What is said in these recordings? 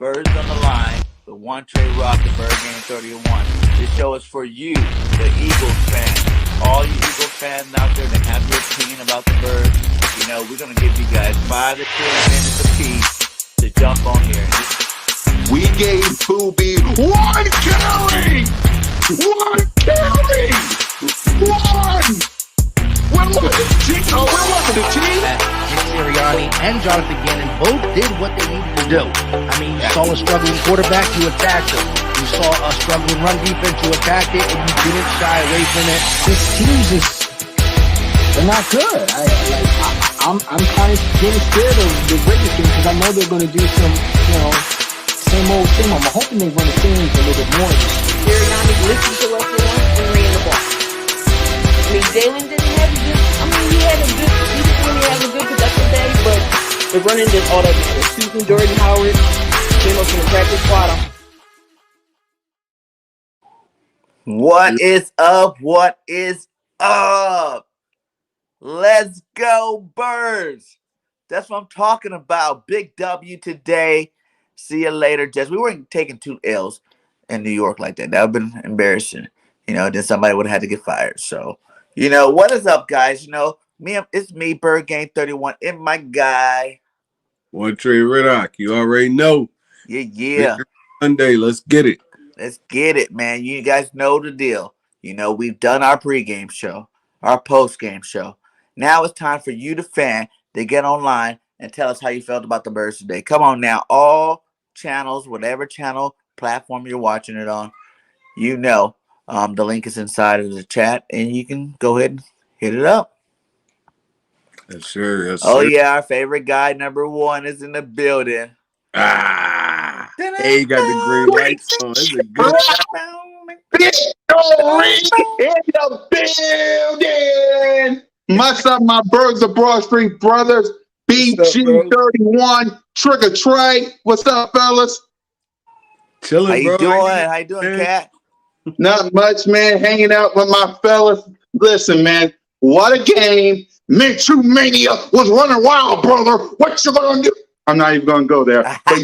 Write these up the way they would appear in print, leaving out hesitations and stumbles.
Birds on the line with one Trey Rock and BIRDGANG 31. This show is for you, the Eagles fans. All you Eagles fans out there that have your opinion about the Birds, you know, we're going to give you guys 5 to 10 minutes apiece to jump on here. We gave Poobie one carry! One carry! One! Where was it? Where was it? The team? Nick Sirianni and Jonathan Gannon both did what they needed to do. I mean, you saw a struggling quarterback, you attacked him. You saw a struggling run defense, you attacked it, and you didn't shy away from it. This team they're not good. I'm kind of getting scared of the Raiders game because I know they're going to do some, same old thing. I'm hoping they run the things a little bit more. Sirianni listened to what they want and ran the ball. I mean, Jalen didn't have a good. I mean, he didn't really have a good productive day, but the running did all that matters. Susan, Jordan Howard came up from the practice squad. What is up? What is up? Let's go, Birds. That's what I'm talking about. Big W today. See you later, Jess. We weren't taking 2 L's in New York like that. That would have been embarrassing. Then somebody would have had to get fired. So, what is up, guys? It's me, BIRDGANG 31, and my guy. One Trey Rhaegar. You already know. Yeah. Monday, let's get it. Let's get it, man. You guys know the deal. We've done our pregame show, our postgame show. Now it's time for you, the fan, to get online and tell us how you felt about the Birds today. Come on now. All channels, whatever channel, platform you're watching it on, the link is inside of the chat, and you can go ahead and hit it up. Yes, sir. Yes, oh, sir. Yeah, our favorite guy, number 1, is in the building. Hey, you got the green lights on. This is a good in the building! What's up, my Birds of Broad Street brothers? BG31, Trigger Trey. What's up, fellas? Chilling, How you bro. doing? How you doing, Cat? Not much, man. Hanging out with my fellas. Listen, man, what a game. Minshew Mania was running wild, brother. What you gonna do? I'm not even gonna go there. But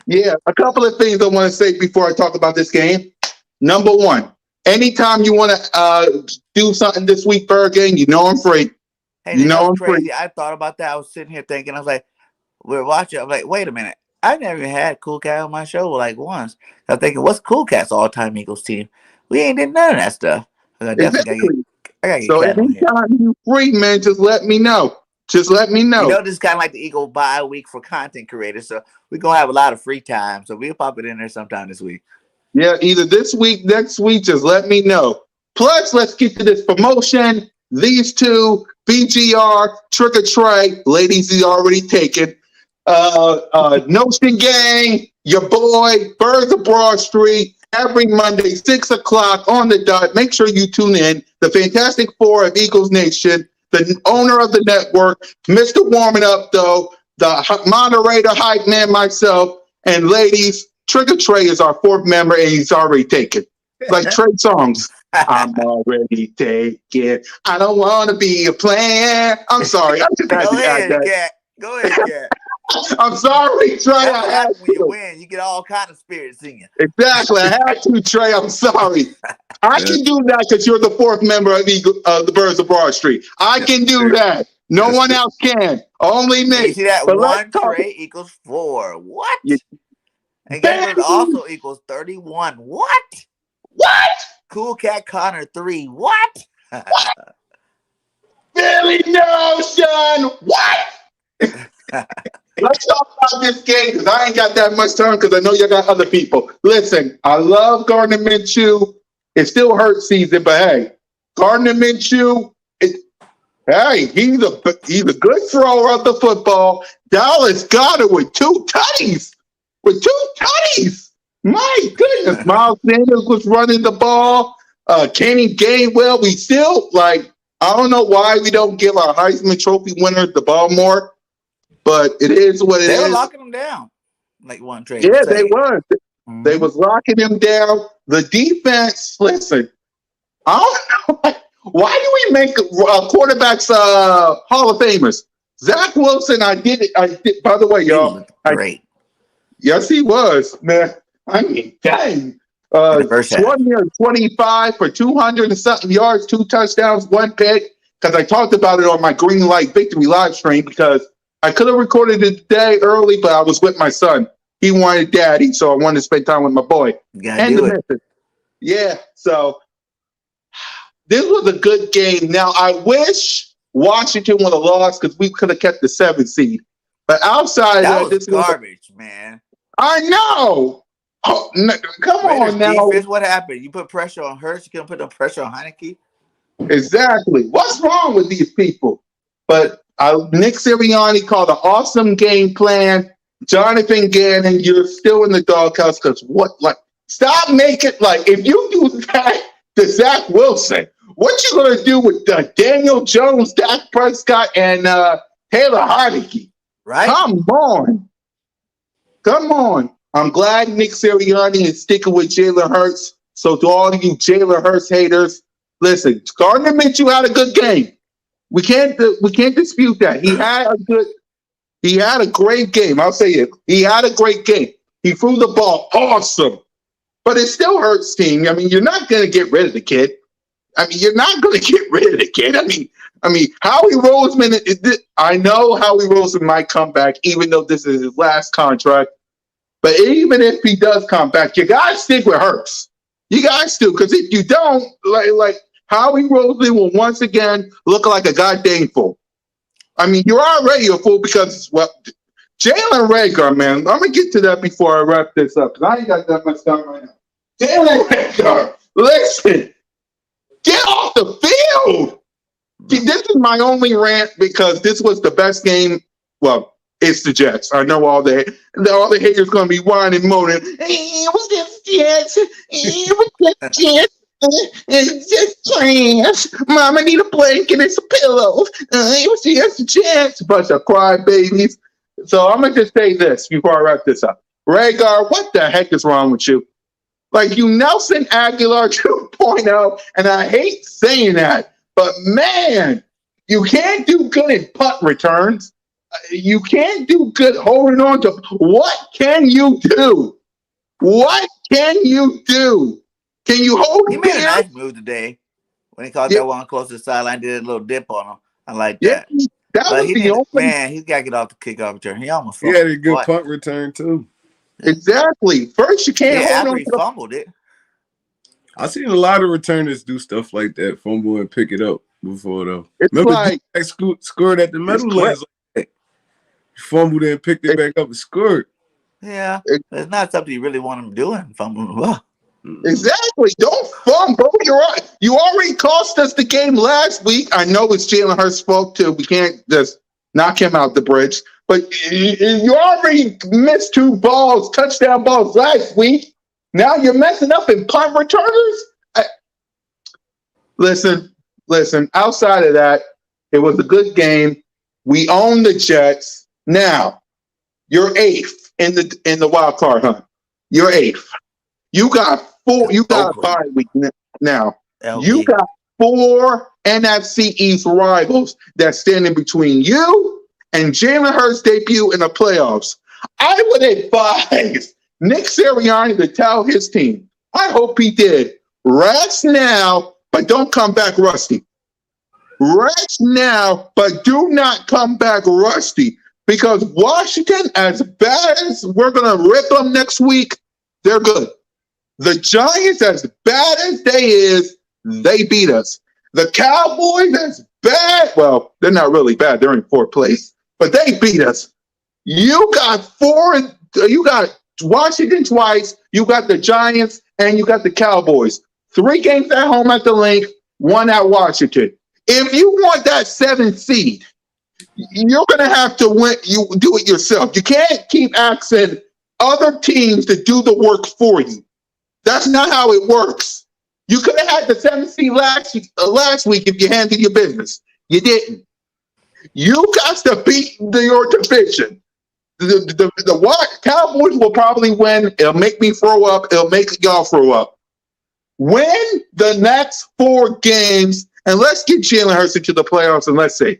yeah, a couple of things I want to say before I talk about this game. Number 1, anytime you want to do something this week, BIRDGANG, I'm free. Hey, I'm crazy. Free. I thought about that. I was sitting here thinking, I was like, we're watching. I'm like, wait a minute. I never even had Cool Cat on my show once. I'm thinking, what's Cool Cat's all-time Eagles team? We ain't did none of that stuff. Exactly. I gotta get so anytime you free, man, just let me know. Just let me know. This is kind of like the Eagle bye week for content creators. So we're going to have a lot of free time. So we'll pop it in there sometime this week. Yeah, either this week, next week, just let me know. Plus, let's get to this promotion. These two, BGR, Trick or Trey, ladies, he's already taken. Notion Gang, your boy, Birds of Broad Street, every Monday, 6 o'clock on the dot. Make sure you tune in. The Fantastic Four of Eagles Nation, the owner of the network, Mr. Warming Up, though, the moderator, hype man, myself, and ladies, Trigger Trey is our 4th member, and he's already taken. Like Trey songs. I'm already taken. I don't want to be a player. I'm sorry. I just had to add that. Go ahead, Cat. I'm sorry, Trey. I had when you win, you get all kind of spirits in you. Exactly. I had to, Trey. I'm sorry. I can do that because you're the 4th member of the Birds of Broad Street. I can do that. No one else can. Only me. You see that? But 1 Trey equals 4. What? Yeah. And Gabriel also equals 31. What? Cool Cat Connor 3. What? Billy Notion. What? Let's talk about this game because I ain't got that much time because I know you got other people. Listen, I love Gardner Minshew. It still hurts season, but hey, Gardner Minshew, he's a good thrower of the football. Dallas got it with 2 tutties. My goodness, Miles Sanders was running the ball. Kenny Gainwell, we still I don't know why we don't give our Heisman Trophy winners the ball more, but it is what it is. They were locking them down, like 1 Trey. Yeah, they were. Mm-hmm. They was locking him down. The defense, listen, I don't know. Why do we make quarterbacks Hall of Famers? Zach Wilson, I did it. By the way, y'all. Great. Yes, he was, man. I mean, dang. In the first half. 20 or 25 for 200 and something yards, 2 touchdowns, 1 pick. Because I talked about it on my Green Light Victory live stream because I could have recorded it today early, but I was with my son. He wanted daddy, so I wanted to spend time with my boy. You gotta do it. Missus. Yeah, so this was a good game. Now, I wish Washington would have lost because we could have kept the 7th seed. But outside That of was this garbage, man. I know. Oh, come Raiders on now. defense, what happened? You put pressure on Hurts. You couldn't put no pressure on Heineke. Exactly. What's wrong with these people? But Nick Sirianni called an awesome game plan. Jonathan Gannon, you're still in the doghouse because what? Like, stop making like if you do that to Zach Wilson, what you gonna do with Daniel Jones, Dak Prescott, and Taylor Heineke? Right? Come on. Come on. I'm glad Nick Sirianni is sticking with Jalen Hurts. So to all of you Jalen Hurts haters, listen, Gardner Minshew had a good game. We can't dispute that. He had a great game. I'll say it. He had a great game. He threw the ball awesome. But it still hurts team. I mean, you're not going to get rid of the kid. I mean, you're not going to get rid of the kid. I mean, Howie Roseman, I know Howie Roseman might come back, even though this is his last contract. But even if he does come back, you got to stick with Hurts. You guys do, because if you don't, like Howie Roseman will once again look like a goddamn fool. I mean, you're already a fool because, well, Jalen Rhaegar, man, I'm going to get to that before I wrap this up, because I ain't got that much time right now. Jalen Rhaegar, listen, get off the field. See, this is my only rant because this was the best game. Well, it's the Jets. I know all the haters going to be whining, moaning. It was just Jets. It was just Jets. It's just trash. Mama need a blanket and some pillows. It was just Jets. Bunch of crybabies. So I'm going to just say this before I wrap this up. Rhaegar, what the heck is wrong with you? Like you Nelson Aguilar 2.0, and I hate saying that, but man, you can't do good in punt returns. You can't do good holding on to. What can you do? What can you do? Can you hold? He made a nice move today when he caught that one close to the sideline. Did a little dip on him. I like that. That but was the only man. He's got to get off the kickoff return. He almost he had a good punt return too. Exactly. First, you can't hold after on he to fumbled it. I've seen a lot of returners do stuff like that, fumble and pick it up before though. It's remember like scored at the middle lanes like that. Fumbled and picked it back up and scored. Yeah, it's not something you really want him doing. Fumbling well. Exactly. Don't fumble. You're right. You already cost us the game last week. I know it's Jalen Hurts' fault too. We can't just knock him out the bridge. But you already missed 2 balls, touchdown balls last week. Now you're messing up in punt returners? Listen. Outside of that, it was a good game. We own the Jets. Now, you're 8th in the wild card hunt. You're 8th. You got 4. You got a bye week now. You got 4 NFC East rivals that stand in between you and Jalen Hurts' debut in the playoffs. I would advise Nick Sirianni to tell his team, I hope he did, rest now, but don't come back rusty. Rest now, but do not come back rusty. Because Washington, as bad as we're going to rip them next week, they're good. The Giants, as bad as they beat us. The Cowboys, as bad, well, they're not really bad. They're in 4th place. But they beat us. You got Washington twice, you got the Giants, and you got the Cowboys. 3 games at home at the Link, 1 at Washington. If you want that 7th seed, you're going to have to win. You do it yourself. You can't keep asking other teams to do the work for you. That's not how it works. You could have had the 7th seed last week if you handled your business. You didn't. You got to beat your division. The Cowboys will probably win. It'll make me throw up. It'll make y'all throw up. Win the next 4 games, and let's get Jalen Hurts into the playoffs, and let's see.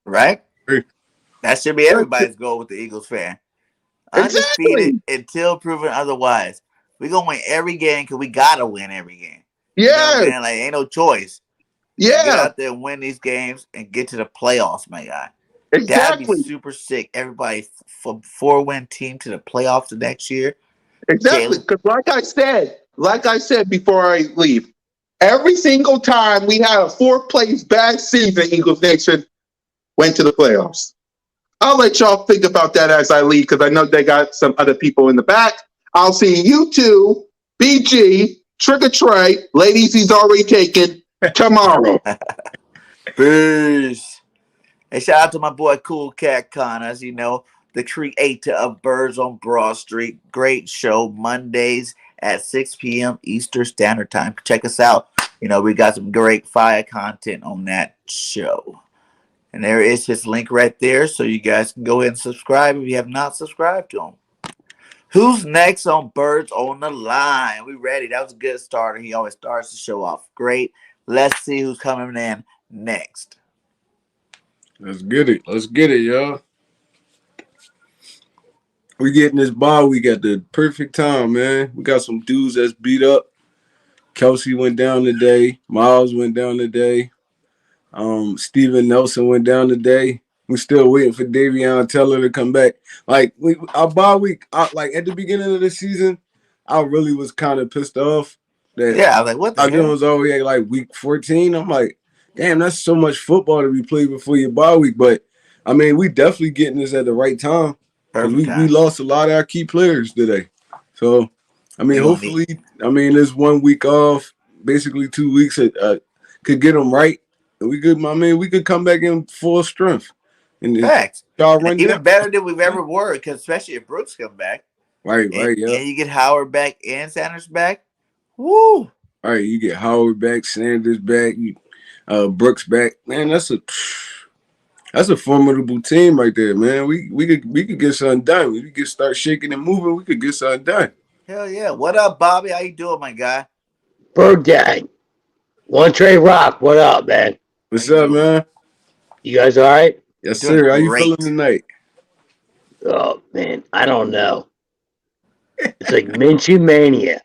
Right? That should be everybody's goal with the Eagles fan. Undefeated Exactly. until proven otherwise. We're going to win every game because we got to win every game. You know what I'm Yeah. saying? Like, ain't no choice. Let's get Yeah. out there and win these games and get to the playoffs, my guy. That'd be Exactly. super sick. Everybody from 4-win team to the playoffs the next year. Exactly. Jalen. Because like I said before I leave, every single time we had a fourth place bad season, Eagles Nation went to the playoffs. I'll let y'all think about that as I leave because I know they got some other people in the back. I'll see you two, BG, Trick or Trey, ladies he's already taken, tomorrow. Peace. And shout out to my boy Cool Cat Connors, the creator of Birds on Broad Street. Great show, Mondays at 6 p.m. Eastern Standard Time. Check us out. We got some great fire content on that show. And there is his link right there, so you guys can go ahead and subscribe if you have not subscribed to him. Who's next on Birds on the Line? We ready. That was a good starter. He always starts the show off great. Let's see who's coming in next. Let's get it. Let's get it, y'all. We getting this bye week at the perfect time, man. We got some dudes that's beat up. Kelsey went down today. Miles went down today. Steven Nelson went down today. We're still waiting for Davion Taylor to come back. Like our bye week, like at the beginning of the season, I really was kind of pissed off that Yeah, I was like, what the I hell? was already at like week 14. I'm like, damn, that's so much football to be played before your bye week. But I mean, we definitely getting this at the right time because Perfect we time. lost a lot of our key players today. So I mean, hopefully, this 1 week off, basically 2 weeks, could get them right. And we could come back in full strength. And Facts. y'all run down. Even better than we've ever were, because especially if Brooks come back. Right, And yeah. you get Howard back and Sanders back. Woo! All right, you get Howard back, Sanders back, Brooks back. Man, that's a formidable team right there, man. We could get something done. We could start shaking and moving. We could get something done. Hell yeah. What up, Bobby? How you doing, my guy? BIRDGANG. One Trey Rock. What up, man? What's up, man? You guys all right? Yes, Doing sir. How you great. feeling tonight? Oh, man. I don't know. It's like Minshew Mania.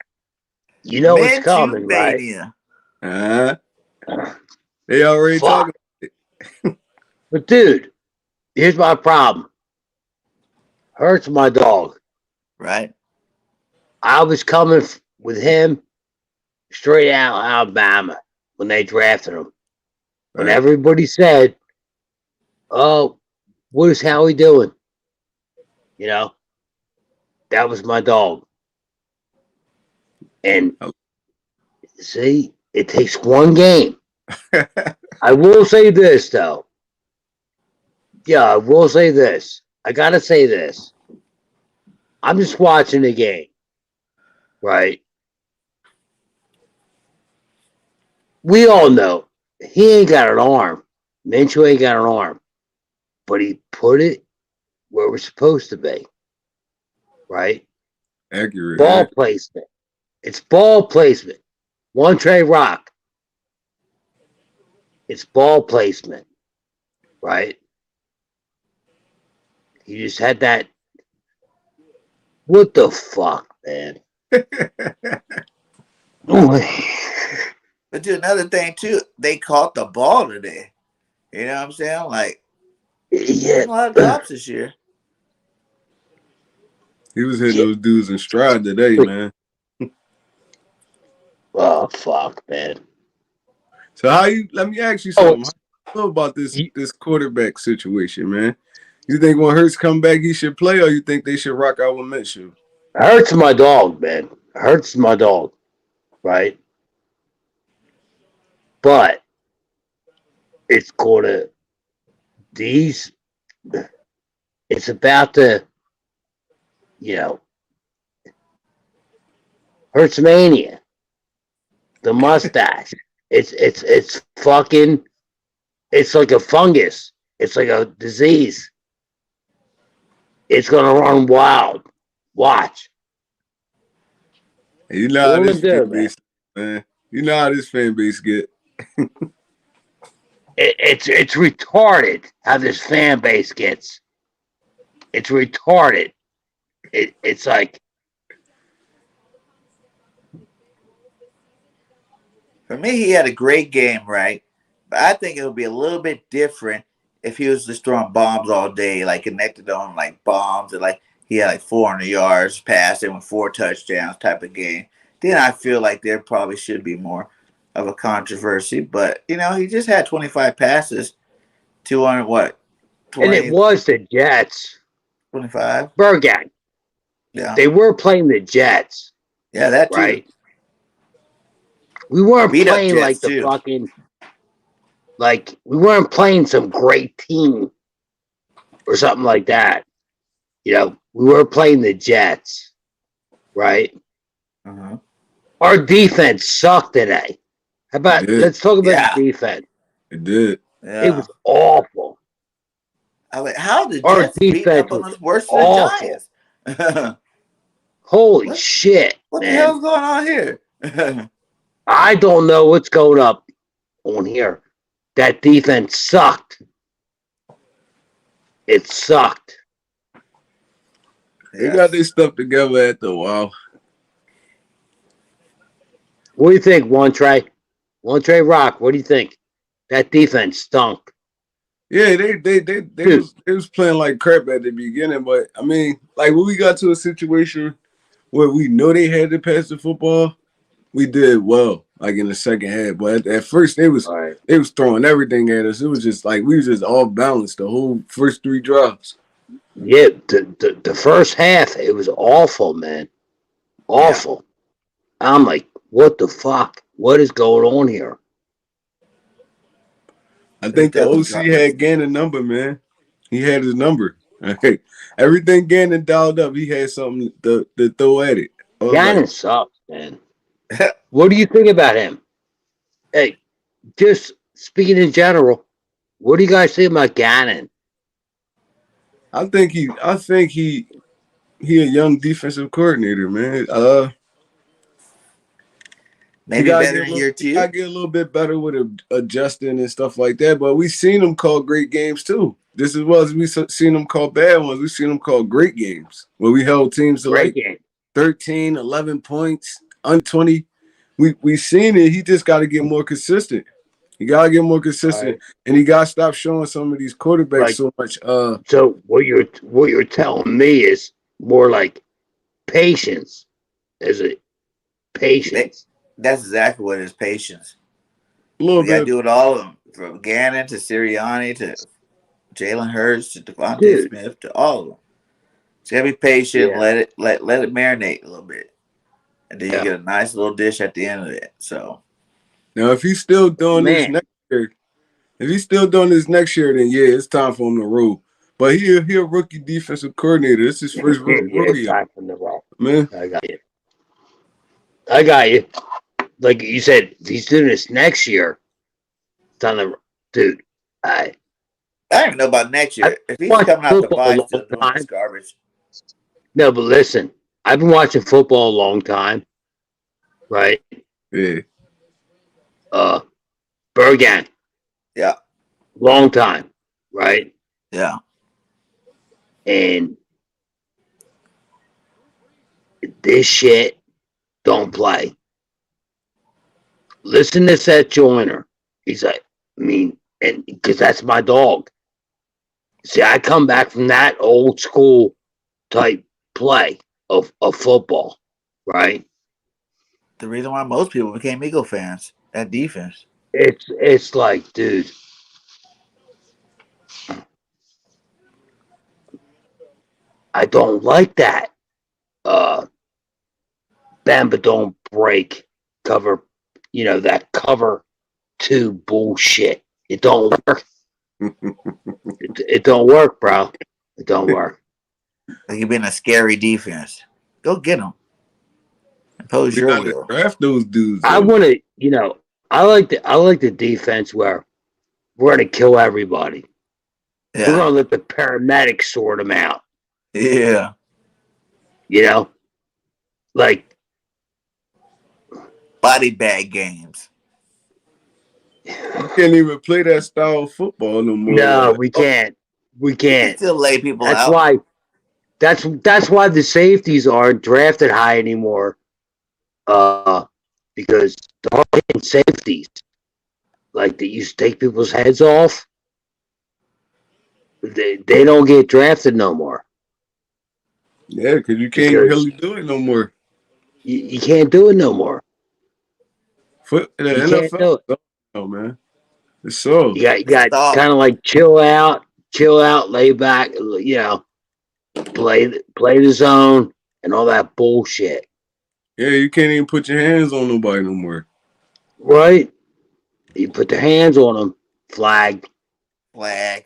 You know it's coming, right? Mania. They already Fuck. talking. But, dude, here's my problem. Hurts my dog. Right? I was coming with him straight out of Alabama when they drafted him. When Right. everybody said, oh, what is Howie doing? That was my dog. And see, it takes one game. I will say this, though. Yeah, I will say this. I got to say this. I'm just watching the game, right? We all know he ain't got an arm. Minshew ain't got an arm. But he put it where we're supposed to be, right? Accurate. Ball placement. It's ball placement. One Trey Rock. It's ball placement, right? You just had that. What the fuck, man? But dude, another thing too, they caught the ball today. You know what I'm saying? Like, Yeah. a lot of drops this year. He was hitting those dudes in stride today, man. Oh fuck, man. So let me ask you something. How you feel about this quarterback situation, man? You think when Hurts come back he should play, or you think they should rock out with Minshew? Hurts my dog, man. Hurts my dog. Right? But it's gonna it's about to, Hurts mania. The mustache. It's fucking, it's like a fungus. It's like a disease. It's gonna run wild. Watch. And you know how this fan base, man. You know how this fan base get. It's retarded how this fan base gets. It's retarded. it's like For me, he had a great game, right? But I think it would be a little bit different if he was just throwing bombs all day, like connected on like bombs, and like he had like 400 yards passing with 4 touchdowns type of game. Then I feel like there probably should be more of a controversy. But he just had 25 passes, 200 what, and it 20, was the Jets. 25? BIRDGANG. Yeah, They were playing the Jets, yeah, that too. right? We weren't Beat up playing Jets like the too. fucking we weren't playing some great team or something like that. We were playing the Jets, right? Uh-huh. Our defense sucked today. How It about did. let's talk about Yeah, the defense. It did. It yeah. was awful. I mean, how the Our Jets beating defense up on was us worse than the awful. Giants? Holy what shit, what the man. hell's going on here? I don't know what's going up on here. That defense sucked. It sucked. They got their Yes. stuff together after a while. What do you think, One Trey? Rock, what do you think? That defense stunk. Yeah, they Dude, was playing like crap at the beginning, but I mean, like when we got to a situation where we know they had to pass the football, we did well, like in the second half. But at first all right. they was throwing everything at us. It was just like we was just off balance the whole first 3 drives. Yeah, the first half, it was awful, man. Yeah. Awful. I'm like, what the fuck? What is going on here? I It was think the definitely OC had Gannon number, man. He had his number. Okay. Everything Gannon dialed up, he had something to throw at it. I was like, Gannon sucks, man. What do you think about him? Hey, just speaking in general, what do you guys think about Gannon? I think he a young defensive coordinator, man. He maybe gotta better get a in little, year he gotta two. get a little bit better with adjusting and stuff like that. But we seen him call great games too. Just as well as we seen him call bad ones, we seen him call great games where we held teams to Great like game. 13, 11 points, under 20. We seen it. He just got to get more consistent. He got to get more All consistent, right. and he got to stop showing some of these quarterbacks Like, so much. so what you're telling me is more like patience. Is it They, patience? that's exactly what it is. Patience. A little We got to bit. do it all of them, from Gannon to Sirianni to Jalen Hurts to Devontae Dude. Smith to all of them. So you gotta be patient. Yeah. Let it marinate a little bit, and then you Yeah. get a nice little dish at the end of it. So Now, if he's still doing this Man. next year, then yeah, it's time for him to roll. But he a rookie defensive coordinator. This is his first Yeah, it's rodeo, time for the roll. man. I got you. I got you. Like you said, if he's doing this next year, it's on the dude. I I don't even know about next I've year. If he's watched coming out the football a bye long still doing this time. garbage. No, but listen, I've been watching football a long time, right? Yeah, BIRDGANG, Yeah, long time, right? yeah. And this shit don't play. Listen to Seth Joyner. He's like, and because that's my dog. See, I come back from that old school type play of football, right? The reason why most people became Eagle fans at defense. It's like, dude, I don't like that. Bend but don't break cover, that cover 2 bullshit. It don't work. It don't work, bro. It don't work. Like you've been a scary defense. Go get them. Impose we your got to will. draft those dudes. I Though. want to, I like the defense where we're gonna kill everybody. We're Yeah, gonna let the paramedics sort them out. yeah. Like Body bag games. You can't even play that style of football no more. no, we can't. We You can can't. still lay people That's out. why. That's why the safeties aren't drafted high anymore. Because the hard safeties, like that used to take people's heads off, they don't get drafted no more. Yeah, because you can't Because really do it no more. you can't do it no more. The You can't NFL, do it. no man, it's so. You It's got soft. kind of like chill out, lay back, play the zone and all that bullshit. Yeah, you can't even put your hands on nobody no more. Right? You put the hands on them, flag. Flag.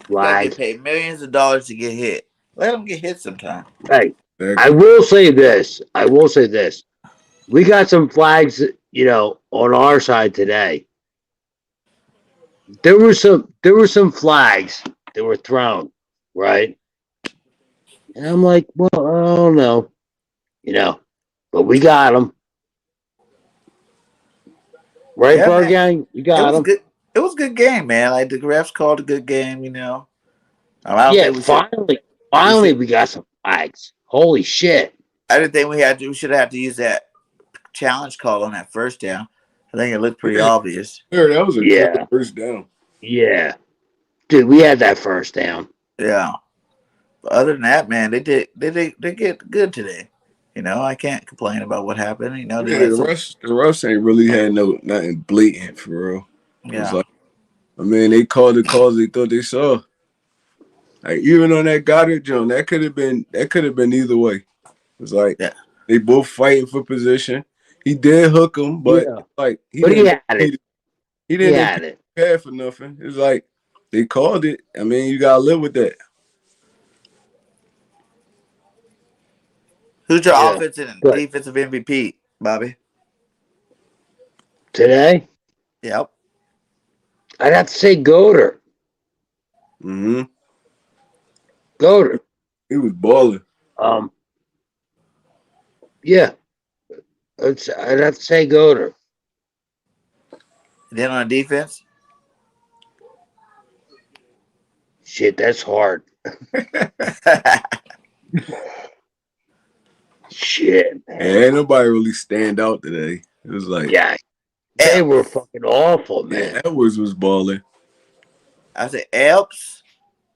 You gotta get paid millions of dollars to get hit. Let them get hit sometime. Hey, I Exactly. will say this. We got some flags, on our side today. There were some flags that were thrown, right? And I'm like, well, I don't know, but we got them, right, Yeah, man. BIRDGANG? We It got was them. good. It was a good game, man. Like the refs called a good game. I don't Yeah, think we should. finally, We should. we got some flags. Holy shit! I didn't think we had to. We should have to use that challenge call on that first down. I think it looked pretty Yeah, obvious. that was a clear Yeah, first down. yeah, dude, we had that first down. Yeah. But other than that, man, they get good today. I can't complain about what happened. They Yeah, get some. the refs ain't really had nothing blatant for real. It's Yeah. like, I mean, they called the calls they thought they saw. Like even on that Goddard jump, that could have been either way. It's like Yeah. they both fighting for position. He did hook him, but Yeah, like he but he didn't had it. impede, he He didn't had impede it. the path for nothing. It's like they called it. I mean, you gotta live with that. Who's your Yeah, offensive and but defensive MVP, Bobby? today Yep. I'd have to say Goder. Mm-hmm. Goder. He was balling. Um, yeah, I'd have to say Goder. Then on defense, Shit, that's hard. Shit, And man. ain't nobody really stand out today. It was like, Yeah, they were Epps. fucking awful, yeah, man. Edwards was balling. I say Epps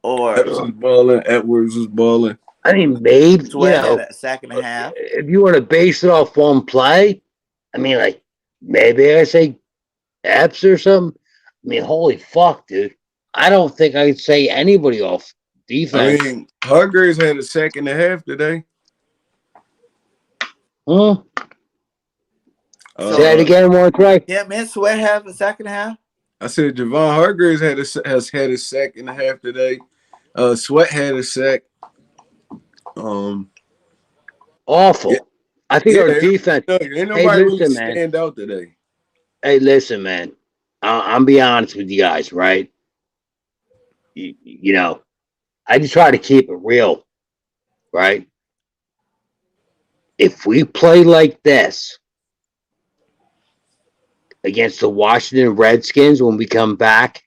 or Epps was balling. Edwards was balling. I mean, maybe, Sweat had a sack and a half. if you want to base it off one play, I mean, like, maybe I say Epps or something. I mean, holy fuck, dude. I don't think I could say anybody off I defense. mean, Hargraves had a sack and a half today. Huh? So Say it again, one quick. yeah, man, Sweat have a sack and a half. I said Javon Hargraves has had a sack and a half today. Sweat had a sack. Awful. Yeah, I think our defense. ain't Hey, nobody really listen, man. stand out today. Hey, listen, man. I'm be honest with you guys, right? I just try to keep it real, right? If we play like this against the Washington Redskins when we come back,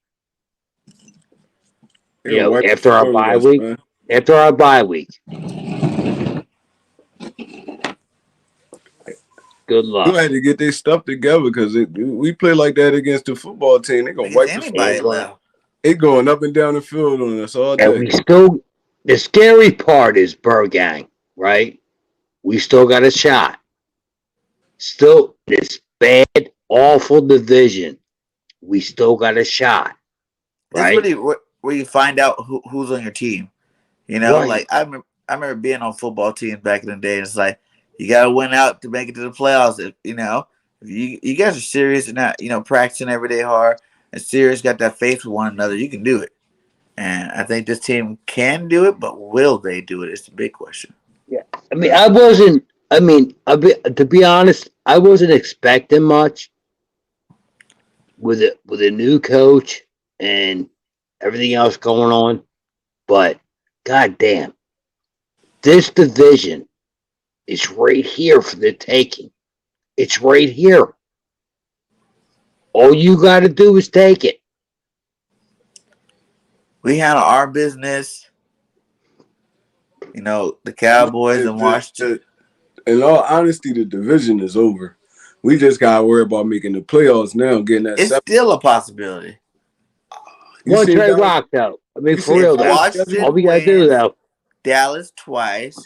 They gonna wipe the after our floor with bye us, week, man. good We luck. had to get this stuff together because we play like that against the football team. They gonna Against wipe the floor. anybody And, left. They going up and down the field on us all and day. the scary part is BIRDGANG, right? We still got a shot. Still, this bad, awful division, we still got a shot, It's right? really where you find out who's on your team. Right. Like I remember being on football teams back in the day. And it's like you got to win out to make it to the playoffs. If you guys are serious and not practicing every day hard and serious, got that faith with one another, you can do it. And I think this team can do it, but will they do it? It's the big question. Yeah. I mean, I wasn't. I mean, to be honest, I wasn't expecting much with a new coach and everything else going on. But goddamn, this division is right here for the taking. It's right here. All you got to do is take it. We handle our business. You know, the Cowboys and Washington. In all honesty, the division is over. We just gotta worry about making the playoffs now, getting that. It's still a possibility. One trade rock though. I mean, for real, though. Washington All we gotta do though. Dallas twice,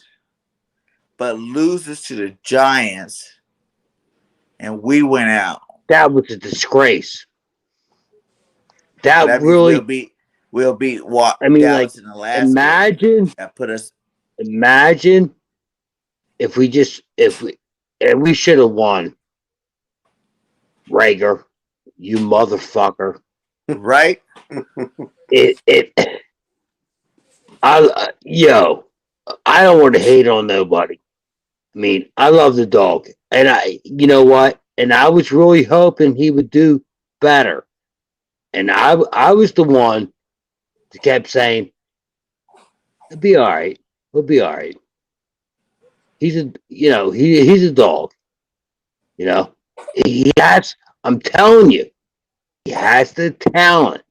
but loses to the Giants, and we went out. That was a disgrace. That really. We'll beat I mean, Dallas like, in the last imagine. game. That put us. Imagine if we should have won. Rhaegar, you motherfucker. Right? I don't want to hate on nobody. I mean, I love the dog, and you know what? And I was really hoping he would do better. And I was the one that kept saying, "He'll be all right. He'll be all right." He's a dog. You know, he has. I'm telling you, he has the talent.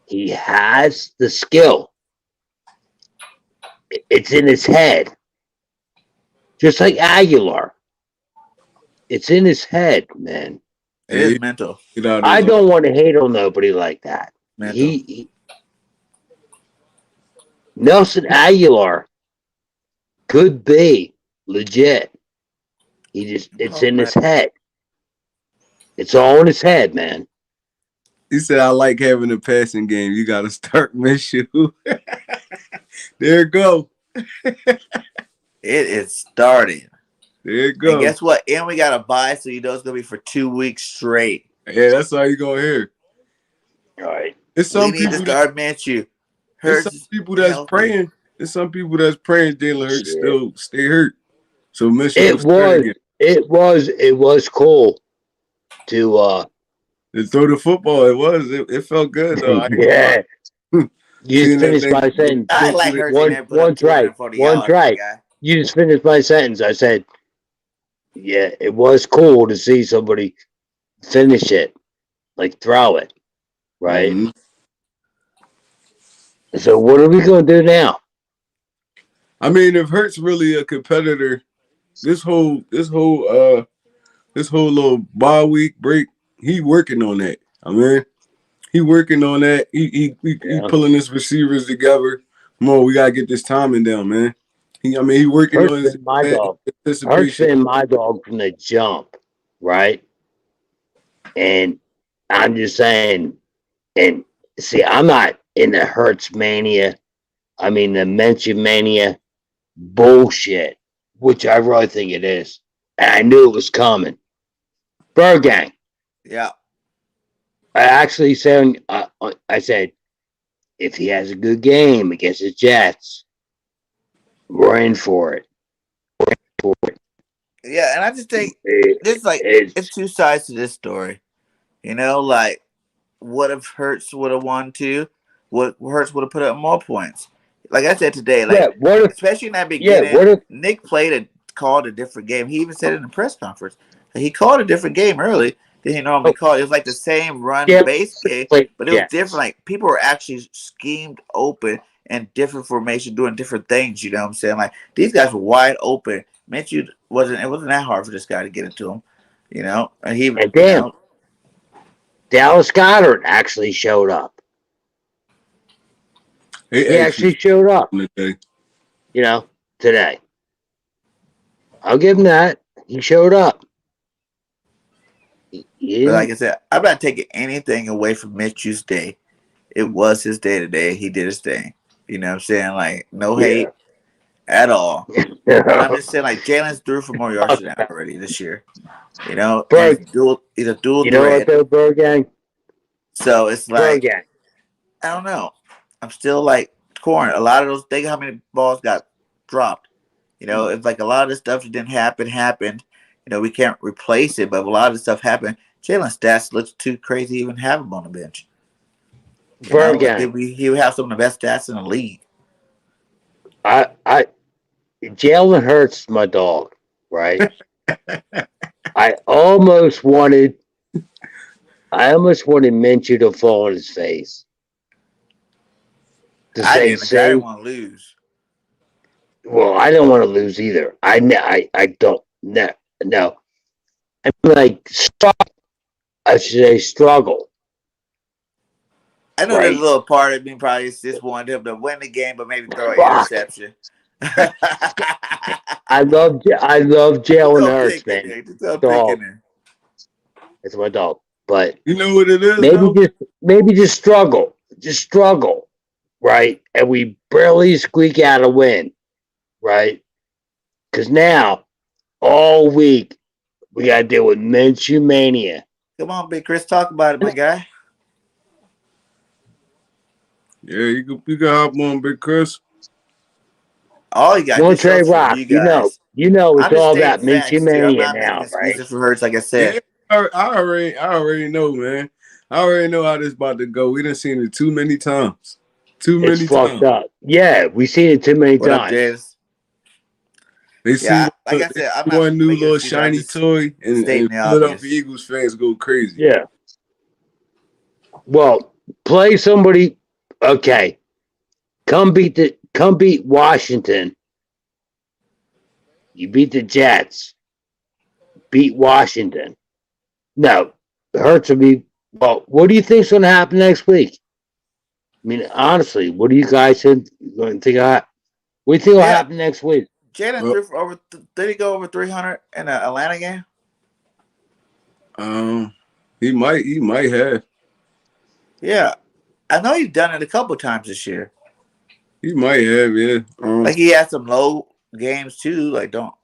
He has the skill. It's in his head. Just like Aguilar. It's in his head, man. It is mental. I don't want to hate on nobody like that. Nelson Aguilar could be legit. It's in his head. It's all in his head, man. He said, I like having a passing game. You got to start Minshew. There you go. It is starting. There you go. And guess what? And we got a bye, so you know it's going to be for 2 weeks straight. Yeah, that's all you're going to hear. All right. It's some we need to start Minshew. There's some people that's praying. There's some people that's praying Jalen Hurts still stay hurt. So Minshew it was cool to throw the football. It felt good though. Yeah. You just finished my sentence. I like Hurts. One try. You just finished my sentence. I said, yeah, it was cool to see somebody finish it, like throw it, right? Mm-hmm. So what are we going to do now? I mean, if Hurts really a competitor, this whole little bye week break, he working on that. I mean, he working on that. He pulling his receivers together. Come on, we gotta get this timing down, man. He working Hurts on his dog. Hurts been my dog from the jump, right? And I'm just saying, and see, I'm not in the Hurts mania. I mean the Minshew mania bullshit, which I really think it is. And I knew it was coming. BIRDGANG. Yeah. I actually said, I said, if he has a good game against the Jets, we're in for it. Yeah, and I just think it's two sides to this story. You know, like, what if Hurts would have won too? What Hurts would have put up more points? Like I said today, like especially in that beginning, Nick called a different game. He even said it in the press conference. He called a different game early than he normally called. It was like the same run-based game, but it was different. Like, people were actually schemed open and different formation, doing different things. You know what I'm saying? Like, these guys were wide open. Minshew it wasn't that hard for this guy to get into him. You know, and Dallas Goedert actually showed up. He actually showed up. You know, today. I'll give him that. He showed up. But like I said, I'm not taking anything away from Minshew's day. It was his day today. He did his thing. You know what I'm saying? Like, no hate at all. I'm just saying, like, Jalen's threw for more yards than that already this year. You know, he's a dual you know threat. What, though, BIRDGANG? So it's like, BIRDGANG. I don't know. I'm still like torn. A lot of those, think how many balls got dropped. You know, it's like a lot of the stuff that didn't happened. You know, we can't replace it, but a lot of the stuff happened. Jalen's stats looks too crazy to even have him on the bench. He would have some of the best stats in the league. Jalen Hurts my dog, right? I almost wanted Minshew to fall on his face. I didn't want to lose. Well, I don't want to lose either. I don't. No, no. I mean, like, I should say struggle, I know there's a right? little part of me probably just wanted him to win the game, but maybe throw an Fuck. interception. I love Jalen Throw a Hurts, pick in man. there. Just throw a pick in Dog. there. It's my dog. But You know what it is maybe though? just struggle, right? And we barely squeak out a win, right? Because now all week we got to deal with Minshew mania. Come on, Big Chris, talk about it, my guy. Yeah, you can hop on, Big Chris. All you got No just Trey shows for Rock, you guys. it's I'm just all stating about Minshew facts too. I'm mania not making now, right? excuses for Hurts, like I said. Yeah, I already know, man. I already know how this about to go. We done seen it too many times. Too It's many fucked times. up. Yeah, we've seen it too many What up, times. James? They Yeah, see like I said, I'm not one new making little excuses. I'm shiny just toy, stating and the Philadelphia obvious. Eagles fans go crazy. Yeah. Well, play somebody. Okay, come beat Washington. You beat the Jets. Beat Washington. No, Hurts will be. Well, what do you think's going to happen next week? I mean, honestly, what do you guys think? What do you think will Yeah, happen next week? Jalen Well, threw for over. Did he go over 300 in the Atlanta game? he might have. Yeah, I know he's done it a couple times this year. He might have, yeah. Like he had some low games too. Like don't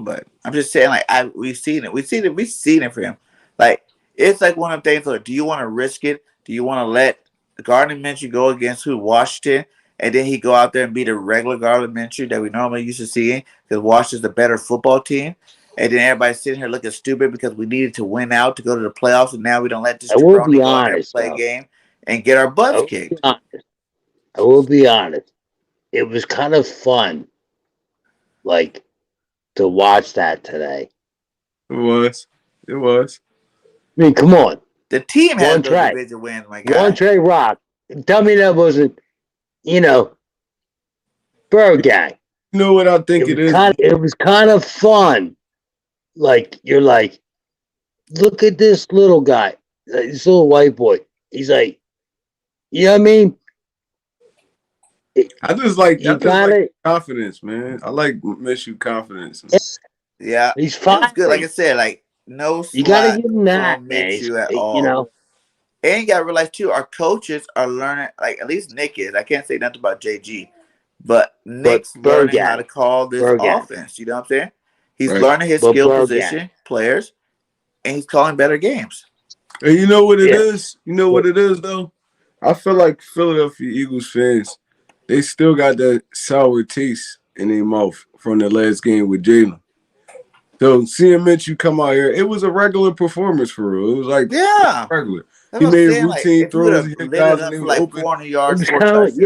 but I'm just saying like we've seen it for him. Like it's like one of the things. Like, do you want to risk it? Do you want to let Gardner Minshew go against Washington, and then he go out there and beat a regular Gardner Minshew that we normally used to seeing because Washington's a better football team, and then everybody's sitting here looking stupid because we needed to win out to go to the playoffs, and now we don't let this I will jabroni be go out there and honest, play a though. game and get our butts kicked. I will be honest. It was kind of fun, like, to watch that today. It was. I mean, come on. The team has One no Trey. division wins, my guy. One Trey Rock. Tell me that wasn't, BIRDGANG. You know what I think it is? It was kind of fun. Like, you're like, look at this little guy, this little white boy. He's like, you know what I mean? I just like it. confidence, man. I like Minshew confidence. Yeah, He's it fine. was good. Like I said, like no You gotta slack give him that, on man. Minshew at all. And you gotta realize too, our coaches are learning. Like at least Nick is. I can't say nothing about JG, but Nick's learning how to call this offense. You know what I'm saying? He's learning his skill position players, and he's calling better games. And you know what it is? You know what it is though? I feel like Philadelphia Eagles fans, they still got that sour taste in their mouth from the last game with Jalen. So seeing Minshew come out here, it was a regular performance for real. It was like regular. That's He what I'm made saying. Like, routine if you would throws, have he hit lit it guys and up they for were like open. 400 yards, 4 touchdowns,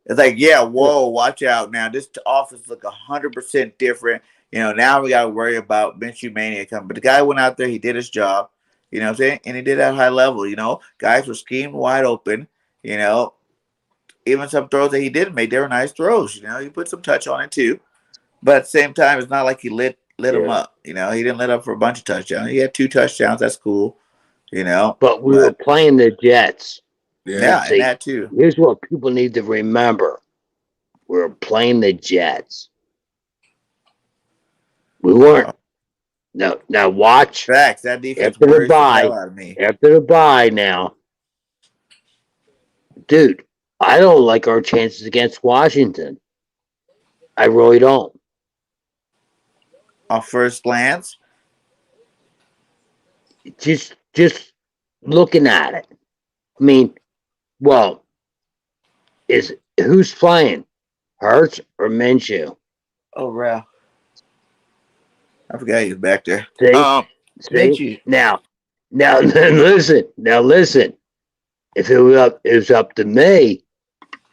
it's like, whoa, watch out now. This offense look 100% different. Now we got to worry about Minshew mania coming. But the guy went out there, he did his job. You know what I'm saying? And he did at a high level. Guys were schemed wide open. Even some throws that he didn't make, they were nice throws. He put some touch on it too. But at the same time, it's not like he lit him up. He didn't lit up for a bunch of touchdowns. He had 2 touchdowns. That's cool. But we were playing the Jets. Yeah, and that too. Here's what people need to remember. We were playing the Jets. We weren't. No, now watch. Facts. That defense after worries the hell out of me. After the bye now. Dude, I don't like our chances against Washington. I really don't. On first glance? Just looking at it. I mean, well, who's playing? Hurts or Minshew? Oh, wow. I forgot he was back there. See? Now listen. If it was up to me,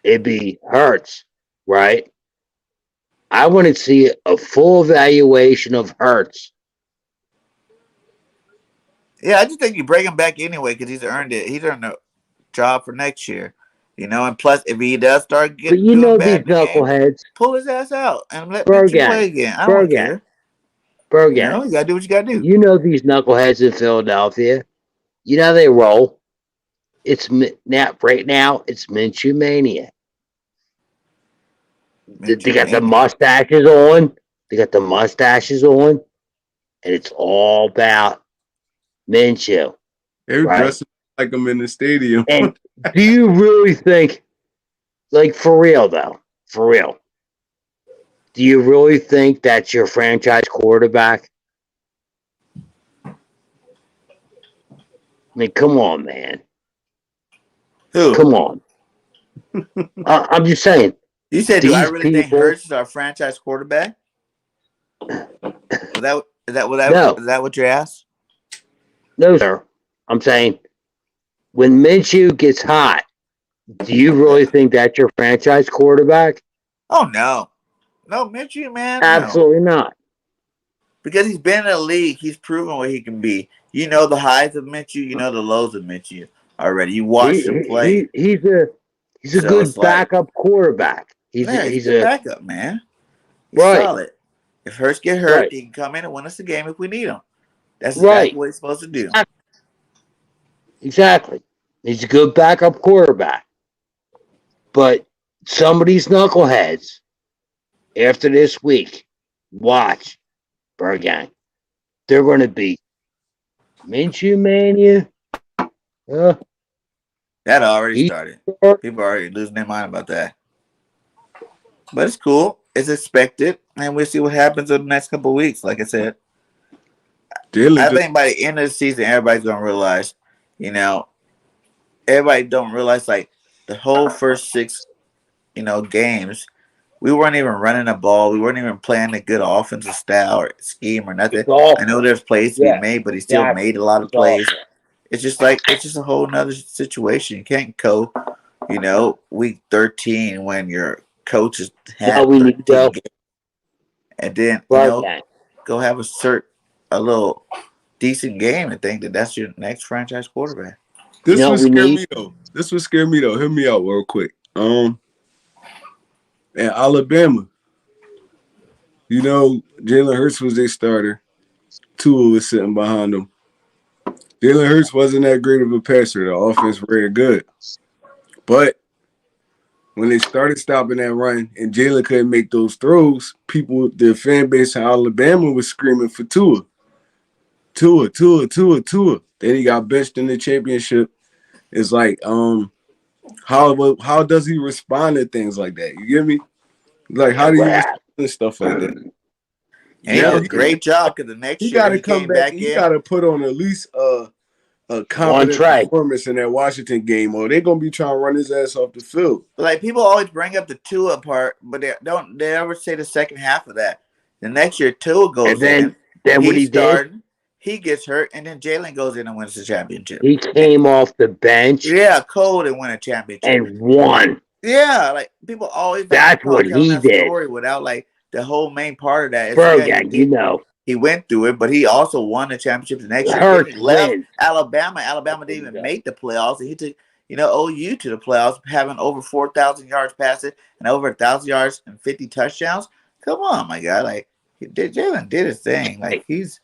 it'd be Hurts, right? I want to see a full evaluation of Hurts. Yeah, I just think you bring him back anyway because he's earned it. He's earned a job for next year. And plus, if he does start But you doing know these bad in the game, knuckleheads, pull his ass out and let Minshew BIRDGANG, play again. I don't BIRDGANG, care. BIRDGANG. You gotta do what you gotta do. You know these knuckleheads in Philadelphia. You know how they roll. It's now right now. It's Minshew mania. They Minshew got the mania. mustaches on. They got the mustaches on, and it's all about Minshew, They're right? dressing like I'm in the stadium. And do you really think, like for real though, for real, do you really think that's your franchise quarterback? I mean, come on, man. Who? Come on. I'm just saying, You said, do I these really think people. Hurts is our franchise quarterback? Was that No, is that what you asked? no, sir. I'm saying, when Minshew gets hot, do you really think that's your franchise quarterback? Oh no, Minshew, man, no. Absolutely not. Because he's been in the league, he's proven what he can be. You know the highs of Minshew, you know the lows of Minshew already. You watched him play, He's a so it's good like, backup quarterback. yeah, he's a He's good a backup, man. He's right, solid. If Hurts get hurt, right, he can come in and win us the game if we need him. That's exactly right. what he's supposed to do. Exactly. He's a good backup quarterback. But some of these knuckleheads, after this week, watch BIRDGANG. They're going to be Minshew mania. Uh, That already he, started. People are already losing their mind about that. But it's cool. It's expected, and we'll see what happens in the next couple of weeks. Like I said, Jalen I just think by the end of the season, everybody's gonna realize, you know, everybody don't realize like the whole first six, games, we weren't even running the ball. We weren't even playing a good offensive style or scheme or nothing. it's I know awful. there's plays to be Yeah, made, but he still exactly. made a lot of It's plays. awful. It's just a whole nother situation. You can't go, week 13 when your coaches You know had we need 13 though? games, and then BIRDGANG. go have a little decent game and think that that's your next franchise quarterback. You this know would what we scare need? me though. This would scare me though. Hear me out real quick. In Alabama, Jalen Hurts was their starter. Tua was sitting behind him. Jalen Hurts wasn't that great of a passer. The offense very good. But when they started stopping that run and Jalen couldn't make those throws, the fan base in Alabama was screaming for Tua. Tua, Tua, Tua, Tua. Then he got benched in the championship. It's like, how does he respond to things like that? You get me? Like, Yeah, how do what you respond happened? to stuff like that? And he Now did a great job because the next he got year to he come came back. back He in. got to put on at least a One competent tray. performance in that Washington game, or they're gonna be trying to run his ass off the field. Like people always bring up the Tua part, but they ever say the second half of that. The next year Tua And goes in, then what he's he did, starting, he gets hurt, and then Jalen goes in and wins the championship. he came off the bench Yeah, cold and win a championship. and won. Yeah, like people always like That's keep on what telling he that did. story without like the whole main part of that is he BIRDGANG, you did know. he went through it, but he also won the championship the next year. Then he Hurts left wins. Alabama. That's Alabama what didn't he even does. make the playoffs, and he took OU to the playoffs, having over 4,000 yards passing and over 1,000 yards and 50 touchdowns. Come on, my guy! Like Jalen did his thing. Like Right.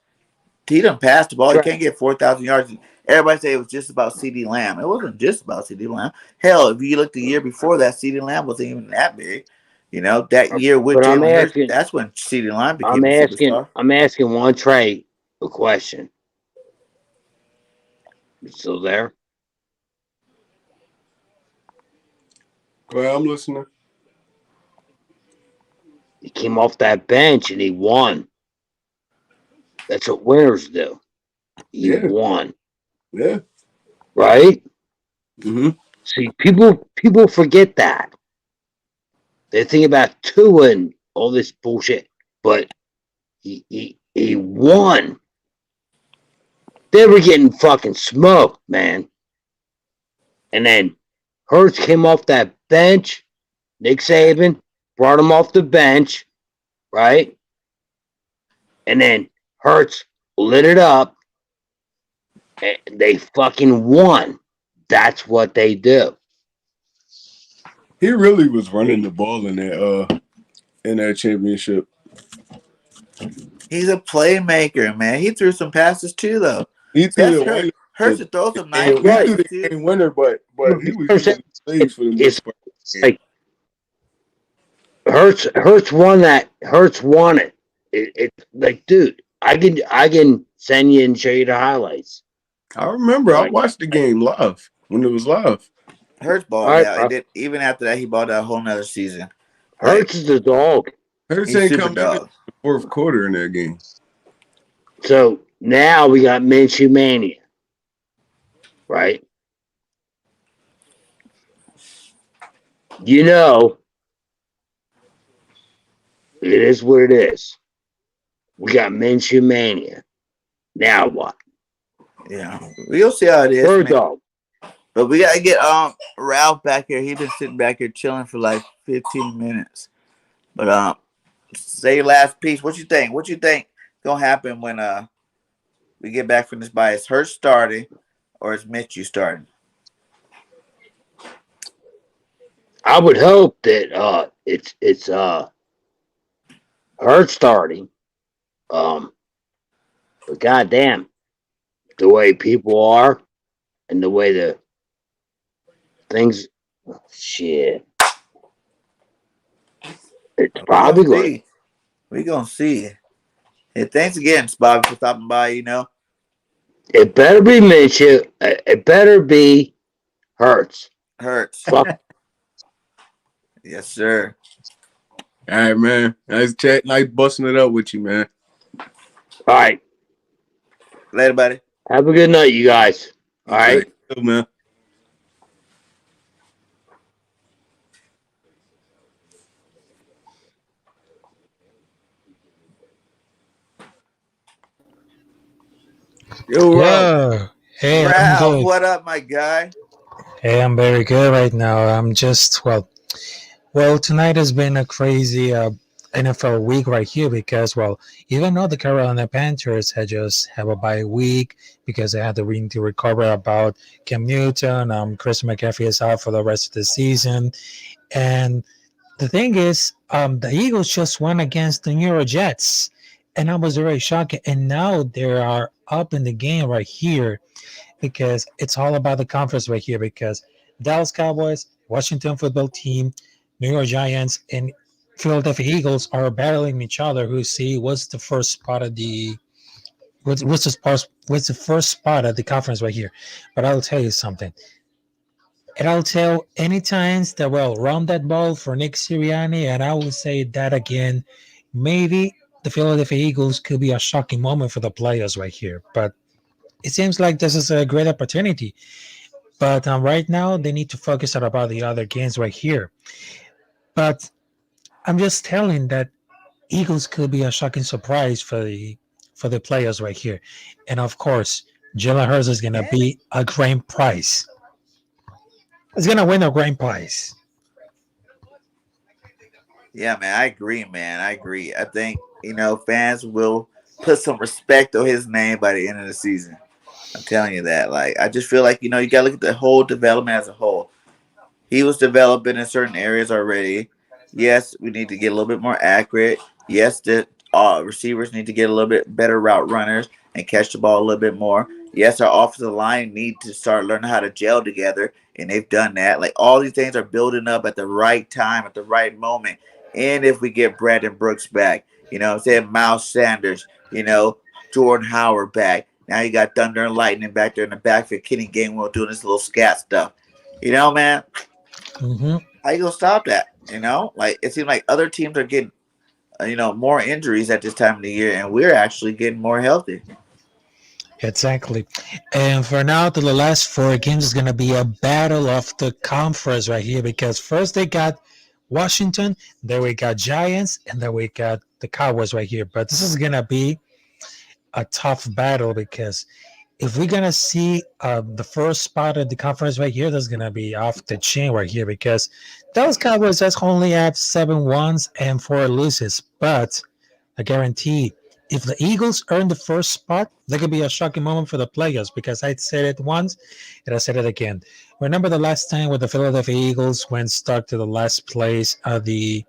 he done passed the ball. He Right. can't get 4,000 yards. Everybody say it was just about CD Lamb. It wasn't just about CD Lamb. Hell, if you look the year before that, CD Lamb wasn't even that big. That year with But Jalen Hurts, that's when CD Lamb became a superstar. I'm asking one Trey a question. You still there? Well, I'm listening. He came off that bench and he won. That's what winners do. He Yeah, won, yeah. right? Mm-hmm. See, people forget that. They think about Tua and all this bullshit, but he won. They were getting fucking smoked, man. And then Hurts came off that bench. Nick Saban brought him off the bench, right? And then Hurts lit it up. And they fucking won. That's what they do. He really was running the ball in that championship. He's a playmaker, man. He threw some passes too, though. He threw That's the hurt. winner. Hurts to throw some nice He threw Right. passes the too. game winner, but he was using his legs for the It's most part. like Hurts won that. Hurts won it. It's like, dude, I can send you and show you the highlights. I remember I Like, watched the game live when it was live. Hurts all balled right, out, and bro. then even after that, he balled out a whole nother season. Like Hurts is the dog. Hurts he's ain't super come in the dog. fourth quarter in that game. So now we got Minshew mania, right? You know, it is what it is. We got Minshew mania. Now what? Yeah, we'll see how it is, Bird man. dog. But we gotta get Ralph back here. He's been sitting back here chilling for like 15 minutes. But say your last piece. What you think? What you think gonna happen when we get back from this bye? Is Hurts starting or is Minshew starting? I would hope that it's Hurts starting. But goddamn, the way people are and the way the things, shit, it's We gonna probably going. see. We gonna see. Hey, thanks again, Bobby, for stopping by. It better be Minshew. It better be Hurts. Hurts. Fuck. Yes, sir. All right, man. Nice chat. Nice busting it up with you, man. All right. Later, buddy. Have a good night, you guys. All right. Good, man. Yo, Ralph. Yeah. Hey, I'm Ralph, good. what up, my guy? Hey, I'm very good right now. I'm just well. Tonight has been a crazy NFL week right here because even though the Carolina Panthers had just have a bye week because they had to need to recover about Cam Newton, Chris McCaffrey is out for the rest of the season, and the thing is, the Eagles just won against the New York Jets, and I was very shocked. And now they are up in the game right here because it's all about the conference right here because Dallas Cowboys, Washington football team, New York Giants, and Philadelphia Eagles are battling each other who see what's the first spot of the what's the first spot of the conference right here. But I'll tell you something. And I'll tell any times that run that ball for Nick Sirianni, and I will say that again. Maybe the Philadelphia Eagles could be a shocking moment for the players right here. But it seems like this is a great opportunity. But right now, they need to focus on about the other games right here. But I'm just telling that Eagles could be a shocking surprise for the players right here. And of course, Jalen Hurts is gonna be a grand prize. He's gonna win a grand prize. Yeah, man, I agree, man. I agree. I think, fans will put some respect on his name by the end of the season. I'm telling you that. Like, I just feel like, you got to look at the whole development as a whole. He was developing in certain areas already. Yes, we need to get a little bit more accurate. Yes, the receivers need to get a little bit better route runners and catch the ball a little bit more. Yes, our offensive line need to start learning how to gel together, and they've done that. Like all these things are building up at the right time, at the right moment. And if we get Brandon Brooks back, I'm saying Miles Sanders, Jordan Howard back. Now you got Thunder and Lightning back there in the backfield. Kenny Gainwell doing this little scat stuff. Man, Mm-hmm. how you gonna stop that? Like it seems like other teams are getting, more injuries at this time of the year, and we're actually getting more healthy. Exactly. And for now, to the last four games is gonna be a battle of the conference right here because first they got Washington, then we got Giants, and then we got the Cowboys right here. But this is gonna be a tough battle because if we're gonna see the first spot of the conference right here, that's gonna be off the chain right here because those Cowboys just only have 7 wins and 4 losses. But I guarantee if the Eagles earn the first spot, that could be a shocking moment for the players because I said it once and I said it again. Remember the last time when the Philadelphia Eagles went stuck to the last place of the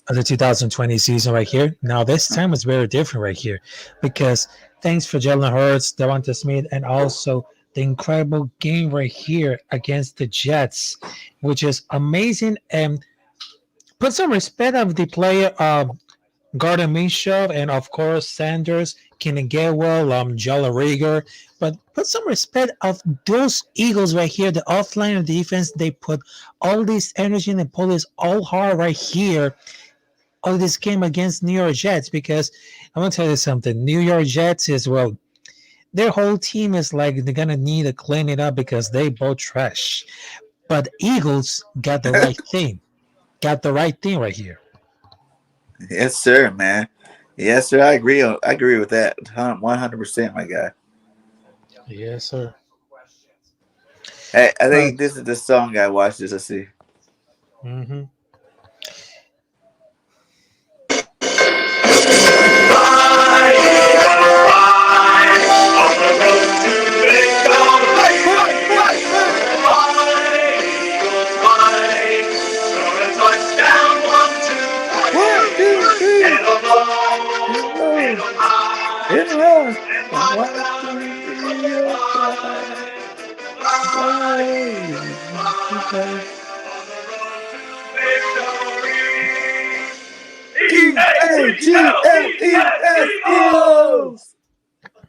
2020 season right here? Now this time it's very different right here because thanks for Jalen Hurts, Devonta Smith, and also the incredible game right here against the Jets, which is amazing and put some respect of the player Gardner Minshew, and of course Sanders, Keenan Gainwell, Jalen Rhaegar. But put some respect of those Eagles right here, the offline of defense. They put all this energy and pull this all hard right here of this game against New York Jets because I'm gonna tell you something. New York Jets is well, their whole team is like they're gonna need to clean it up because they both trash. But Eagles got the right thing. Got the right thing right here. Yes, sir, man. Yes, sir. I agree. I agree with that 100%, my guy. Yes, sir. Hey, I But think this is the song I watched. This. Let's see. mm-hmm. One, two, three. In a row. I'm watching the Eagles fly. Fly. Eagles. Eagles.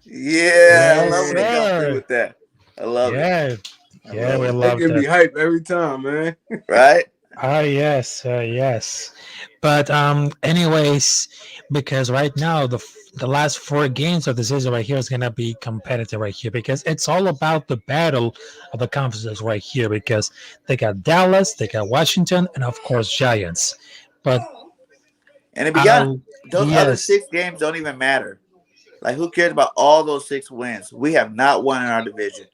Yeah, I love Yes, when they come through sir. with that. I love it. Yeah, I yeah, love we it. That love give me that. hype every time, man. Right? Yes, yes. But anyways, because right now the last four games of the season right here is gonna be competitive right here because it's all about the battle of the conferences right here because they got Dallas, they got Washington, and of course Giants. But And to be honest, I'll those other yes, 6 games don't even matter. Like, who cares about all those 6 wins? We have not won in our division.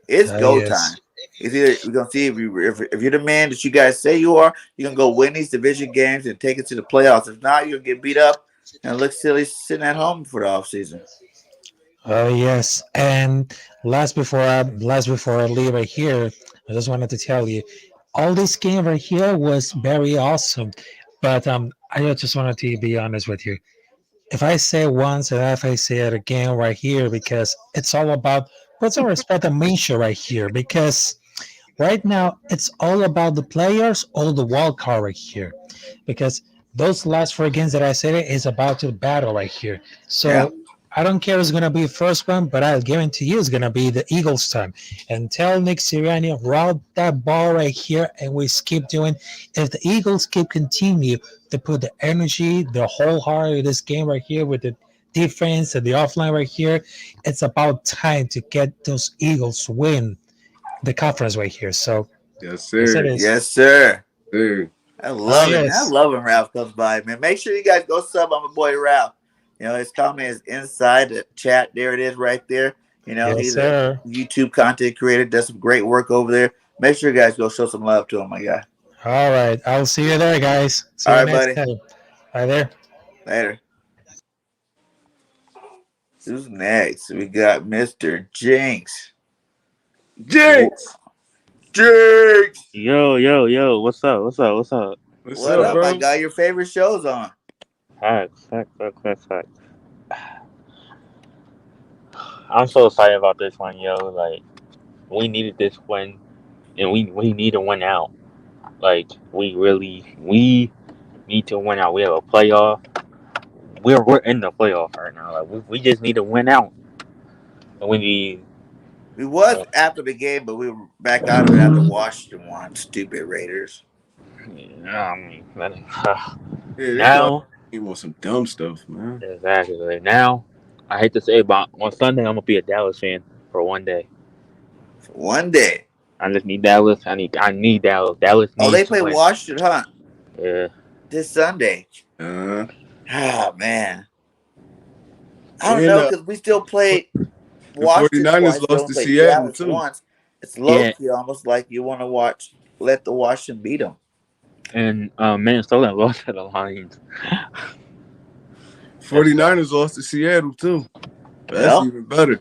It's go yes. time. It's either we're gonna see if you're the man that you guys say you are, you're gonna go win these division games and take it to the playoffs. If not, you'll get beat up and look silly sitting at home for the offseason. Oh yes, and last before I leave right here, I just wanted to tell you, all this game right here was very awesome. But I just wanted to be honest with you. If I say it once and if I say it again right here, because it's all about put some respect on Minshew right here, because right now it's all about the players, all the wild card right here, because those last four games that I said it is about to battle right here. Yeah. So I don't care who's gonna be the first one, but I guarantee you it's gonna be the Eagles' time. And tell Nick Sirianni route that ball right here, and we keep doing. If the Eagles keep continue to put the energy, the whole heart of this game right here with the defense and the offline right here, it's about time to get those Eagles win the conference right here. So Yes, yes, it sir. is. Yes, sir. Sir. I Ah, love it, man. I yes, love when Ralph comes by, man. Make sure you guys go sub on my boy Ralph. His comment is inside the chat. There it is right there. yes, He's a sir. YouTube content creator, does some great work over there. Make sure you guys go show some love to him, my guy. All right, I'll see you there, guys. See All you right, next buddy. time. Bye there. Later. Who's next? We got Mr. Jinx. Jinx. Jinx! Yo, what's up? What's What up, up? I bro? got your favorite shows on. Facts. I'm so excited about this one, yo. Like, we needed this win, and we need to win out. Like, we need to win out. We have a playoff. We're in the playoff right now. Like, we just need to win out. And we need. We was Uh, after the game, but we were back out of it after Washington won. Stupid Raiders. I mean, Yeah, they called now him on some dumb stuff, man. exactly. Like, now, I hate to say, but on Sunday I'm gonna be a Dallas fan for one day. For one day. I just need Dallas. I need Dallas. Dallas Oh, they needs to play win. Washington, huh? Yeah. This Sunday. Uh, Ah, man. I don't and know, because we still played the Washington 49ers twice. lost Don't to play Seattle, Dallas too. once. It's low Yeah. key, almost like you want to let the Washington beat them. And Minnesota lost to the Lions. 49ers lost to Seattle too. That's Well, even better.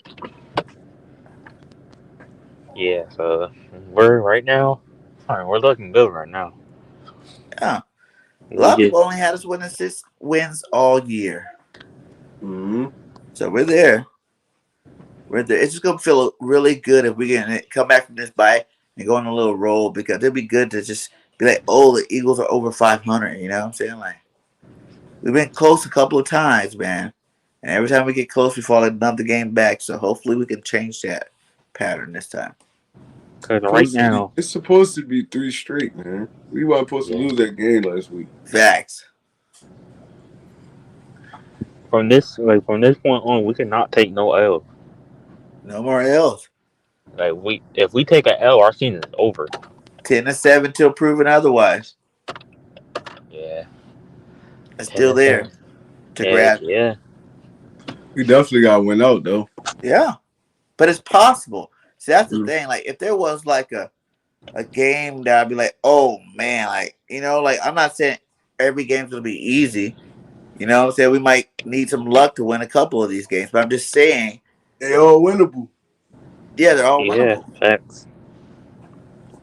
Yeah, so we're right now. We're looking good right now. yeah. A We lot of just people only had us winning 6 wins all year. Mm-hmm. So we're there. We're there. It's just gonna feel really good if we can come back from this bye and go on a little roll because it'd be good to just be like, oh, the Eagles are over 500. You know what I'm saying? Like we've been close a couple of times, man. And every time we get close, we fall another game back. So hopefully we can change that pattern this time. because right now, It's supposed to be 3 straight, man. We weren't supposed to yeah, lose that game last week. Facts. from this point on, we cannot take no L. No more L's. If we take a L, our season is over. 10-7 till proven otherwise. Yeah, It's ten still and there seven. to Heck grab. yeah, We definitely got to win out though. Yeah. But it's possible. See, that's the Mm. thing. Like, if there was like a game that I'd be like, oh man, like, like I'm not saying every game's gonna be easy. You know what I'm saying? We might need some luck to win a couple of these games. But I'm just saying, They all winnable. yeah, they're all yeah, winnable. facts.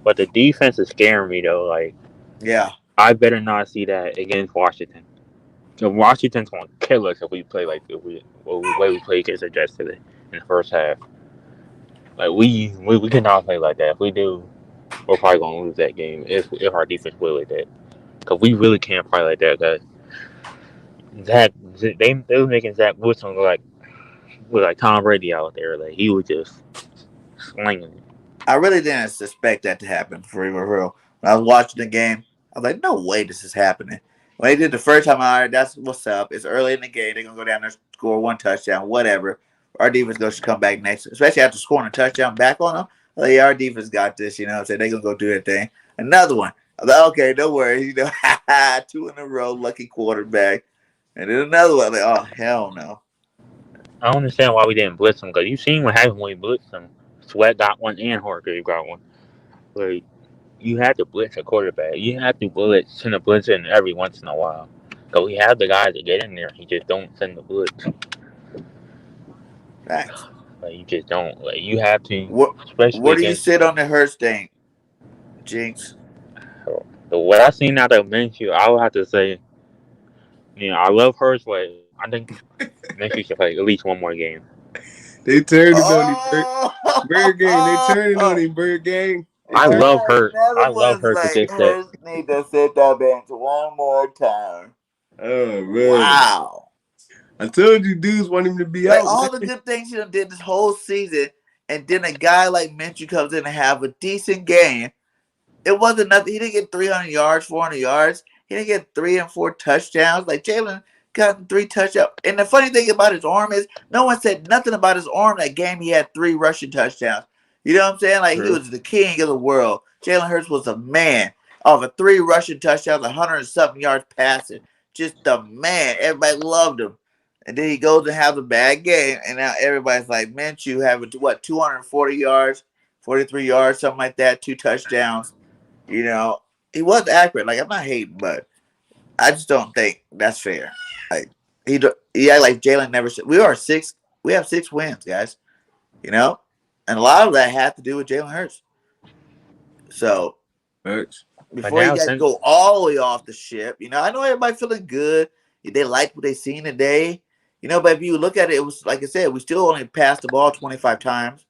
But the defense is scaring me though. Like Yeah. I better not see that against Washington. So Washington's gonna kill us if we play like the way we played against the Jets today in the first half. Like we cannot play like that. If we do, we're probably gonna lose that game if our defense play like that. Cause we really can't play like that. Cause Zach, they were making Zach Wilson look like Tom Brady out there. Like he was just slinging it. I really didn't suspect that to happen for real. When I was watching the game, I was like, no way this is happening. When they did the first time, all right, that's what's up. It's early in the game. They're going to go down there, score one touchdown, whatever. Our defense goes to come back next, especially after scoring a touchdown back on them. Like, yeah, our defense got this, you know what I'm saying? They're going to go do their thing. Another one. I was like, okay, don't worry. 2 in a row, lucky quarterback. And then another one. Like, oh, hell no. I don't understand why we didn't blitz him. Cause you seen what happened when we blitzed him. Sweat got one and Hargrave got one. Like you had to blitz a quarterback. You have to send a blitz in every once in a while. Cause we have the guys to get in there. You just don't send the blitz. Thanks. Like you just don't. Like you have to, especially Where do you against sit on the Hurst thing, Jinx? the what I seen out of Minshew. I would have to say, I love Hurst, but I think Minshew should play at least one more game. They turned it on him, Bird Gang. They turning on Oh, him, Bird Gang. They I turning. love Hurst. another I love one's Hurst to like, this day. Hurst need to sit that bench one more time. Oh man, Wow. I told you, dudes want him to be Like out. all Man. the good things he done did this whole season, and then a guy like Minshew comes in and have a decent game. It wasn't nothing. He didn't get 300 yards, 400 yards. He didn't get 3 and 4 touchdowns. Like Jalen got 3 touchdowns. And the funny thing about his arm is no one said nothing about his arm that game. He had 3 rushing touchdowns. You know what I'm saying? Like he was the king of the world. Jalen Hurts was a man. Off of 3 rushing touchdowns, 100 and something yards passing. Just the man. Everybody loved him. And then he goes and has a bad game. And now everybody's like, Minshew having 240 yards, 43 yards, something like that, 2 touchdowns. He was accurate. Like I'm not hating, but I just don't think that's fair. Like like Jalen never said. We have 6 wins, guys. And a lot of that had to do with Jalen Hurts. So Thanks. before you guys go all the way off the ship, I know everybody feeling good. They liked what they seen today. But if you look at it, it was like I said, we still only passed the ball 25 times.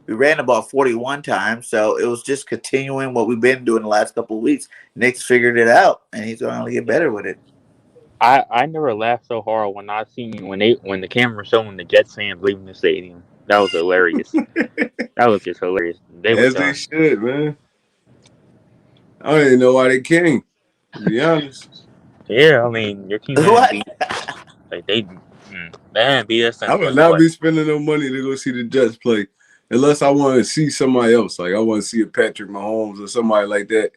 We ran the ball 41 times, so it was just continuing what we've been doing the last couple of weeks. Nick's figured it out, and he's going to only get better with it. I never laughed so hard when I seen when the camera showing the Jets fans leaving the stadium. That was hilarious. That was just hilarious. They were As done. they should, man. I don't even know why they came. To be honest. Yeah, I mean your team hadn't beat like they hadn't beat us since I would not be spending no money to go see the Jets play unless I want to see somebody else. Like I want to see a Patrick Mahomes or somebody like that.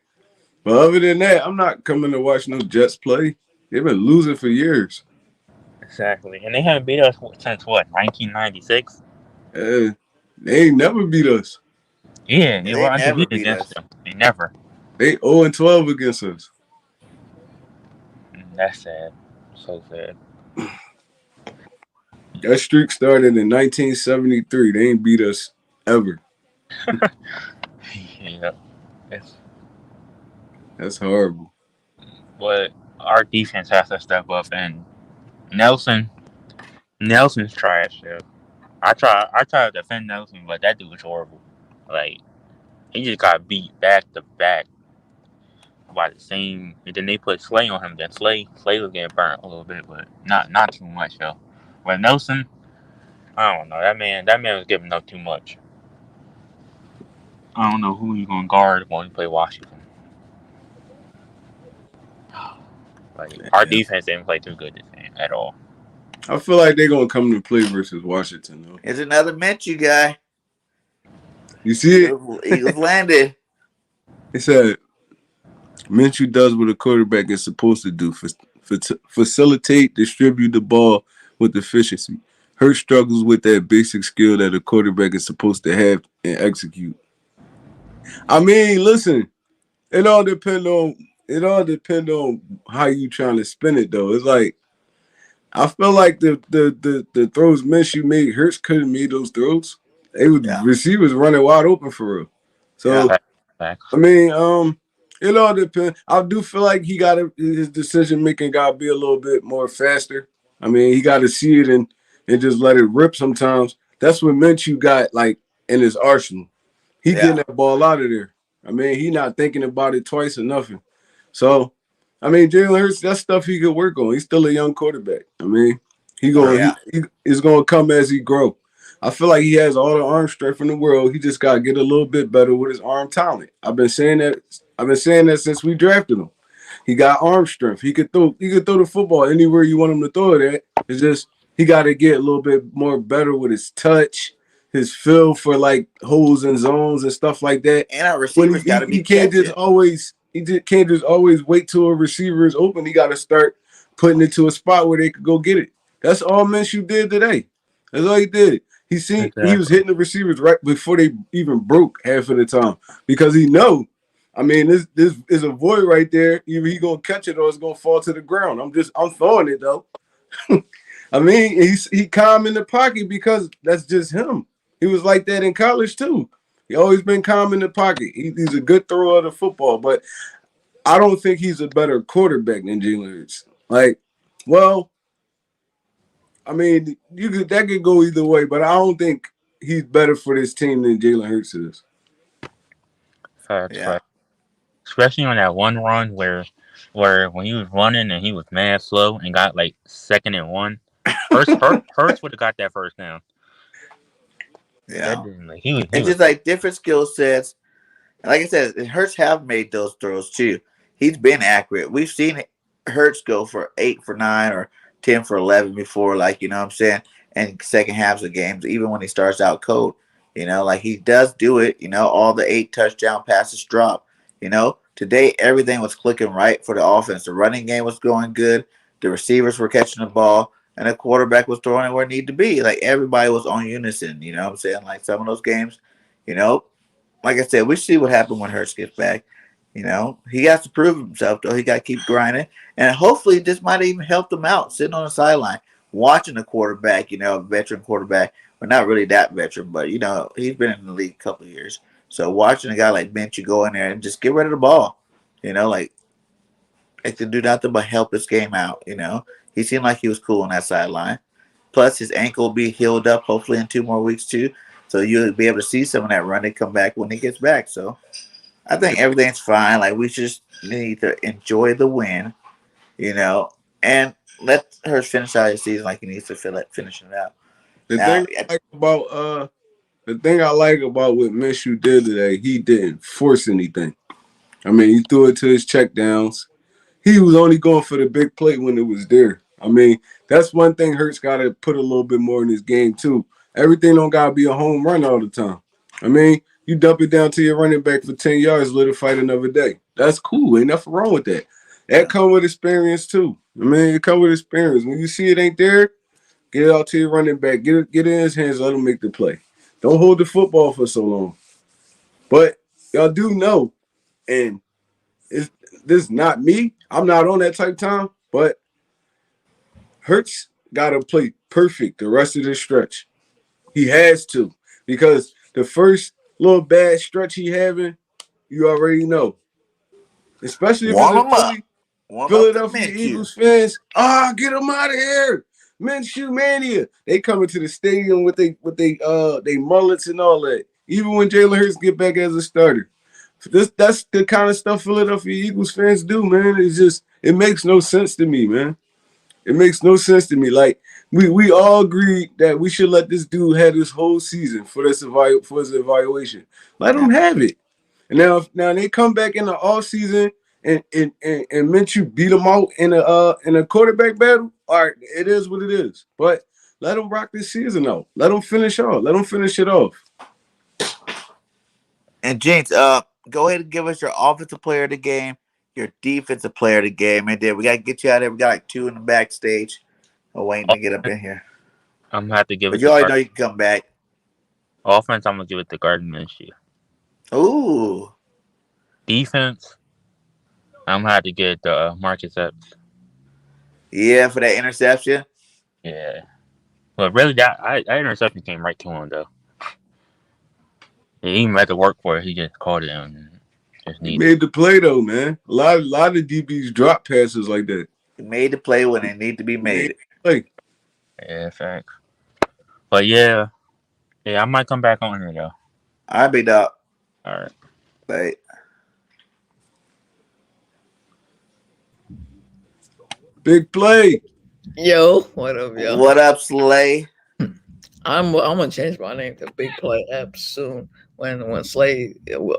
But other than that, I'm not coming to watch no Jets play. They've been losing for years. Exactly, and they haven't beat us since what 1996. They ain't never beat us. Yeah, they were never undefeated beat against us. them. They never. They 0-12 against us. That's sad. So sad. That streak started in 1973. They ain't beat us ever. Yeah, it's, That's horrible. but our defense has to step up, and Nelson, Nelson's trash. Yeah. I try to defend Nelson, but that dude was horrible. Like he just got beat back to back by the same. And then they put Slay on him. Then Slay was getting burnt a little bit, but not too much though. But Nelson, I don't know. That man was giving up too much. I don't know who he's gonna guard when he play Washington. Like our Yeah. defense didn't play too good this game at all. I feel like they're gonna come to play versus Washington though. Here's another Minshew guy. You see it? Eagles landed. It said Minshew does what a quarterback is supposed to do: facilitate, distribute the ball with efficiency. Hurt struggles with that basic skill that a quarterback is supposed to have and execute. I mean, listen, it all depend on how you trying to spin it though. It's like I feel like the throws Minshew made, Hurts couldn't made those throws. They would Yeah. receivers running wide open for real. Yeah. So Facts. I mean, it all depends. I do feel like his decision making got to be a little bit more faster. I mean, he got to see it and just let it rip sometimes. That's what Minshew got like in his arsenal. He getting that ball out of there. I mean, he not thinking about it twice or nothing. So, I mean, Jalen Hurts, that's stuff he could work on. He's still a young quarterback. I mean, he is going to come as he grow. I feel like he has all the arm strength in the world. He just got to get a little bit better with his arm talent. I've been saying that since we drafted him. He got arm strength. He could throw the football anywhere you want him to throw it at. It's just he got to get a little bit more better with his touch, his feel for like holes and zones and stuff like that. And our receivers got to be he can't just always wait till a receiver is open. He got to start putting it to a spot where they could go get it. That's all Minshew did today. That's all he did. He was hitting the receivers right before they even broke half of the time because he know. I mean, this is a void right there. Either he gonna catch it or it's gonna fall to the ground. I'm throwing it though. I mean, he calm in the pocket because that's just him. He was like that in college too. He always been calm in the pocket. He's a good thrower of the football, but I don't think he's a better quarterback than Jalen Hurts. Like, well, I mean, that could go either way, but I don't think he's better for this team than Jalen Hurts is. Facts. Yeah. Especially on that one run where when he was running and he was mad slow and got like 2nd and 1. Hurts would have got that first down. Yeah. He was just like different skill sets. And like I said, Hurts have made those throws too. He's been accurate. We've seen Hurts go for 8 for 9 or 10 for 11 before, like, you know what I'm saying, and second halves of games, even when he starts out cold. You know, like he does do it, you know, all the 8 touchdown passes drop. You know, today everything was clicking right for the offense. The running game was going good. The receivers were catching the ball. And the quarterback was throwing it where it needed to be. Like everybody was on unison, you know what I'm saying? Like some of those games, you know, like I said, we see what happens when Hurts gets back. You know, he has to prove himself, though. He got to keep grinding. And hopefully this might even help him out, sitting on the sideline, watching a quarterback, you know, a veteran quarterback. Well, not really that veteran, but, you know, he's been in the league a couple of years. So watching a guy like Minshew go in there and just get rid of the ball, you know, like it can do nothing but help this game out, you know. He seemed like he was cool on that sideline. Plus, his ankle will be healed up hopefully in 2 more weeks, too. So you'll be able to see some of that running come back when he gets back. So I think everything's fine. Like, we just need to enjoy the win, you know, and let her finish out his season like he needs to finish it out. The thing I like about what Minshew did today, he didn't force anything. I mean, he threw it to his checkdowns. He was only going for the big play when it was there. I mean, that's one thing Hurts got to put a little bit more in his game, too. Everything don't got to be a home run all the time. I mean, you dump it down to your running back for 10 yards, let it fight another day. That's cool. Ain't nothing wrong with that. That come with experience, too. I mean, it come with experience. When you see it ain't there, get it out to your running back. Get it in his hands, let him make the play. Don't hold the football for so long. But y'all do know, and this is not me. I'm not on that type of time, but Hurts gotta play perfect the rest of the stretch. He has to, because the first little bad stretch he having, you already know. Especially if it's Warm a them up. Philly, Warm up the Philadelphia Minshew. Eagles fans. Get him out of here. Minshew mania. They coming to the stadium with they mullets and all that. Even when Jalen Hurts get back as a starter. That's the kind of stuff Philadelphia Eagles fans do, man. It makes no sense to me, man. It makes no sense to me. Like we all agreed that we should let this dude have this whole season for his evaluation. Let him have it. And now they come back in the off season and Minshew beat them out in a quarterback battle. All right, it is what it is. But let them rock this season out. Let them finish off. Let them finish it off. And James, go ahead and give us your offensive player of the game, your defensive player of the game, and then we gotta get you out of there. We got like 2 in the backstage. I'm waiting to get up in here. I'm gonna have to give But it you to already know you can come back. offense. I'm gonna give it to Gardner Minshew. Ooh. Defense, I'm gonna have to get Marcus Epps. Yeah, for that interception. Yeah, but really, that interception came right to him though. He even had to work for it. He just caught it and just He needed. made the play though, man. A lot of DBs drop passes like that. He made the play when it need to be He made made. the play. Yeah, facts. But yeah, I might come back on here though. I be up. All right. But Big play. Yo, what up, yo? what up, Slay? I'm gonna change my name to Big Play Epps soon when Slay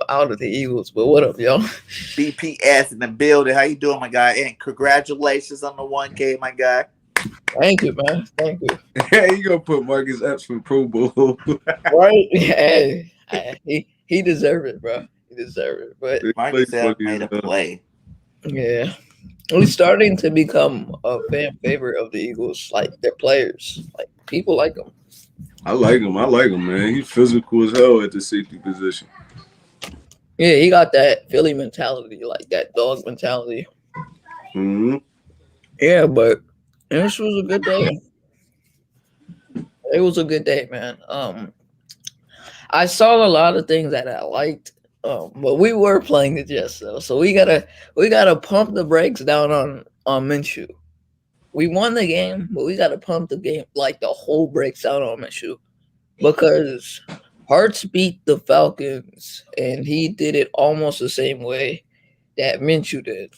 out of the Eagles. But what up, yo? BPS in the building. How you doing, my guy? And congratulations on the 1K, my guy. Thank you, man. Thank you. Yeah, you gonna put Marcus Epps for Pro Bowl. Right? Hey, he deserved it, bro. He deserved it. But Marcus Epps made a play. yeah, he's starting to become a fan favorite of the Eagles. Like their players, like people like him. I like him, man. He's physical as hell at the safety position. Yeah, he got that Philly mentality, like that dog mentality. Mm-hmm. Yeah, but this was a good day. It was a good day, man. I saw a lot of things that I liked, but we were playing the Jets though, so we gotta pump the brakes down on Minshew. We won the game, but we gotta pump the game like the whole brakes down on Minshew because Hurts beat the Falcons and he did it almost the same way that Minshew did.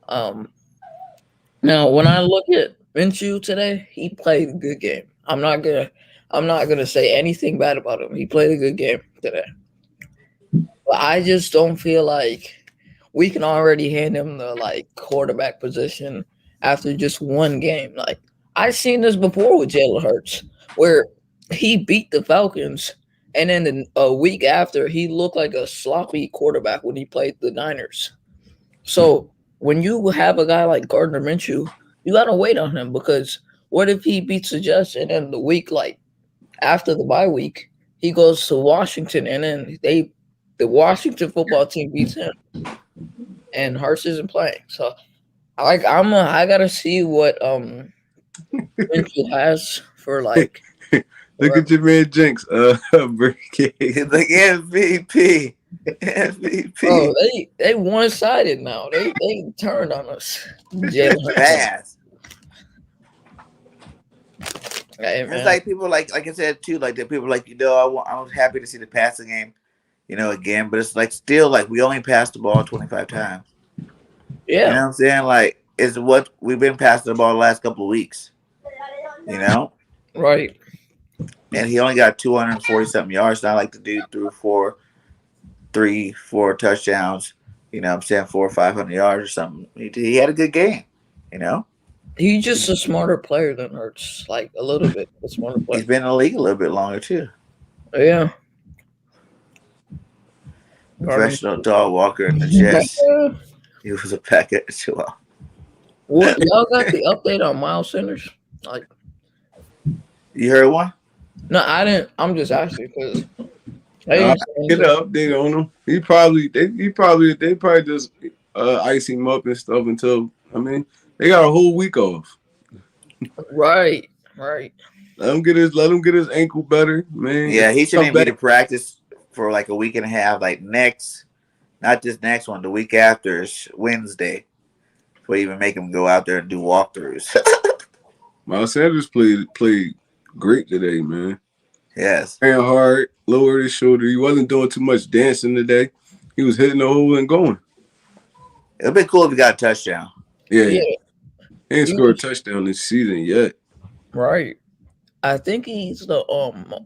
Now when I look at Minshew today, he played a good game. I'm not gonna say anything bad about him. He played a good game today. But I just don't feel like we can already hand him the like quarterback position after just one game. Like I've seen this before with Jalen Hurts, where he beat the Falcons, and then a week after he looked like a sloppy quarterback when he played the Niners. So when you have a guy like Gardner Minshew, you gotta wait on him because what if he beats the Jets and then the week like after the bye week he goes to Washington and then the Washington football team beats him and Hurts isn't playing. So I gotta see what Minshew has for like. Look at your man Jinx, BIRDGANG. The MVP. MVP. Oh, they one sided now. They turned on us. Jalen Hurts. Fast. Hey, man. It's like people like I said too, like that people like, I was happy to see the passing game, again, but it's like still like we only passed the ball 25 times. Yeah. You know what I'm saying? Like it's what we've been passing the ball the last couple of weeks. Right. And he only got 240 something yards. Not like the dude threw 4 touchdowns. You know what I'm saying? 400 or 500 yards or something. He had a good game. He's just a smarter player than Hurts, like a little bit a smarter player. He's been in the league a little bit longer too. Yeah. Professional dog walker in the Jets. He was a packet as well. What y'all got the update on Miles Sanders? Like, you heard one? No, I didn't. I'm just asking because Get an update on him. They probably just ice him up and stuff until they got a whole week off. Right. Let him get his ankle better, man. Yeah, he shouldn't Come even be back. to practice for like a week and a half. Like not this next one, the week after is Wednesday. We even make him go out there and do walkthroughs. Miles Sanders played great today, man. Yes. Ran hard, lowered his shoulder. He wasn't doing too much dancing today. He was hitting the hole and going. It would be cool if he got a touchdown. Yeah. Yeah. He ain't scored a touchdown this season yet. Right. I think he's the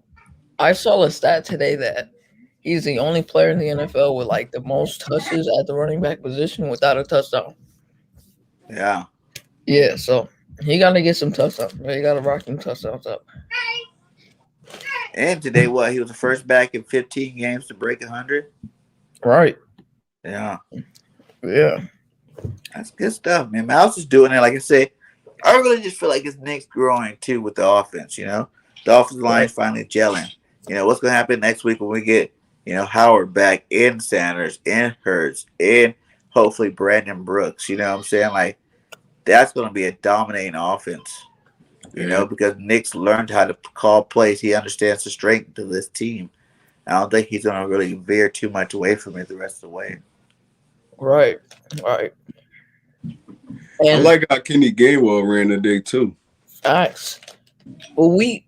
I saw a stat today that he's the only player in the NFL with like the most touches at the running back position without a touchdown. Yeah. Yeah, so he got to get some touchdowns. He got to rock some touchdowns up. And today, he was the first back in 15 games to break 100. Right. Yeah. Yeah. That's good stuff, man. Mouse is doing it. Like I said, I really just feel like his neck's growing too with the offense. The offensive line is finally gelling. What's going to happen next week when we get Howard back in Sanders, in Hurts, in hopefully Brandon Brooks. You know what I'm saying? Like that's going to be a dominating offense. Because Nick's learned how to call plays. He understands the strength of this team. I don't think he's going to really veer too much away from it the rest of the way. Right. I like how Kenny Gainwell ran today too. Facts. Well, we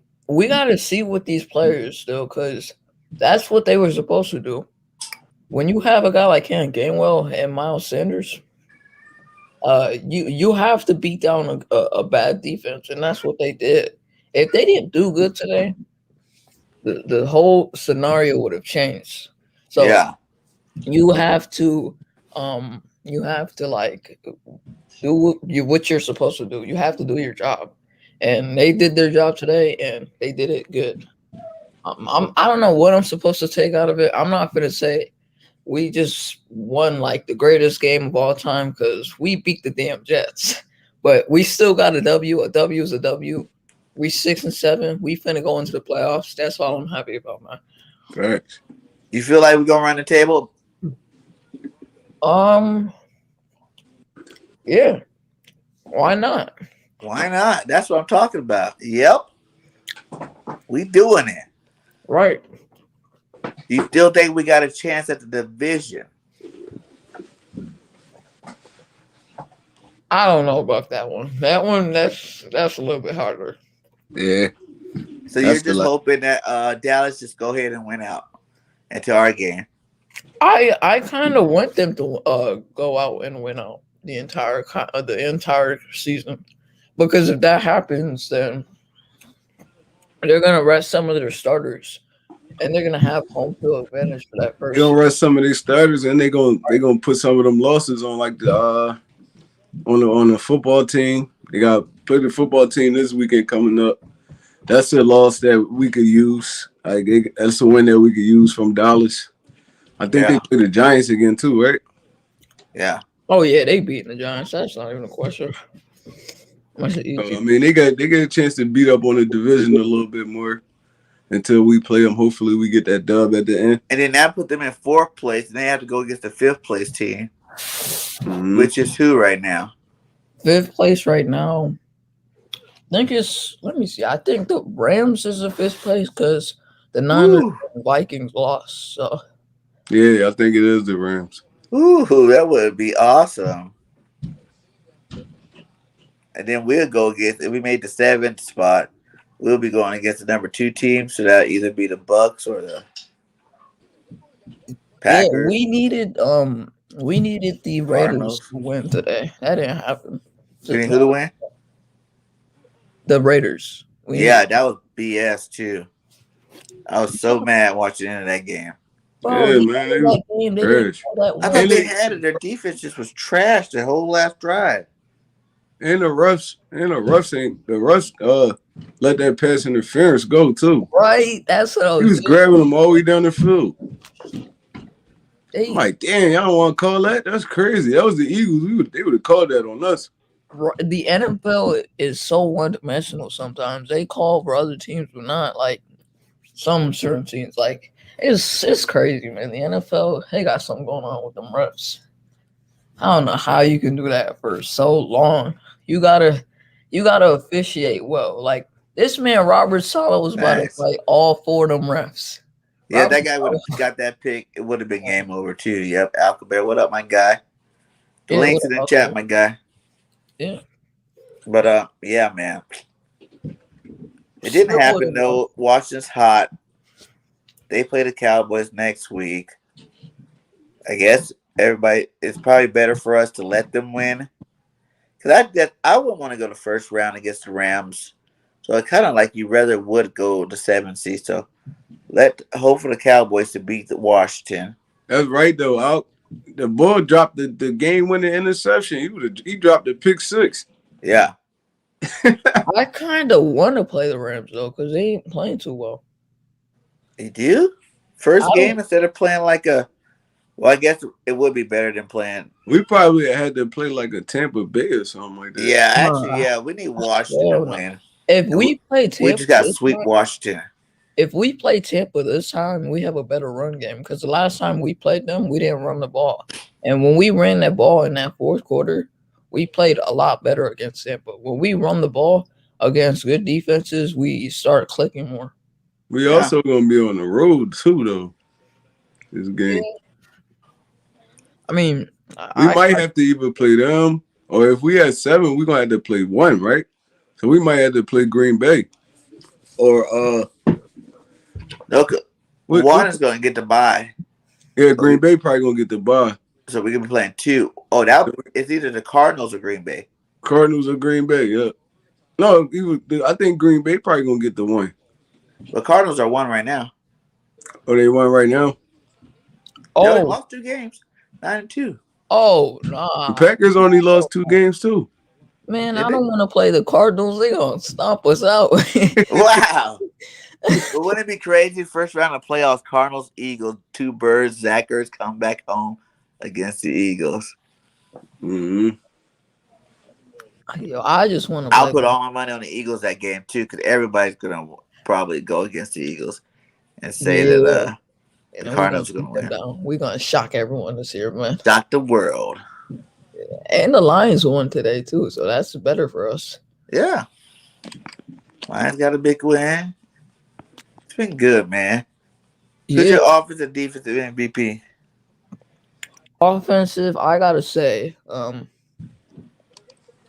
got to see what these players do because that's what they were supposed to do. When you have a guy like Ken Gainwell and Miles Sanders, you have to beat down a bad defense, and that's what they did. If they didn't do good today, the whole scenario would have changed. So you have to like do what you're supposed to do. You have to do your job, and they did their job today, and they did it good. I don't know what I'm supposed to take out of it. I'm not gonna say we just won like the greatest game of all time because we beat the damn Jets, but we still got a W. A W is a W. We 6-7. We finna go into the playoffs. That's all I'm happy about, man. Correct. You feel like we're gonna run the table? Yeah. Why not? Why not? That's what I'm talking about. Yep. We doing it. Right. You still think we got a chance at the division? I don't know about that one. That's a little bit harder. Yeah. So you're just hoping that Dallas just go ahead and win out into our game. I kind of want them to go out and win out the entire season, because if that happens, then they're gonna rest some of their starters, and they're gonna have home field advantage for that first. They're gonna rest some of these starters, and they're gonna put some of them losses on like the on the football team. They got play the football team this weekend coming up. That's a loss that we could use. That's a win that we could use from Dallas. I think they play the Giants again too, right? Yeah. Oh yeah, they beating the Giants. That's not even a question. I mean, they got a chance to beat up on the division a little bit more until we play them. Hopefully, we get that dub at the end. And then that put them in 4th place, and they have to go against the 5th place team, which is who right now? 5th place right now. I think it's. Let me see. I think the Rams is the 5th place because the Niners and Vikings lost. So. Yeah, I think it is the Rams. Ooh, that would be awesome. And then we'll go against, if we made the 7th spot, we'll be going against the number 2 team. So that either be the Bucks or the Packers. Yeah, we needed the Raiders to win today. That didn't happen. You need who to win? The Raiders. That was BS too. I was so mad watching the end of that game. Bro, yeah, man. I thought they had it. Their defense just was trash the whole last drive. And the refs let that pass interference go too. Right, that's what he was grabbing them all the way down the field. I'm like, damn, y'all don't want to call that? That's crazy. That was the Eagles. They would have called that on us. The NFL is so one-dimensional sometimes. They call for other teams, but not like some certain teams. Like it's crazy, man. The NFL, they got something going on with them refs. I don't know how you can do that for so long. You gotta you gotta officiate well. Like this man Robert Sala was about to Nice. fight all 4 of them refs. Yeah, Robert that guy would have got that pick. It would have been game over too. Yep, Alcabar. What up, my guy? The yeah, links what in the about chat, that? my guy. Yeah. But yeah, man. It didn't Still happen would've won. though. Washington's hot. They play the Cowboys next week. I guess everybody. It's probably better for us to let them win. Cause I wouldn't want to go the first round against the Rams. So I kind of like you rather would go the 7 seed. So let hope for the Cowboys to beat the Washington. That's right though. The boy dropped the game winning interception. He dropped the pick 6. Yeah. I kind of want to play the Rams though, because they ain't playing too well. You do? First I game don't- instead of playing like a. Well, I guess it would be better than playing. We probably had to play like a Tampa Bay or something like that. Yeah, No, actually, yeah, we need Washington hell to no. win. If And we play we Tampa, just got this sweep time- Washington. if we play Tampa this time, we have a better run game. Because the last time we played them, we didn't run the ball, and when we ran that ball in that fourth quarter, we played a lot better against Tampa. When we run the ball against good defenses, we start clicking more. We also gonna be on the road too though. This game. I mean, We might have to either play them, or if we had 7, we're gonna have to play 1, right? So we might have to play Green Bay. Or Look, one is going to get the bye. Yeah, Green Bay probably gonna get the bye. So we're gonna be playing 2. Oh, it's either the Cardinals or Green Bay. Cardinals or Green Bay, yeah. No, I think Green Bay probably gonna get the 1. The Cardinals are 1 right now. Oh, they won right now? Oh, they lost 2 games. 9-2. Oh, nah. The Packers only lost 2 games too. Man, I don't want to play the Cardinals. They gonna stomp us out. Wow. But wouldn't it be crazy? First round of playoffs, Cardinals, Eagles, 2 birds, Zackers come back home against the Eagles. Mm-hmm. Yo, I just want to. I'll put all my money on the Eagles that game too, because everybody's gonna probably go against the Eagles and say that the Cardinals are gonna win. We're gonna shock everyone this year, man. Shock the world. And the Lions won today too, so that's better for us. Yeah, Lions got a big win. It's been good, man. Who's your offensive, defensive MVP? Offensive, I gotta say,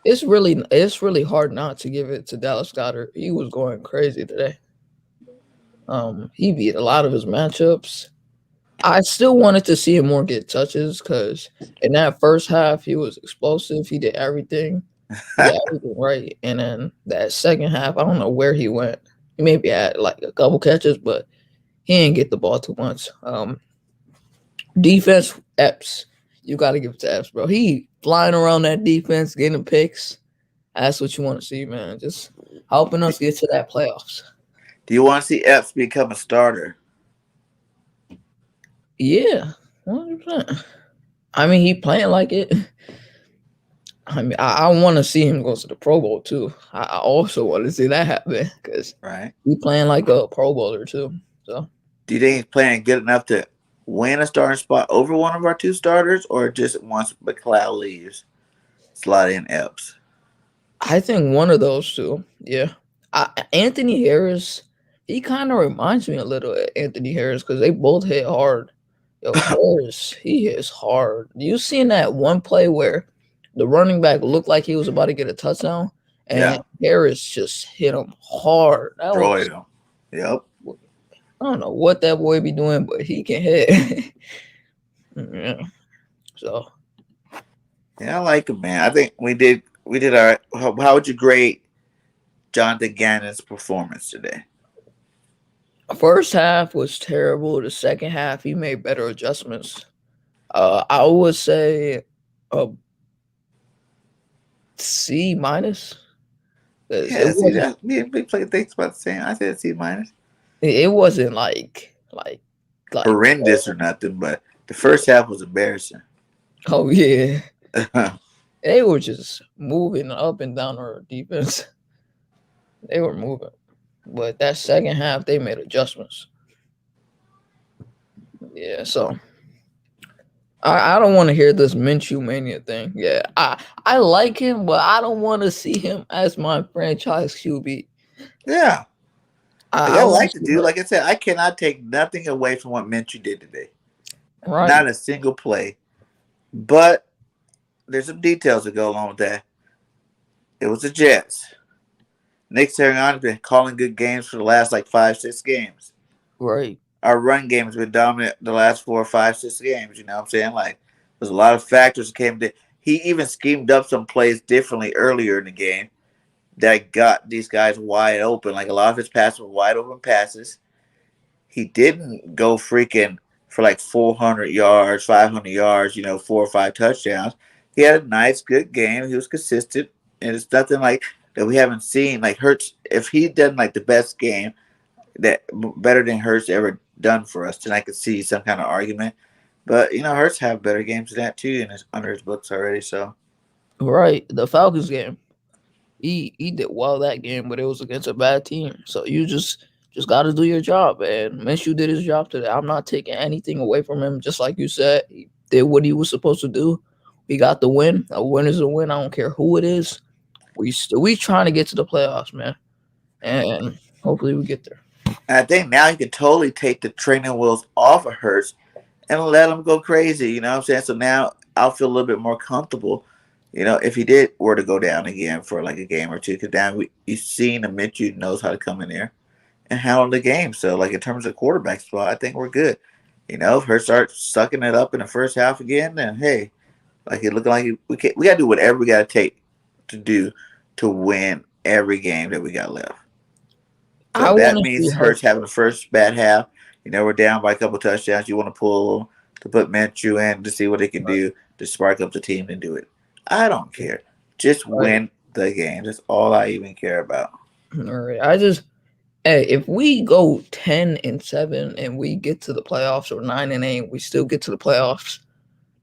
it's really hard not to give it to Dallas Goedert. He was going crazy today. He beat a lot of his matchups. I still wanted to see him more get touches because in that first half he was explosive. He did everything. He did everything right. And then that second half, I don't know where he went. He maybe had like a couple catches, but he didn't get the ball too much. Defense, Epps. You got to give it to Epps, bro. He flying around that defense, getting picks. That's what you want to see, man. Just helping us get to that playoffs. Do you want to see Epps become a starter? Yeah, 100%. I mean, he playing like it. I mean, I want to see him go to the Pro Bowl too. I also want to see that happen because he playing like a Pro Bowler too. So, do you think he's playing good enough to win a starting spot over one of our 2 starters, or just once McLeod leaves, slide in Epps? I think one of those 2. Yeah, Anthony Harris. He kind of reminds me a little of Anthony Harris because they both hit hard. Yo, Harris, he hits hard. You seen that one play where the running back looked like he was about to get a touchdown, and Harris just hit him hard. Destroyed him. Yep. I don't know what that boy be doing, but he can hit. Yeah. So. Yeah, I like him, man. I think we did all right. How would you grade Jonathan Gannon's performance today? First half was terrible. The second half, he made better adjustments. I would say a C minus. Yeah, see that we play things about the same. I said C minus. It wasn't like horrendous or nothing, but the first half was embarrassing. Oh yeah, they were just moving up and down our defense. They were moving. But that second half, they made adjustments. Yeah, so I don't want to hear this Minshew mania thing. Yeah, I like him, but I don't want to see him as my franchise QB. Yeah. Like, I I want like to the see dude. her. Like I said, I cannot take nothing away from what Minshew did today. Right, Not a single play. But there's some details that go along with that. It was the Jets. Nick Sirianni's been calling good games for the last like 5, 6 games. right, Our run game has been dominant the last 4, 5, 6 games. You know what I'm saying? Like, there's a lot of factors that came to. He even schemed up some plays differently earlier in the game that got these guys wide open. Like, a lot of his passes were wide open passes. He didn't go freaking for like 400 yards, 500 yards, 4 or 5 touchdowns. He had a nice, good game. He was consistent. And it's nothing like that we haven't seen. Like, Hurts, if he done like the best game, that better than Hurts ever done for us, then I could see some kind of argument. But Hurts have better games than that too, and it's under his books already. So right. The Falcons game, he did well that game, but it was against a bad team. So you just got to do your job, man. Minshew did his job today. I'm not taking anything away from him. Just like you said, he did what he was supposed to do. We got the win. A win is a win. I don't care who it is. We trying to get to the playoffs, man, and hopefully we get there. and I think now you can totally take the training wheels off of Hurts and let him go crazy. You know what I'm saying? So now I'll feel a little bit more comfortable. If he did were to go down again for like a game or two, because now you've seen him. Minshew knows how to come in there and handle the game. So, like, in terms of quarterback spot, I think we're good. If Hurts starts sucking it up in the first half again, then hey, like, it looking like we got to do whatever we got to take to do to win every game that we got left. So I if want that to see means Hurts Hurts. having the first bad half, we're down by a couple touchdowns. You want to pull to put Minshew in to see what they can Right, do to spark up the team and do it. I don't care. Just right, win the game. That's all I even care about. all right. Hey, if we go 10-7 and we get to the playoffs, or 9-8, we still get to the playoffs.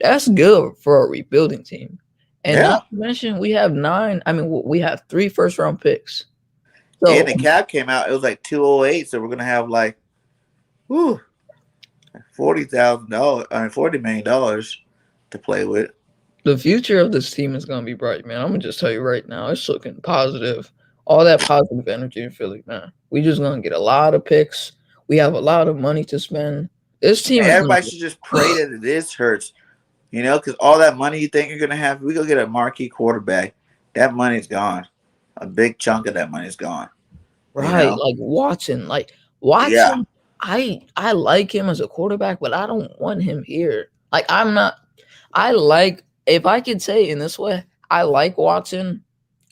That's good for a rebuilding team. And not Yeah. to mention, we have nine. I mean, we have 3 first-round picks. And So the cap came out, it was like 208, so we're gonna have like whew, $40,000, $40 million to play with. the future of this team is gonna be bright, man. I'm gonna just tell you right now, it's looking positive. All that positive energy in Philly, man. We just gonna get a lot of picks. We have a lot of money to spend. This team And is gonna everybody be should just pray that it is Hurts, because all that money you think you're gonna have, we go get a marquee quarterback, that money's gone. A big chunk of that money's gone. You right, know? like Watson. Like Yeah. Watson, I like him as a quarterback, but I don't want him here. Like I'm not. I like, if I could say it in this way, I like Watson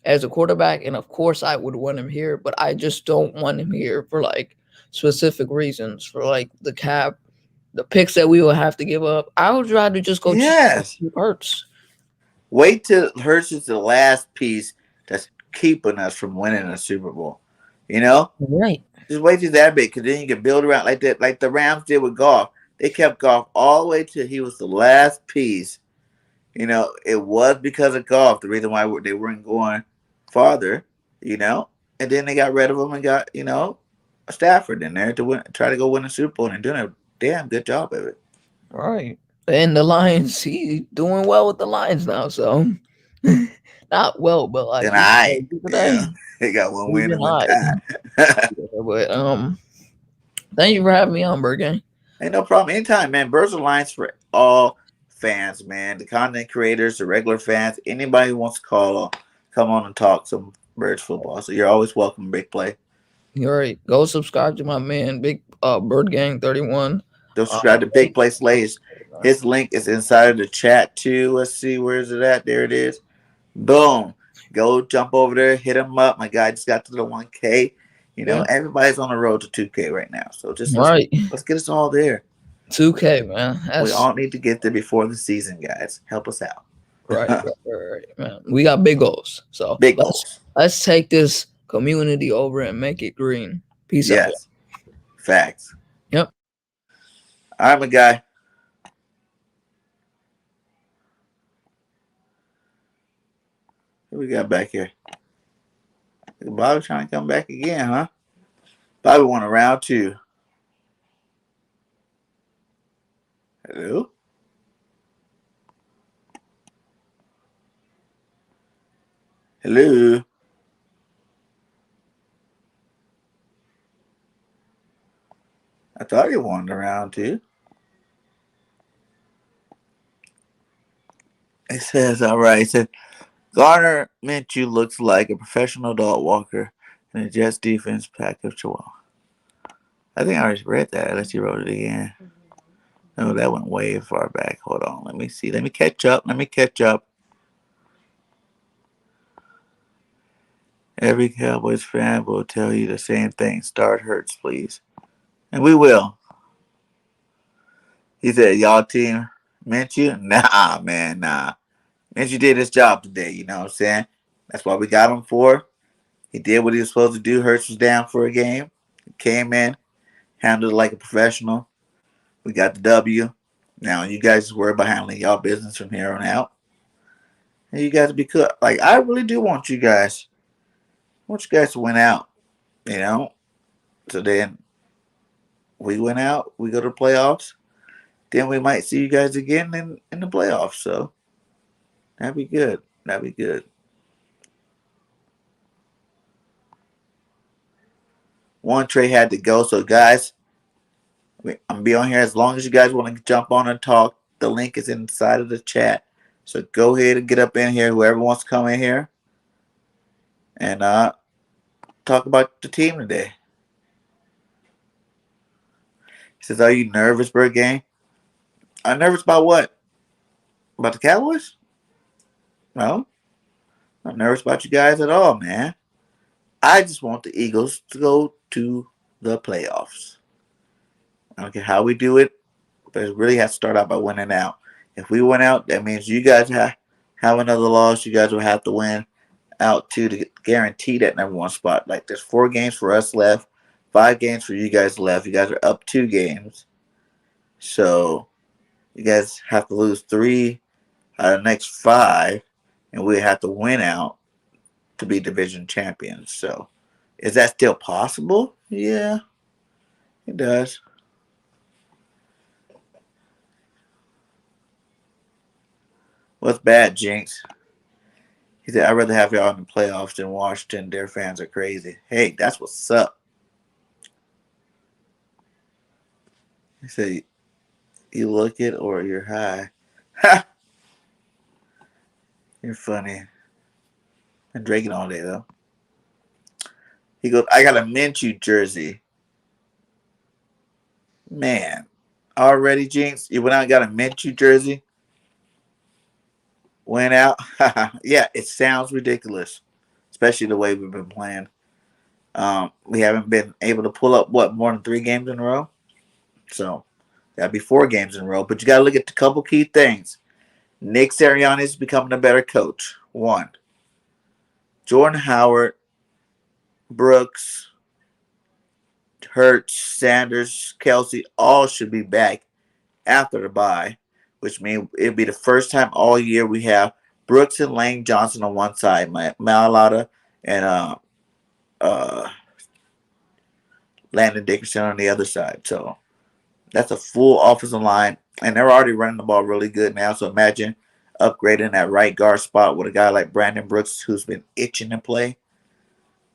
as a quarterback, and of course I would want him here, but I just don't want him here for like specific reasons, for like the cap, the picks that we will have to give up. I would rather just go cheap Yes. Hurts. Wait till Hurts is the last piece that's keeping us from winning a Super Bowl. You know? Right. Just wait till that big, because then you can build around like that, like the Rams did with Goff. They kept Goff all the way till he was the last piece. It was because of Goff, the reason why they weren't going farther, and then they got rid of him and got, a Stafford in there to try to go win a Super Bowl, and doing a damn good job of it. Right. And the Lions, he doing well with the Lions now, so not well, but like And he played good today. they got one He's win been and one all tie. right. But thank you for having me on, BIRDGANG. Ain't no problem. Anytime, man. Birds Alliance for all fans, man. The content creators, the regular fans, anybody who wants to come on and talk some Birds football. So you're always welcome, Big Play. All right. Go subscribe to my man, Big BIRDGANG 31. Don't subscribe to Big Play Slays. His link is inside of the chat too. Let's see, where is it at? There it is. Boom. Go jump over there, hit him up. My guy just got to the 1K. Yeah. Everybody's on the road to 2K right now. So just let's get us all there. 2K, man. We all need to get there before the season, guys. Help us out. Right, man. We got big goals. So big goals. Let's take this community over and make it green. Peace out. Yes. Facts. Yep. All right, my guy. What we got back here? Bobby trying to come back again, huh? Bobby won a round 2. Hello? Hello. I thought he wanted around too. It says, all right. It said, Garner Minshew looks like a professional dog walker in the Jets defense pack of Chihuahua. I think I already read that unless you wrote it again. No, that went way far back. Hold on. Let me see. Let me catch up. Every Cowboys fan will tell you the same thing. Start Hurts, please. And we will. He said, y'all team Minshew? Nah, man, nah. Minshew did his job today, you know what I'm saying? That's what we got him for. He did what he was supposed to do. Hurts was down for a game. He came in, handled it like a professional. We got the W. Now you guys just worry about handling y'all business from here on out. And you guys be cool. Like I really do want you guys. I want you guys to win out. You know? So then we went out, we go to the playoffs. Then we might see you guys again in the playoffs. So that'd be good. That'd be good. One Trey had to go. So guys, I'm gonna be on here as long as you guys want to jump on and talk. The link is inside of the chat. So go ahead and get up in here. Whoever wants to come in here and talk about the team today. He says, "Are you nervous, BIRDGANG?" I'm nervous about what? About the Cowboys? No, I'm not nervous about you guys at all, man. I just want the Eagles to go to the playoffs. I don't care how we do it, but it really has to start out by winning out. If we win out, that means you guys have another loss. You guys will have to win out too to guarantee that number one spot. Like there's 4 games for us left, 5 games for you guys left. You guys are up 2 games, so you guys have to lose 3 out of the next 5, and we have to win out to be division champions. So, is that still possible? Yeah, it does. What's bad, Jinx? He said, I'd rather have y'all in the playoffs than Washington. Their fans are crazy. Hey, that's what's up. He said, you look it or you're high. Ha! You're funny. I'm drinking all day, though. He goes, I got a Minshew jersey. Man, already, Jinx? You went out and got a Minshew jersey? Went out? Yeah, it sounds ridiculous, especially the way we've been playing. We haven't been able to pull up, more than 3 games in a row? So, that'd be 4 games in a row. But you got to look at a couple key things. Nick Sirianni is becoming a better coach. 1. Jordan Howard, Brooks, Hurts, Sanders, Kelsey, all should be back after the bye, which means it'll be the first time all year we have Brooks and Lane Johnson on one side, Mailata and Landon Dickerson on the other side. So that's a full offensive line, and they're already running the ball really good now. So imagine upgrading that right guard spot with a guy like Brandon Brooks who's been itching to play.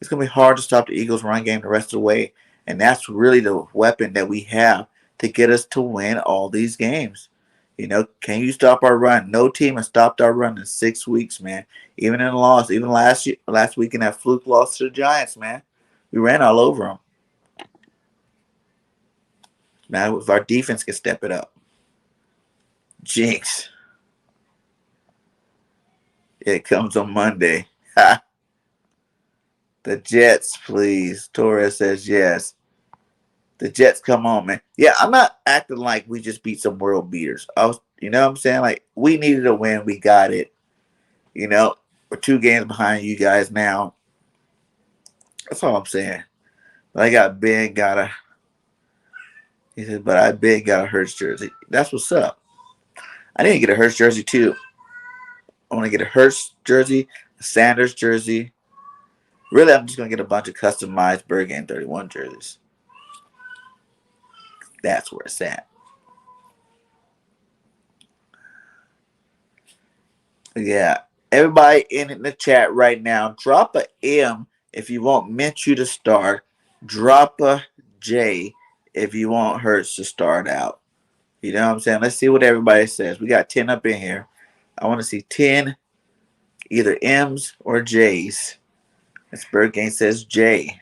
It's going to be hard to stop the Eagles' run game the rest of the way, and that's really the weapon that we have to get us to win all these games. You know, can you stop our run? No team has stopped our run in 6 weeks, man. Even in the loss, even last week in that fluke loss to the Giants, man, we ran all over them. Now, if our defense can step it up, Jinx, it comes on Monday. Ha! The Jets, please. Torres says yes. The Jets come on, man. Yeah, I'm not acting like we just beat some world beaters. You know what I'm saying? Like, we needed a win. We got it. You know, we're 2 games behind you guys now. That's all I'm saying. But I got Ben he said, but I Ben got a Hurts jersey. That's what's up. I need to get a Hurts jersey too. I want to get a Hurts jersey, a Sanders jersey. Really, I'm just going to get a bunch of customized BIRDGANG 31 jerseys. That's where it's at. Yeah. Everybody in the chat right now, drop a M if you want Minshew to start. Drop a J if you want Hurts to start out. You know what I'm saying? Let's see what everybody says. We got 10 up in here. I want to see 10 either M's or J's. This BIRDGANG says J.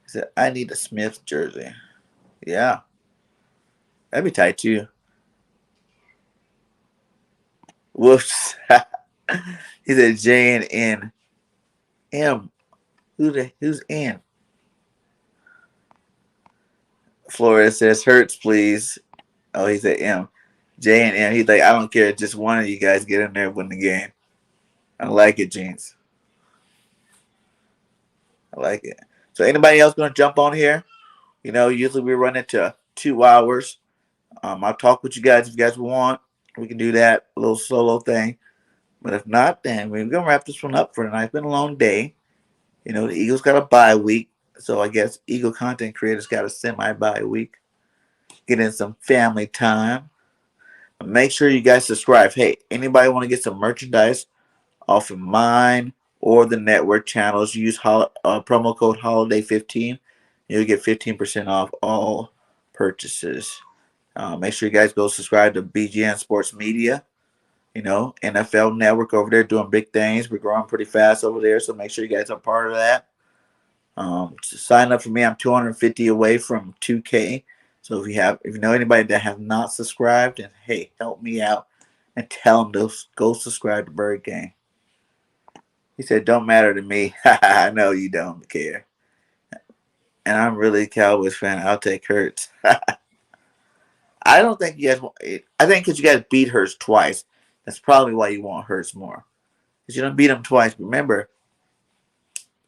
He said, I need a Smith jersey. Yeah. That'd be tight too. Whoops. He said J and N. M. Who's N? Flores says Hurts, please. Oh, he said M. J and M. He's like, I don't care. Just one of you guys get in there and win the game. I like it, Jeans. I like it. So anybody else going to jump on here? You know, usually we run into 2 hours. I'll talk with you guys if you guys want. We can do that, a little solo thing. But if not, then we're going to wrap this one up for tonight. It's been a long day. You know, the Eagles got a bye week. So I guess Eagle content creators got a semi-bye week. Get in some family time. Make sure you guys subscribe. Hey, anybody want to get some merchandise off of mine or the network channels, use promo code HOLIDAY15. You'll get 15% off all purchases. Make sure you guys go subscribe to BGN Sports Media. You know, NFL Network over there doing big things. We're growing pretty fast over there, so make sure you guys are part of that. Sign up for me. I'm 250 away from 2K. So if you know anybody that have not subscribed, and hey, help me out and tell them to go subscribe to BIRDGANG. He said, "Don't matter to me." I know you don't care. And I'm really a Cowboys fan. I'll take Hurts. I don't think you guys want it. I think because you guys beat Hurts twice. That's probably why you want Hurts more. Because you don't beat him twice. Remember,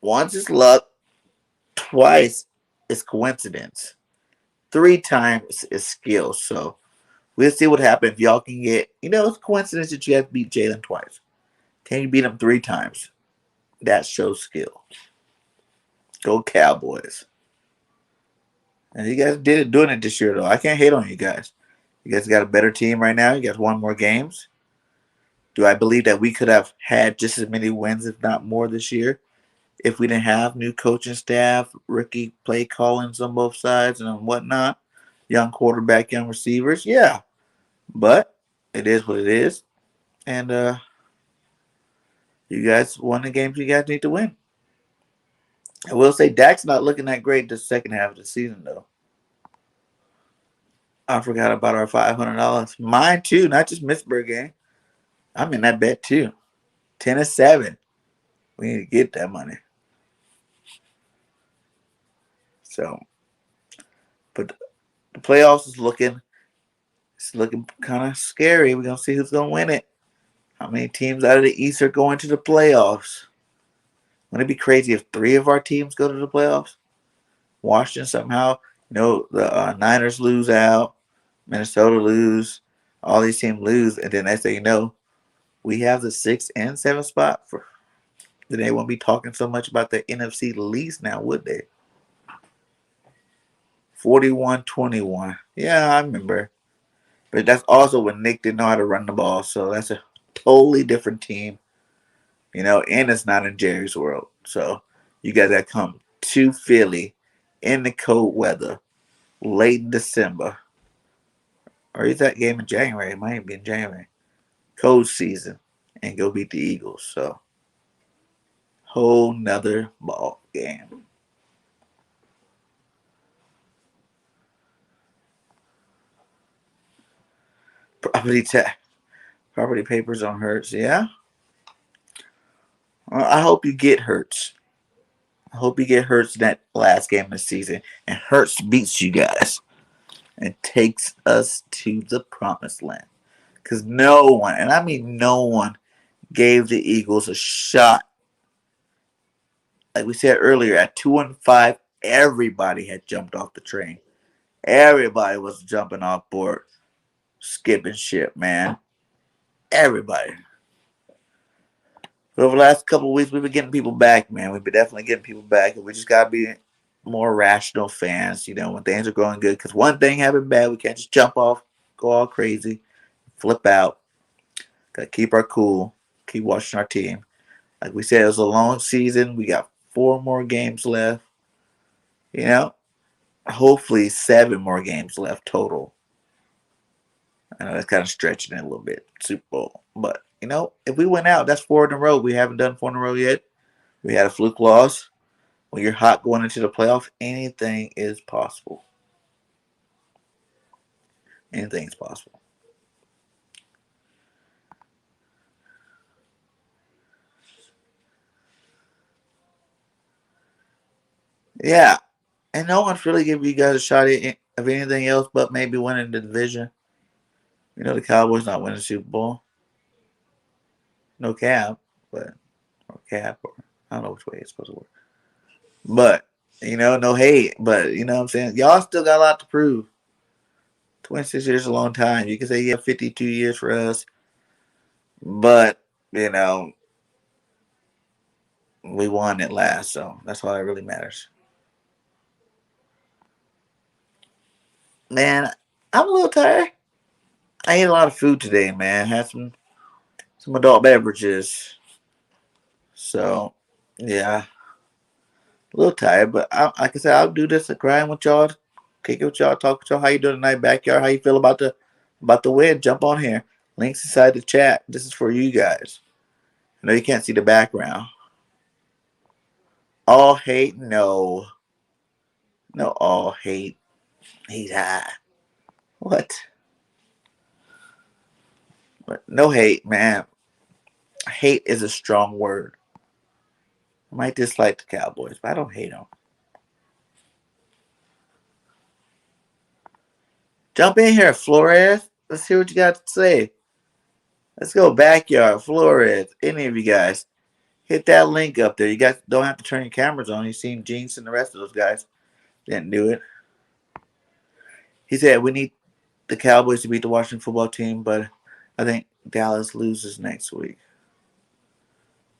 once is luck, twice is coincidence. 3 times is skill. So we'll see what happens if y'all can get, it's a coincidence that you have to beat Jalen twice. Can you beat him 3 times? That shows skill. Go Cowboys. And you guys doing it this year, though. I can't hate on you guys. You guys got a better team right now. You guys won more games. Do I believe that we could have had just as many wins, if not more, this year if we didn't have new coaching staff, rookie play callings on both sides and whatnot, young quarterback, young receivers? Yeah. But it is what it is. And you guys won the games you guys need to win. I will say Dak's not looking that great the second half of the season, though. I forgot about our $500. Mine, too, not just Miss BIRDGANG. I'm in that bet, too. 10-7. We need to get that money. So, but the playoffs is looking kind of scary. We're going to see who's going to win it. How many teams out of the East are going to the playoffs? Wouldn't it be crazy if 3 of our teams go to the playoffs? Washington somehow, the Niners lose out, Minnesota lose, all these teams lose, and then next thing you know, we have the 6th and 7th spot. Then they won't be talking so much about the NFC least now, would they? 41-21. Yeah, I remember. But that's also when Nick didn't know how to run the ball, so that's a totally different team. And it's not in Jerry's world. So you got to come to Philly in the cold weather late in December. Or is that game in January? It might be in January. Cold season. And go beat the Eagles. So whole nother ball game. Property papers on Hurts. Yeah. Well, I hope you get Hurts. I hope you get Hurts in that last game of the season. And Hurts beats you guys. And takes us to the promised land. Because no one, and I mean no one, gave the Eagles a shot. Like we said earlier, at 2-5, everybody had jumped off the train. Everybody was jumping off board, skipping ship, man. Everybody. But over the last couple of weeks, we've been getting people back, man. We've been definitely getting people back. And we just got to be more rational fans, when things are going good. Because one thing happened bad, we can't just jump off, go all crazy, flip out. Gotta keep our cool. Keep watching our team. Like we said, it was a long season. We got 4 more games left. You know, hopefully 7 more games left total. I know that's kind of stretching it a little bit. Super Bowl, but if we win out, that's 4 in a row. We haven't done 4 in a row yet. We had a fluke loss. When you're hot going into the playoffs, anything is possible. Anything's possible. Yeah, and no one's really giving you guys a shot of anything else but maybe winning the division. The Cowboys not winning the Super Bowl. No cap, but or cap, or I don't know which way it's supposed to work. But no hate. But you know what I'm saying? Y'all still got a lot to prove. 26 years is a long time. You can say you have 52 years for us, but we won at last, so that's all that really matters. Man, I'm a little tired. I ate a lot of food today, man. Had some adult beverages. So, yeah, a little tired, but like I said, I'll do this, grind with y'all, kick it with y'all, talk with y'all. How you doing tonight, backyard? How you feel about the win? Jump on here. Links inside the chat. This is for you guys. I know you can't see the background. All hate, no. No, all hate. He's high. What? But no hate, man. Hate is a strong word. I might dislike the Cowboys, but I don't hate them. Jump in here, Flores. Let's hear what you got to say. Let's go backyard, Flores. Any of you guys, hit that link up there. You guys don't have to turn your cameras on. You've seen Jinx and the rest of those guys didn't do it. He said we need the Cowboys to beat the Washington football team, but I think Dallas loses next week.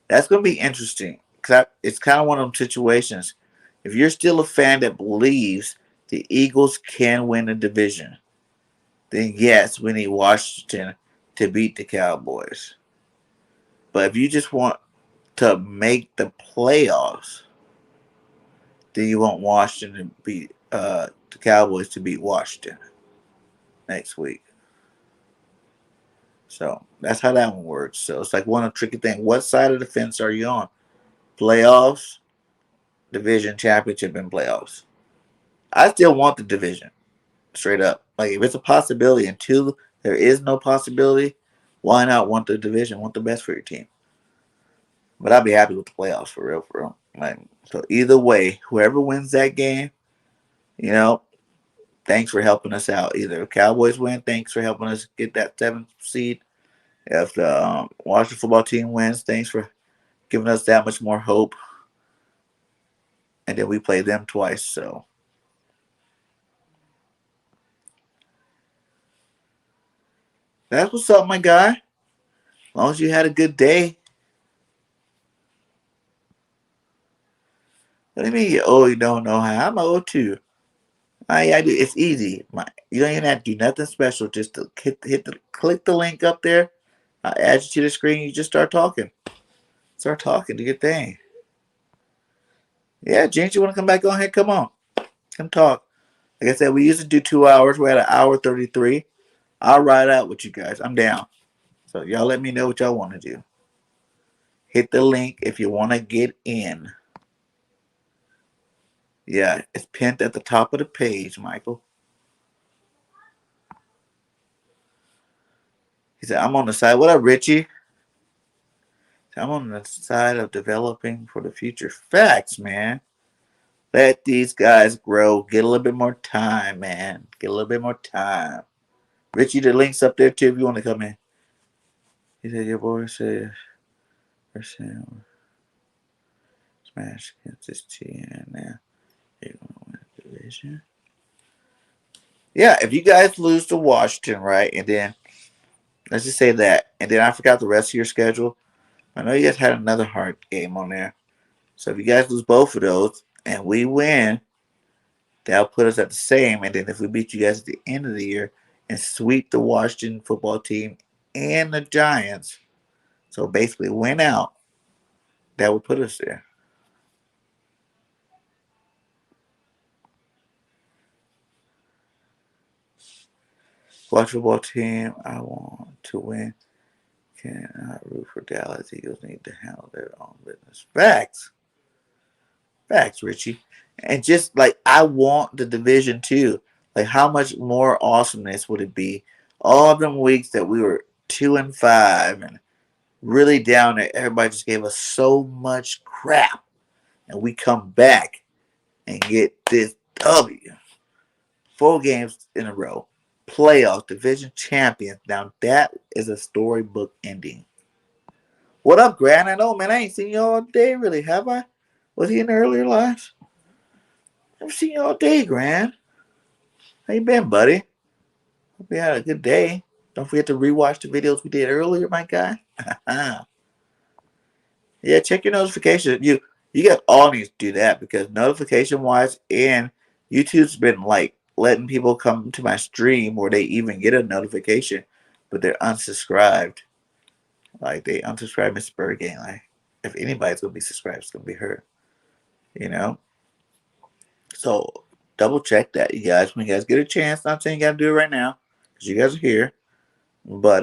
That's going to be interesting because it's kind of one of them situations. If you're still a fan that believes the Eagles can win the division, then yes, we need Washington to beat the Cowboys. But if you just want to make the playoffs, then you want Washington to beat the Cowboys to beat Washington next week. So that's how that one works. So it's like one of the tricky things. What side of the fence are you on? Playoffs, division, championship, and playoffs. I still want the division. Straight up. Like if it's a possibility until there is no possibility, why not want the division? Want the best for your team. But I'd be happy with the playoffs for real. Like so either way, whoever wins that game, thanks for helping us out. Either Cowboys win, thanks for helping us get that 7th seed. If the Washington football team wins, thanks for giving us that much more hope. And then we play them twice, so. That's what's up, my guy. As long as you had a good day. What do you mean? Oh, you don't know how? I'm old too. I do. It's easy. You don't even have to do nothing special. Just to click the link up there. I add you to the screen. You just start talking. Start talking. Do your thing. Yeah, James, you want to come back on here? Come on. Come talk. Like I said, we used to do 2 hours. We're at an hour 33. I'll ride out with you guys. I'm down. So y'all let me know what y'all want to do. Hit the link if you want to get in. Yeah, it's pinned at the top of the page, Michael. He said, I'm on the side. What up, Richie? I'm on the side of developing for the future. Facts, man. Let these guys grow. Get a little bit more time, man. Get a little bit more time. Richie, the link's up there, too, if you want to come in. He said, your boy said, smash against this team now. You're going to win the division. Yeah, if you guys lose to Washington, right, and then let's just say that, and then I forgot the rest of your schedule. I know you guys had another hard game on there. So if you guys lose both of those and we win, that'll put us at the same. And then if we beat you guys at the end of the year and sweep the Washington football team and the Giants, so basically win out, that would put us there. Watch football team, I want to win. Cannot root for Dallas. Eagles need to handle their own business. Facts. Facts, Richie. And just like I want the division too. Like how much more awesomeness would it be? All them weeks that we were 2-5 and really down there, everybody just gave us so much crap. And we come back and get this W. 4 games in a row. Playoff division champions. Now that is a storybook ending. What up, Grant? I know, man. I ain't seen you all day, really, have I? Was he in the earlier lives? I've seen you all day, Grant. How you been, buddy? Hope you had a good day. Don't forget to rewatch the videos we did earlier, my guy. Yeah, check your notifications. You guys all need to do that because notification wise, and YouTube's been like letting people come to my stream where they even get a notification, but they're unsubscribed. Like they unsubscribe Miss BIRDGANG. Like if anybody's gonna be subscribed, it's gonna be her. You know. So double check that, you guys. When you guys get a chance, not saying you gotta do it right now because you guys are here, but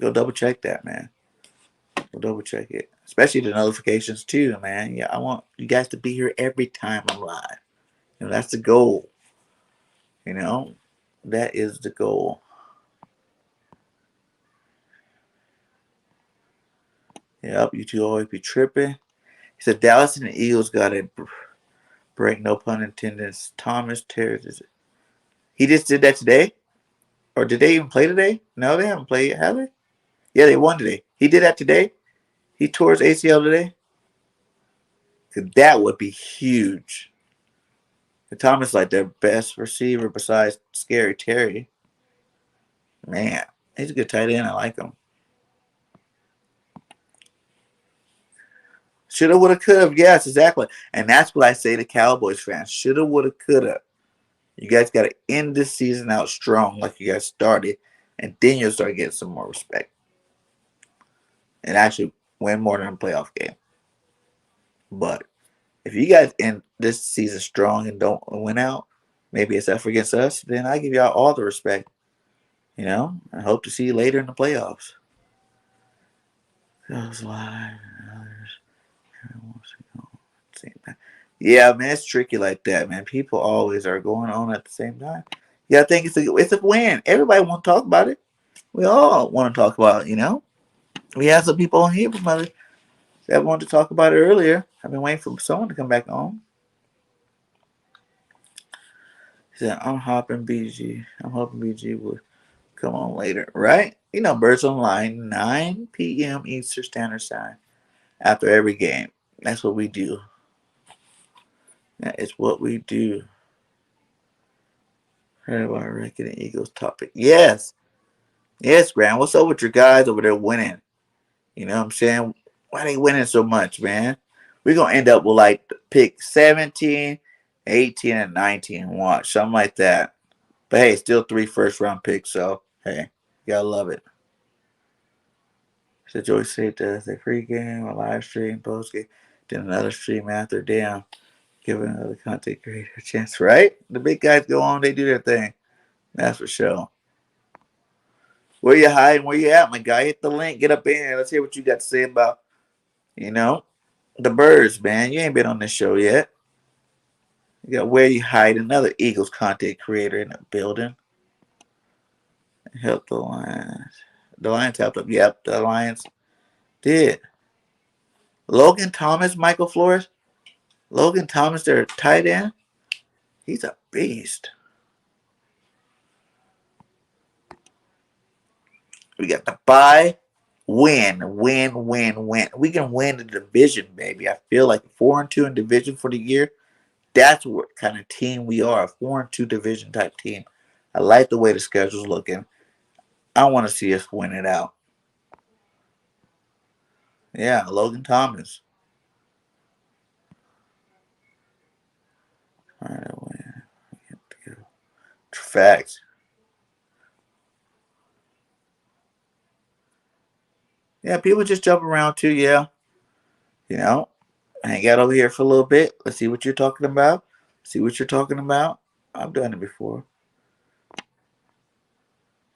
go double check that, man. Go double check it, especially the notifications too, man. Yeah, I want you guys to be here every time I'm live. That's the goal. You know, that is the goal. Yep, you two always be tripping. He said Dallas and the Eagles got to break, no pun intended. Thomas Terrace. He just did that today? Or did they even play today? No, they haven't played yet, have they? Yeah, they won today. He did that today? He tore his ACL today? That would be huge. And Thomas like their best receiver besides Scary Terry. Man, he's a good tight end. I like him. Shoulda, woulda, coulda. Yes, exactly. And that's what I say to Cowboys fans. Shoulda, woulda, coulda. You guys got to end this season out strong like you guys started, and then you'll start getting some more respect. And actually win more than a playoff game. But if you guys end this season strong and don't win out, maybe it's up against us, then I give y'all all the respect. I hope to see you later in the playoffs. Goes live. Yeah, man, it's tricky like that, man. People always are going on at the same time. Yeah, I think it's a win. Everybody want to talk about it. We all want to talk about it, We have some people on here that wanted to talk about it earlier. I've been waiting for someone to come back on. He said, I'm hoping BG would come on later, right? Birds Online, 9 p.m. Eastern Standard Time after every game. That's what we do. That is what we do. Heard about ranking the Eagles topic. Yes. Yes, Graham. What's up with your guys over there winning? You know what I'm saying? Why they winning so much, man? We're going to end up with like pick 17, 18, and 19. Watch. Something like that. But hey, still 3 first-round picks. So, hey, you got to love it. So Joey said does a free game, a live stream, post game, then another stream after. Damn. Give another content creator a chance, right? The big guys go on, they do their thing. That's for sure. Where you hiding? Where you at, my guy? Hit the link. Get up in here. Let's hear what you got to say about, the Birds, man. You ain't been on this show yet. You got Where You Hide, another Eagles content creator in the building. Help the Lions. The Lions helped up. Yep, the Lions did. Logan Thomas, Michael Flores. Logan Thomas, their tight end. He's a beast. We got the bye. Win. We can win the division, baby. I feel like 4-2 in division for the year. That's what kind of team we are. A 4-2 division type team. I like the way the schedule's looking. I want to see us win it out. Yeah, Logan Thomas. All right, win. Facts. Yeah, people just jump around too. Yeah, you know, hang out over here for a little bit. Let's see what you're talking about. See what you're talking about. I've done it before.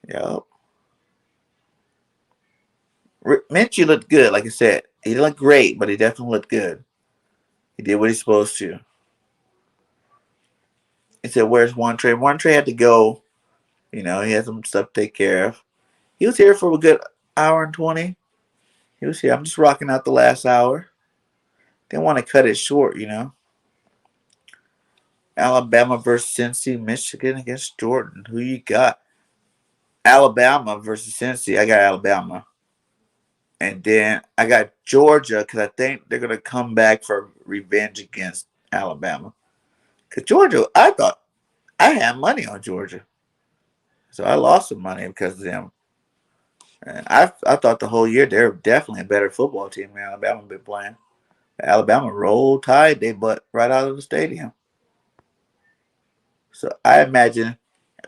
Yep. Minshew looked good, like I said. He didn't look great, but he definitely looked good. He did what he's supposed to. He said, "Where's One Trey?" One Trey had to go. You know, he had some stuff to take care of. He was here for a good hour and 20. He was here. I'm just rocking out the last hour. Didn't want to cut it short, you know. Alabama versus Cincy, Michigan against Jordan. Who you got? Alabama versus Cincy. I got Alabama. And then I got Georgia because I think they're going to come back for revenge against Alabama. Because Georgia, I thought I had money on Georgia. So I lost some money because of them. And I thought the whole year they're definitely a better football team than Alabama been playing. Alabama rolled tide, they butt right out of the stadium. So I imagine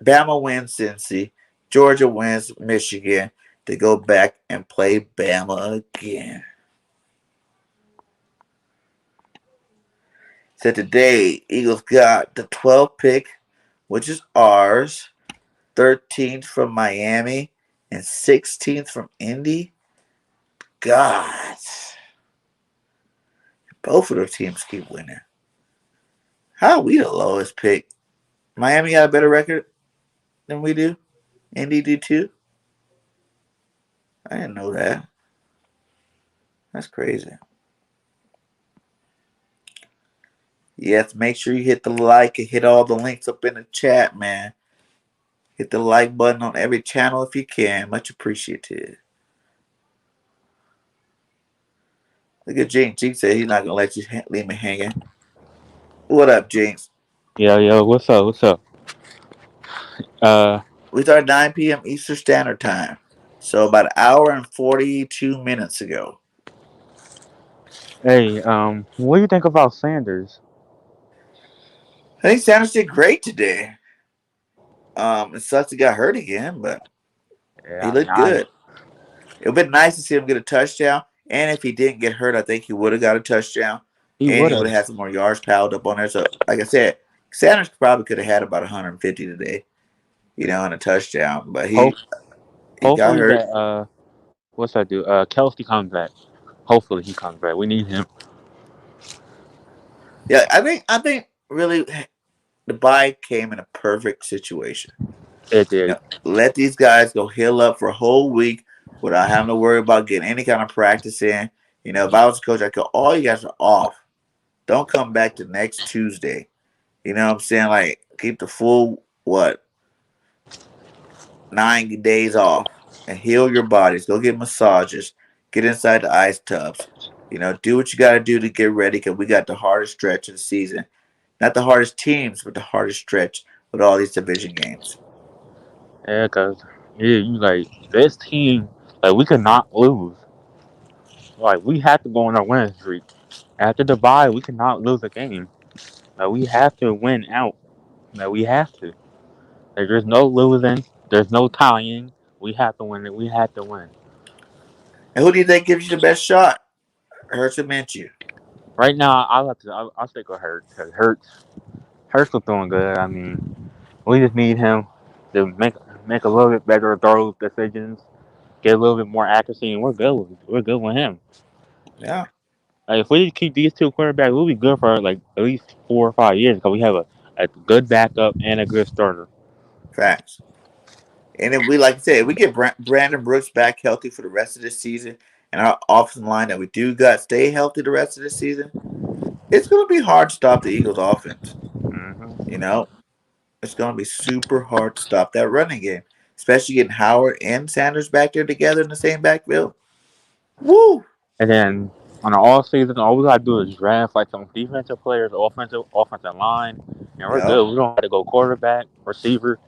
Bama wins Cincy, Georgia wins Michigan. They go back and play Bama again. So today, Eagles got the 12th pick, which is ours, 13th from Miami, and 16th from Indy. God. Both of those teams keep winning. How are we the lowest pick? Miami got a better record than we do? Indy do too? I didn't know that. That's crazy. Yes, make sure you hit the like and hit all the links up in the chat, man. Hit the like button on every channel if you can. Much appreciated. Look at Jinx. Jinx said he's not going to let you leave me hanging. What up, Jinx? Yo, what's up? What's up? We started 9 p.m. Eastern Standard Time. So about an hour and 42 minutes ago. Hey, what do you think about Sanders? I think Sanders did great today. It sucks he got hurt again, but he Yeah, I mean, looked good. It would have been nice to see him get a touchdown. And if he didn't get hurt, I think he would have got a touchdown. he And would he would have. have had some more yards piled up on there. So, like I said, Sanders probably could have had about 150 today, you know, and a touchdown. But Hope, he got hopefully hurt. that what's that do? Kelsey comes back. Hopefully he comes back. We need him. Yeah, I think really the bye came in a perfect situation. It You did. know, let these guys go heal up for a whole week without having to worry about getting any kind of practice in. You know, if I was a coach, I'd go, all you guys are off. Don't come back to next Tuesday. You know what I'm saying? Like, keep the full, 9 days off and heal your bodies. Go get massages. Get inside the ice tubs. You know, do what you got to do to get ready because we got the hardest stretch of the season. Not the hardest teams, but the hardest stretch with all these division games. Yeah, cause you like this team. Like we could not lose. Like we have to go on our winning streak. After the bye, we cannot lose a game. Like we have to win out. Like we have to. Like there's no losing. There's no tying. We have to win it. We have to win. And who do you think gives you the best shot? Hurts or Minshew? Right now, I'll stick with Hurts. Cause Hurts was doing good. I mean, we just need him to make a little bit better throw decisions, get a little bit more accuracy, and we're good with him. Yeah, Like if we keep these two quarterbacks, we'll be good for like at least 4 or 5 years because we have a good backup and a good starter. facts. And if we, like I said, if we get Brandon Brooks back healthy for the rest of this season and our offensive line that we do got stay healthy the rest of this season, it's going to be hard to stop the Eagles' offense. Hmm. You know, it's going to be super hard to stop that running game, especially getting Howard and Sanders back there together in the same backfield. Woo! And then on the all season, all we gotta do is draft like some defensive players, offensive line, and we're Yep, good. We don't have to go quarterback, receiver.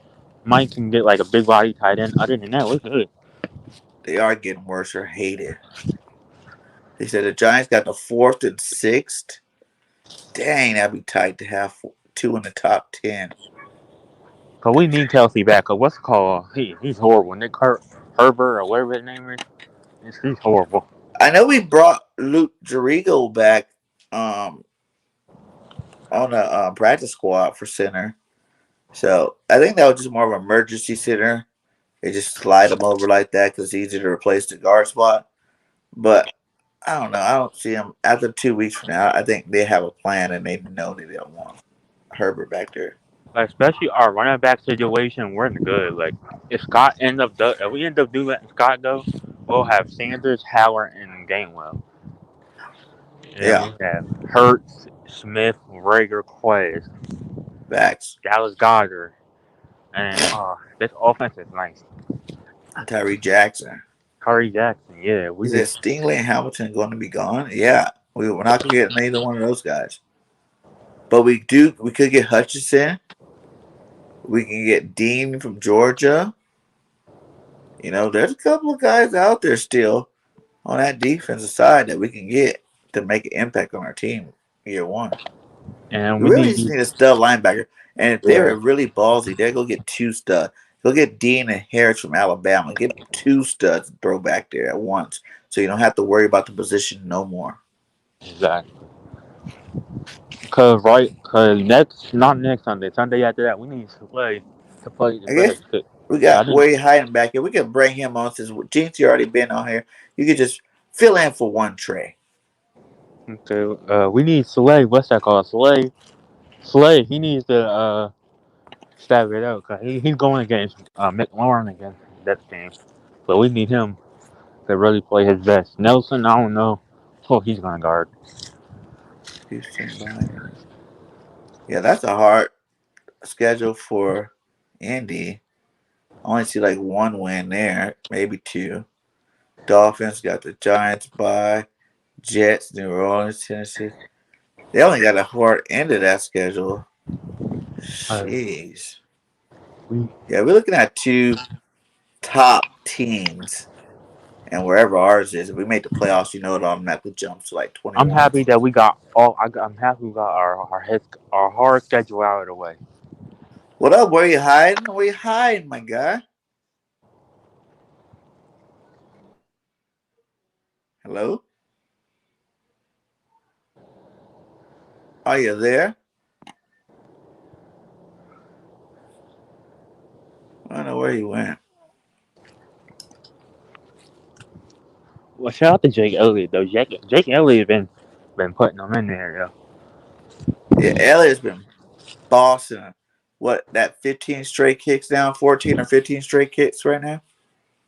Mike can get like a big body tight end. Other than that, we're good. they are getting worse or hated. They said the Giants got the 4th and 6th. Dang, that'd be tight to have two in the top 10. Cause we need Kelsey back. Cause what's it called? He's horrible. Herbert or whatever his name is. He's horrible. I know we brought Luke Jerigo back um, on the practice squad for center. So I think that was just more of an emergency center. They just slide him over like that because it's easier to replace the guard spot. But I don't know. I don't see him after 2 weeks from now. I think they have a plan and they know they don't want Herbert back there. Like, especially our running back situation, we're good. Like, if we end up doing letting Scott go, we'll have Sanders, Howard, and Gainwell. And then Yeah, we have Hurts, Smith, Rhaegar, Quez, backs. Dallas Goddard, and this offense is nice. Tyree Jackson. Curry Jackson, yeah, we Is it just Stingley and Hamilton going to be gone? Yeah, we're not going to get neither one of those guys. But we could get Hutchinson. We can get Dean from Georgia. There's a couple of guys out there still on that defensive side that we can get to make an impact on our team year one. and We we really just need need a stud linebacker. And if they yeah, were really ballsy, they'll go get two studs. Go get Dean and Harris from Alabama. Get two studs and throw back there at once. So you don't have to worry about the position no more. exactly. Cause not next Sunday, Sunday after that, we need to play the I guess Bears. we I got think Wade hiding back here. We could bring him on since Jinxie already been on here. You could just fill in for one tray. okay, we need Slay. What's that called? Slay. He needs to stab it out because he's going against McLaurin against that team. So we need him to really play his best. Nelson, I don't know who he's gonna guard. Houston Binders. Yeah, that's a hard schedule for Indy. I only see like one win there, maybe two. Dolphins got the Giants by Jets, New Orleans, Tennessee. They only got a hard end of that schedule. Jeez. Yeah, we're looking at two top teams. And wherever ours is, if we make the playoffs, it automatically jumps to like I'm 21. happy that we got all. I'm happy we got our hard schedule out of the way. What up? Where you hiding? Where you hiding, my guy? Hello? Are you there? I don't know where he went. Well, shout out to Jake Elliott though. Jake Elliott been putting them in there Yeah, Elliott's been bossing. What, that 15 straight kicks down? 14 or 15 straight kicks right now?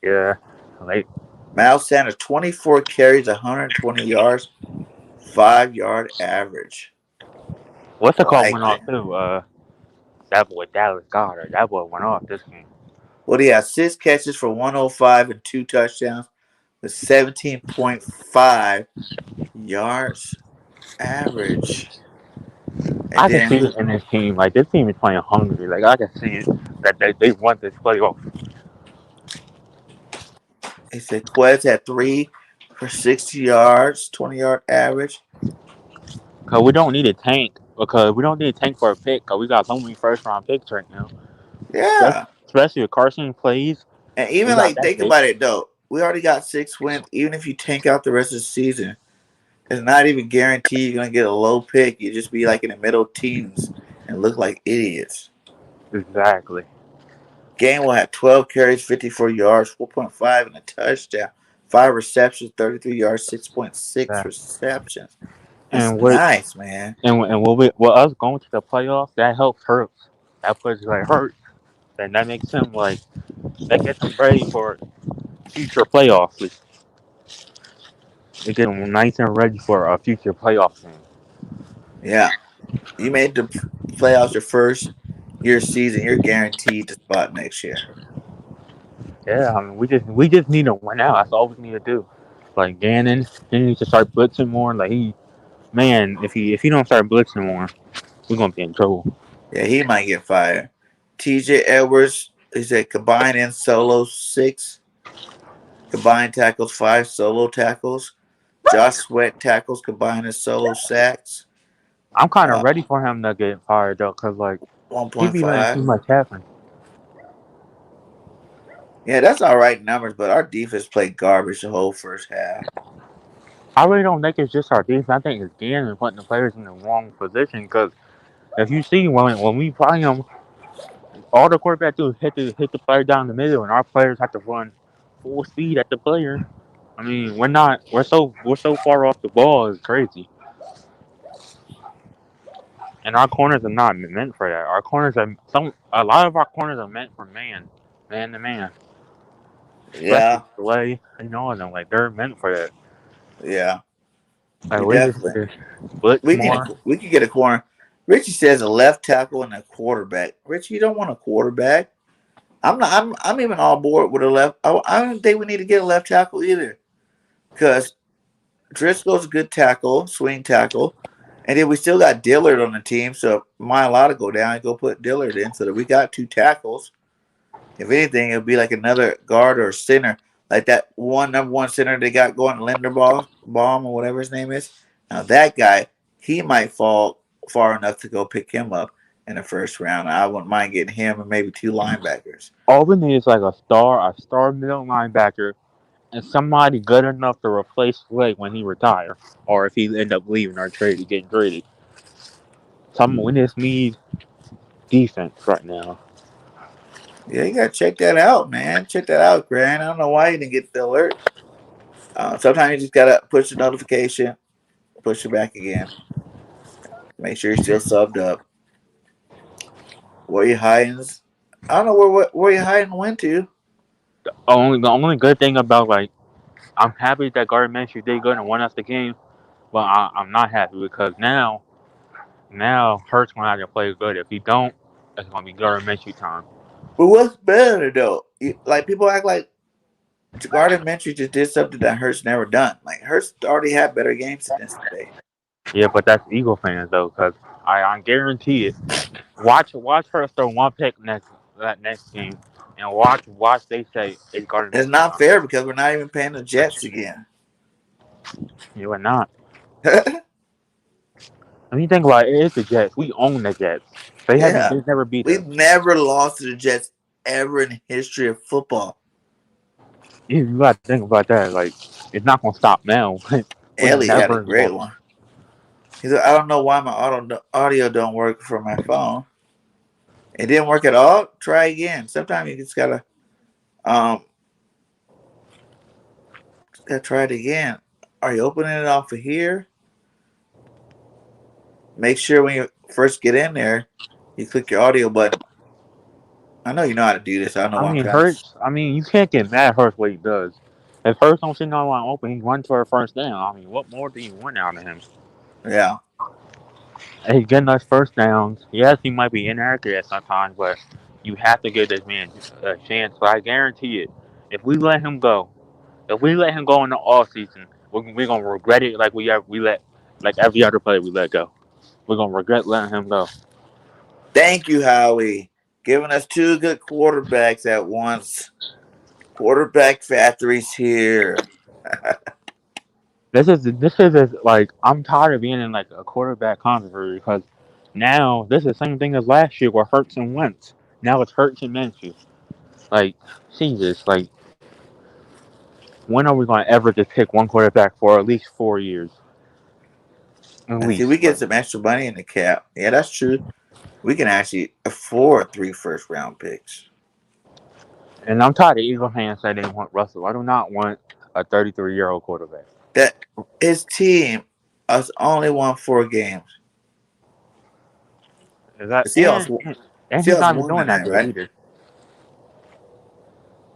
Yeah, like Miles Sanders, 24 carries, 120 yards, 5-yard average. what's I the call like went off it. too. That boy Dallas Goddard. That boy went off this game. What do you have? 6 catches for 105 and 2 touchdowns with 17.5 yards average. And I can see then, it in this team. Like this team is playing hungry. Like I can see it that they want this playoff. he said Quez had 3 for 60 yards, 20-yard average. Cause we don't need a tank. Because we don't need a tank for a pick. Cause we got so many first round picks right now. Yeah. Especially if Carson plays. And We even got like, that think pick. about it, though. We already got 6 wins. Even if you tank out the rest of the season, it's not even guaranteed you're going to get a low pick. You just be like in the middle teams and look like idiots. Exactly. Game will have 12 carries, 54 yards, 4.5 and a touchdown, 5 receptions, 33 yards, 6.6 Yeah. receptions. That's And what nice, man. and what us going to the playoffs that helps Hurts. That puts like Hurts. And that makes him like that gets him ready for future playoffs. It gets him nice and ready for a future playoff team. Yeah. You made the playoffs your first year season. You're guaranteed the spot next year. Yeah, I mean we just need to win out. That's all we need to do. Like Gannon, he needs to start blitzing more. Like if he don't start blitzing more, we're gonna be in trouble. Yeah, he might get fired. TJ Edwards, he said combined and solo 6. Combined tackles 5, solo tackles. Josh Sweat tackles combined and solo sacks. I'm kind of ready for him to get fired though, cause like he be letting too 1.5. much happen. Yeah, that's all right numbers, but our defense played garbage the whole first half. I really don't think it's just our defense. I think it's Gannon putting the players in the wrong position. Because if you see when we play them, all the quarterback do is hit the player down the middle, and our players have to run full speed at the player. I mean, we're so far off the ball. It's crazy. And our corners are not meant for that. Our corners are a lot of our corners are meant for man to man, especially Yeah, Slay and all of them. Like they're meant for that. yeah, Like we we just definitely need to blitz more. we can get a corner. Richie says a left tackle and a quarterback. Richie, you don't want a quarterback. I'm not. I'm even on board with a left. I don't think we need to get a left tackle either, because Driscoll's a good tackle, swing tackle, and then we still got Dillard on the team. So might allow to go down and go put Dillard in, so that we got two tackles. If anything, it'll be like another guard or center, like that number one center they got going, Linderbaum, or whatever his name is. Now that guy, he might fall far enough to go pick him up in the first round. I wouldn't mind getting him and maybe two linebackers. All we need is like a star middle linebacker, and somebody good enough to replace Slay when he retire, or if he end up leaving or getting traded. We just need defense right now. Yeah, you gotta check that out, man. Check that out, Grant. I don't know why you didn't get the alert. Sometimes you just gotta push the notification, push it back again. Make sure you're still subbed up. Where you hiding? I don't know where you hiding went to. The only good thing about like I'm happy that Gardner Minshew did good and won us the game, but I'm not happy because now Hurts gonna have to play good. If he don't, it's gonna be Gardner Minshew time. But what's better though? Like people act like Gardner Minshew just did something that Hurts never done. Like Hurts already had better games than this today. Yeah, but that's Eagle fans though, because I guarantee it. Watch Hurts throw one pick next game, and watch they say it's Gardner It's Minshew not time. fair because we're not even paying the Jets again. You are not. I mean, think about it. It's the Jets. We own the Jets. Yeah, They've never beat us. we've never lost to the Jets ever in the history of football. You gotta think about that. Like, it's not gonna stop now. We Ellie had a never great lost. one. He said, "I don't know why my audio don't work for my phone. It didn't work at all. Try again. Sometimes you just um gotta try it again. Are you opening it off of here? Make sure when you first get in there, you click your audio button. I know you know how to do this. I don't know I why I'm mean, trying to. Hurts. I mean, you can't get mad at Hurts what he does. If Hurts don't see no one open, he runs for a first down. I mean, what more do you want out of him? Yeah. And he's getting us first downs. Yes, he might be inaccurate at sometimes, but you have to give this man a chance. But I guarantee it, if we let him go, if we let him go in the off season, we're gonna regret it we let like every other player we let go. We're gonna regret letting him go. Thank you, Howie. Giving us two good quarterbacks at once. Quarterback factories here. This is like I'm tired of being in like a quarterback controversy because now this is the same thing as last year where Hurts and Wentz. Now it's Hurts and Minshew. Like Jesus, like when are we gonna ever just pick one quarterback for at least 4 years? At And see, we least, get like, some extra money in the cap. Yeah, that's true. We can actually afford 3 first-round picks. and I'm tired of Eagle fans saying they want Russell. I do not want a 33-year-old quarterback. That his team has only won 4 games. Is that Seahawks, and he's Seahawks not even won doing that tonight, good right?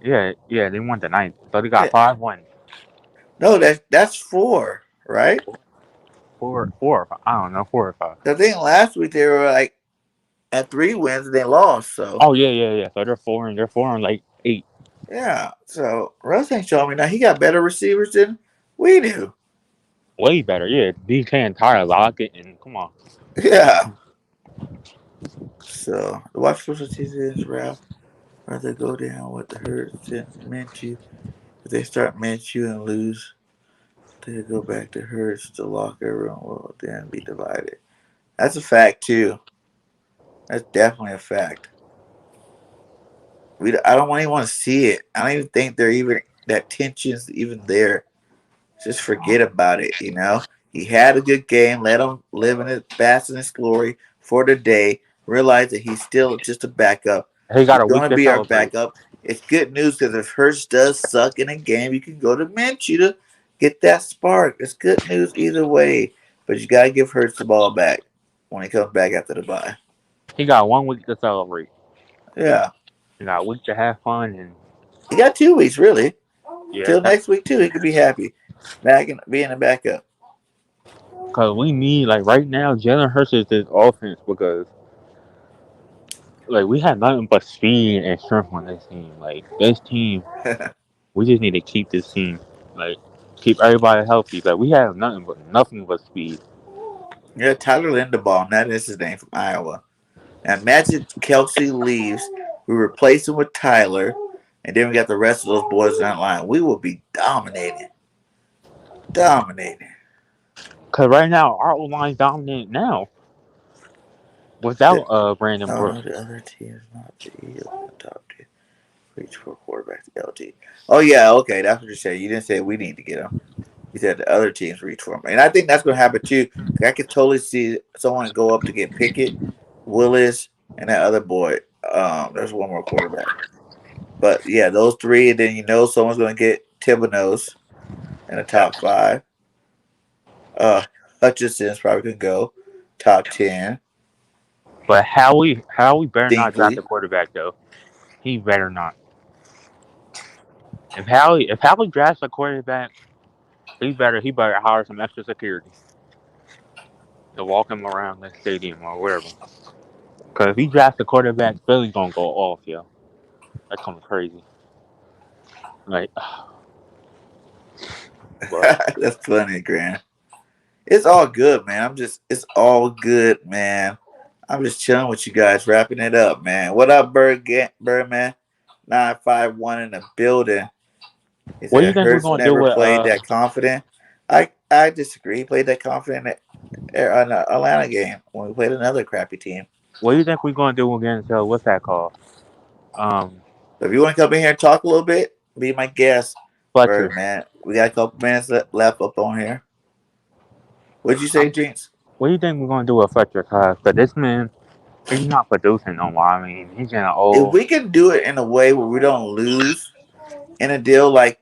either. Yeah, they won tonight, so they got Yeah. 5 wins. No, that's 4, right? Four or five. I don't know, 4 or 5. I think last week they were like at 3 wins and they lost. So Oh yeah. So they're four and like 8. yeah. So Russ ain't showing me now. He got better receivers than we do. Way better, yeah. DK and Tyler Lockett, and come on. Yeah. So the watch special teams route rather go down with the Hurts and Minshew. If they start Minshew and lose, they go back to Hurts. The locker room will then be divided. That's a fact too. That's definitely a fact. I don't even want to see it. I don't even think they're even that tension's even there. Just forget about it. He had a good game. Let him live in his bask in his glory for the day. Realize that he's still just a backup. He got He's a week going to to be our celebrate. backup. It's good news because if Hurts does suck in a game, you can go to Minshew to get that spark. It's good news either way. But you got to give Hurts the ball back when he comes back after the bye. He got 1 week to celebrate. Yeah. He got a week to have fun and He got 2 weeks, really. yeah, Till next week, too. He could be happy. Back and being a backup. because we need like right now Jalen Hurts is this offense because like we have nothing but speed and strength on this team. Like this team, we just need to keep this team like keep everybody healthy. Like we have nothing but speed. Yeah, Tyler Linderbaum. That is his name from Iowa. Now imagine Kelsey leaves. We replace him with Tyler. And then we got the rest of those boys in that line. We will be dominating. Dominating. Because right now our O line's dominant now without Brandon Oh, Brooks. the other team is not the top tier. Reach for quarterback to LT. Oh, yeah, okay. That's what you said. You didn't say we need to get him. You said the other teams reach for him. And I think that's going to happen too. I could totally see someone go up to get Pickett, Willis, and that other boy. There's one more quarterback. But yeah, those three, and then someone's going to get Thibodeau's in the top 5. Hutchinson's probably going to go top 10. But Howie better not draft a Dinkley. quarterback though. He better not. If Howie drafts a quarterback, he better hire some extra security to walk him around the stadium or wherever. Because if he drafts a quarterback, Philly's gonna go off, yo. That's gonna be crazy. Like, but That's funny, Grant. It's all good, man. It's all good, man. I'm just chilling with you guys, wrapping it up, man. What up, Birdman? 951 in the building. He what do you said think we're Hurts gonna do never with played that confident. I disagree. He played that confident on the Atlanta game when we played another crappy team. What do you think we're gonna do against what's that called? So if you want to come in here and talk a little bit, be my guest, Fletcher. Birdman. We got a couple minutes left up on here. What'd you say, Jinx? What do you think we're gonna do with Fletcher? Cause this man, he's not producing no more. I mean, he's getting If old. we can do it in a way where we don't lose in a deal, like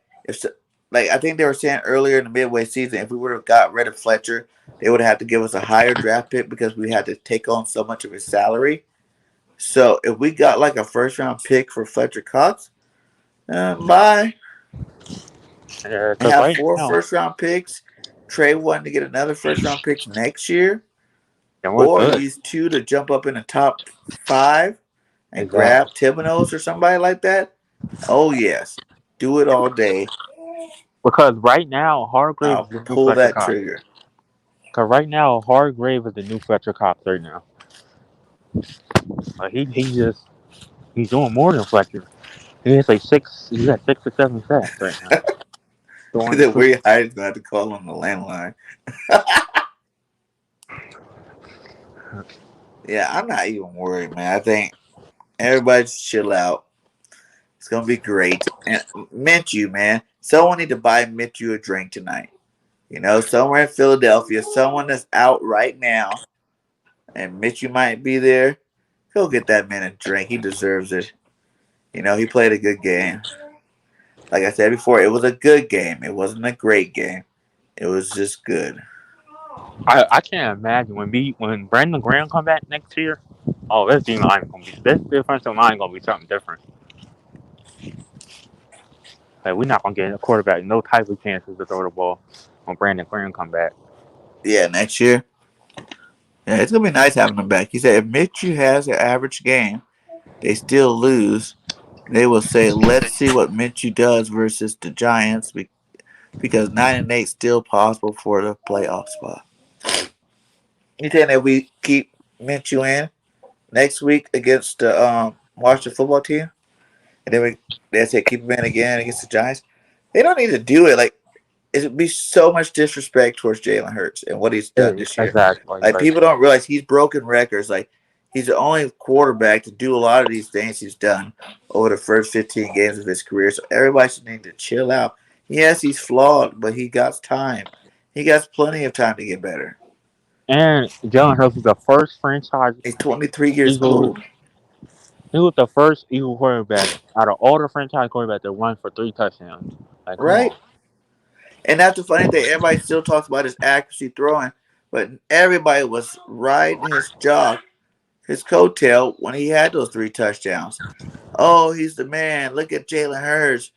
I think they were saying earlier in the midway season, if we would have got rid of Fletcher, they would have had to give us a higher draft pick because we had to take on so much of his salary. So if we got like a first round pick for Fletcher Cox, bye. Yeah, And cause have right four now, first round picks. Trade one to get another first round pick next year, then we're or good. use 2 to jump up in the top 5 and Exactly. grab Thibodeau's or somebody like that. Oh yes, do it all day. Because right now, Hargrave is I'll the new pull Fletcher that Cox. trigger. Cause right now, Hargrave is the new Fletcher Cox right now. Like he's doing more than Fletcher. He has like six. He got 6 or 7 sacks right now. Throwing That two. weird Heidi's gonna have to call on the landline. Yeah, I'm not even worried, man. I think everybody just chill out. It's gonna be great. And Minshew, man. Someone need to buy Minshew a drink tonight. Somewhere in Philadelphia, someone that's out right now, and Minshew might be there. Go get that man a drink. He deserves it. He played a good game. Like I said before, it was a good game. It wasn't a great game. It was just good. I can't imagine when Brandon Graham come back next year. Oh, this defensive line gonna be something different. Like we're not gonna get a quarterback no type of chances to throw the ball when Brandon Graham come back. Yeah, next year. Yeah, it's gonna be nice having him back. He said if Minshew has an average game, they still lose. They will say, "Let's see what Minshew does versus the Giants," because 9-8 still possible for the playoff spot. He said that we keep Minshew in next week against the Washington football team, and then they said keep him in again against the Giants. They don't need to do it. Like it would be so much disrespect towards Jalen Hurts and what he's done this year. Exactly. Like people don't realize he's broken records. Like He's the only quarterback to do a lot of these things he's done over the first 15 games of his career. So everybody should need to chill out. Yes, he's flawed, but he got time. He got plenty of time to get better. And Jalen Hurts was the first franchise He's 23 years Eagles. old, He was the first Eagle quarterback out of all the franchise quarterbacks that run for 3 touchdowns. Like, come right? on. And that's the funny thing. Everybody still talks about his accuracy throwing, but everybody was riding his jock, his coattail when he had those 3 touchdowns. Oh, he's the man. Look at Jalen Hurts.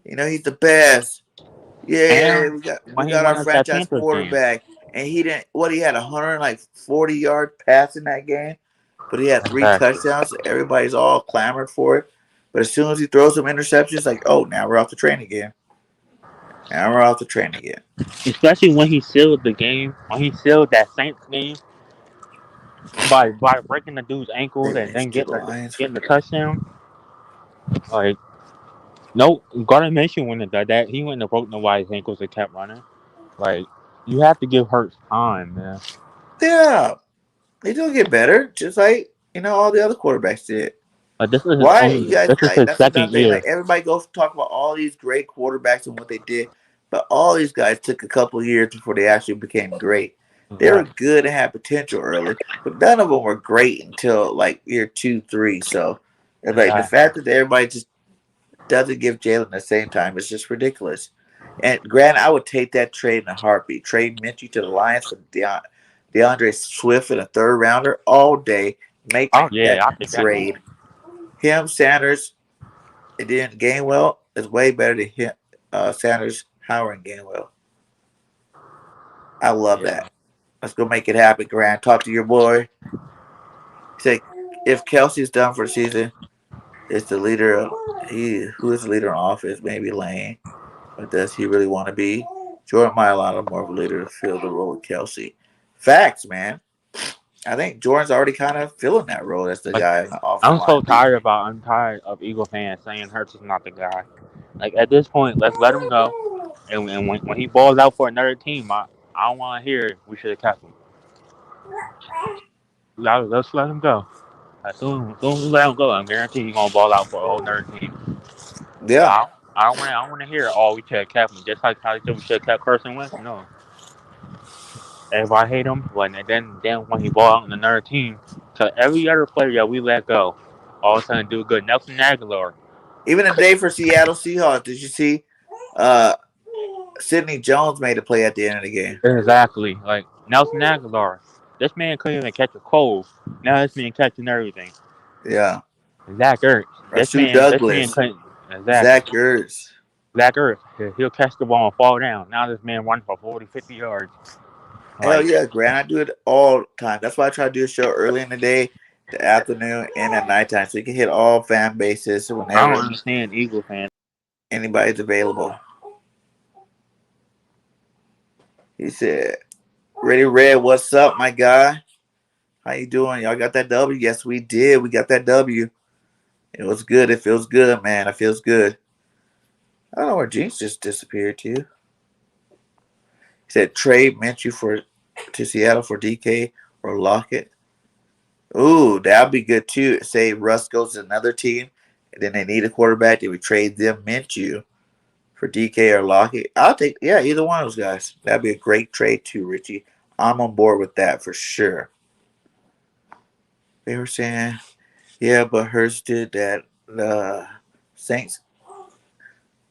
He's the best. Yeah, And we when he got won our us that franchise Panthers game. quarterback, and he didn't. What he had 140-yard pass in that game, but he had three Exactly. touchdowns. Everybody's all clamored for it. But as soon as he throws some interceptions, like, oh, now we're off the train again. Now we're off the train again. Especially when he sealed the game. When he sealed that Saints game by breaking the dude's ankles They and then missed to getting the Lions for the touchdown. Like, no, Gardner Minshew wouldn't have done that. He wouldn't have broke nobody's ankles and kept running. Like, you have to give Hurts time, man. yeah. They do get better, just like all the other quarterbacks did. Like, this is his Why you only. guys? This is Like, his that's another second thing. year. Like everybody goes talk about all these great quarterbacks and what they did, but all these guys took a couple of years before they actually became great. They were Exactly. good and had potential early, but none of them were great until like year 2, 3. So, and like the Exactly. fact that everybody just doesn't give Jalen the same time is just ridiculous. And Grant, I would take that trade in a heartbeat. Trade Minshew to the Lions for DeAndre Swift in a third rounder all day. Make Oh that yeah, I think that trade. Him, Sanders, it didn't Gainwell is way better than him, Sanders, Howard, and Gainwell. I love Yeah. that. Let's go make it happen, Grant. Talk to your boy. Say if Kelsey's done for the season, it's the leader of who is the leader on offense? Maybe Lane. But does he really want to be? Jordan Mailata more of a leader to fill the role of Kelsey. Facts, man. I think Jordan's already kind of filling that role as the Like, guy on the offensive I'm line. so tired about. I'm tired of Eagle fans saying Hurts is not the guy. Like at this point, let's let him go. And when he balls out for another team, I don't want to hear we should have kept him. Let's let him go. As soon as we let him go, I'm guaranteed he's gonna ball out for a whole another team. But Yeah. I don't want to hear. Oh, we should have kept him. Just like how they said we should have kept Carson Wentz. No, everybody hate him. But then when he ball out on another team, so every other player that we let go, all of a sudden do good. Nelson Aguilar. Even today for Seattle Seahawks, did you see uh Sidney Jones made a play at the end of the game? Exactly. Like Nelson Aguilar. This man couldn't even catch a cold. Now this man catching everything. Yeah. Zach Ertz. Rasheed This man Douglas. couldn't. Exactly. Zach Ertz. Zach Ertz. He'll catch the ball and fall down. Now this man runs for 40, 50 yards. Hell Like, yeah, Grant. I do it all the time. That's why I try to do a show early in the day, the afternoon, and at nighttime, so you can hit all fan bases I don't whenever understand Eagle fans. anybody's available. He said, "Ready Red, what's up, my guy? How you doing? Y'all got that W? Yes, we did. We got that W. It was good. It feels good, man. It feels good. I don't know where Jeans just disappeared to. He said trade Minshew to Seattle for DK or Lockett. Ooh, that'd be good too. Say Russ goes to another team, and then they need a quarterback. They would trade them Minshew for DK or Lockett. I'll take either one of those guys. That'd be a great trade too, Richie. I'm on board with that for sure. They were saying, yeah, but Hurts did that. The Saints,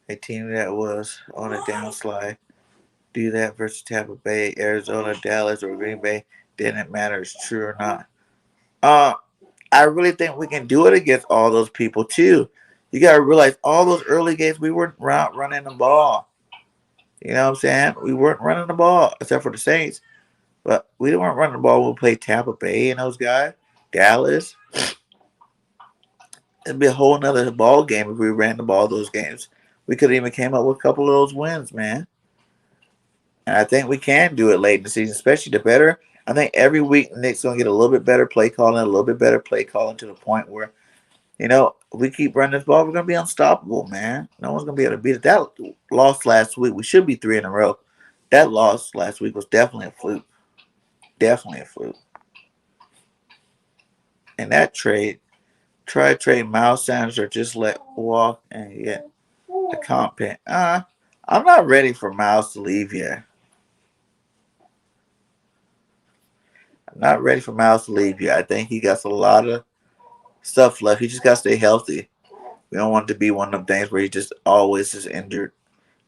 a team that was on a downslide, do that versus Tampa Bay, Arizona, Dallas, or Green Bay. Didn't matter if it's true or not. Uh, I really think we can do it against all those people too. You gotta realize all those early games we weren't running the ball. You know what I'm saying? We weren't running the ball except for the Saints, but we weren't running the ball when we played Tampa Bay and those guys, Dallas. It'd be a whole nother ball game if we ran the ball those games. We could even came up with a couple of those wins, man. And I think we can do it late in the season, especially the better. I think every week Nick's gonna get a little bit better play calling, a little bit better play calling to the point where if we keep running this ball, we're gonna be unstoppable, man. No one's gonna be able to beat it. That loss last week, we should be 3 in a row. That loss last week was definitely a fluke. Definitely a fluke. in that trade. Try to trade Miles Sanders or just let walk and get the comp pick. I'm not ready for Miles to leave yet. I'm not ready for Miles to leave yet. I think he got a lot of stuff left. He just got to stay healthy. We don't want it to be one of them things where he just always is injured.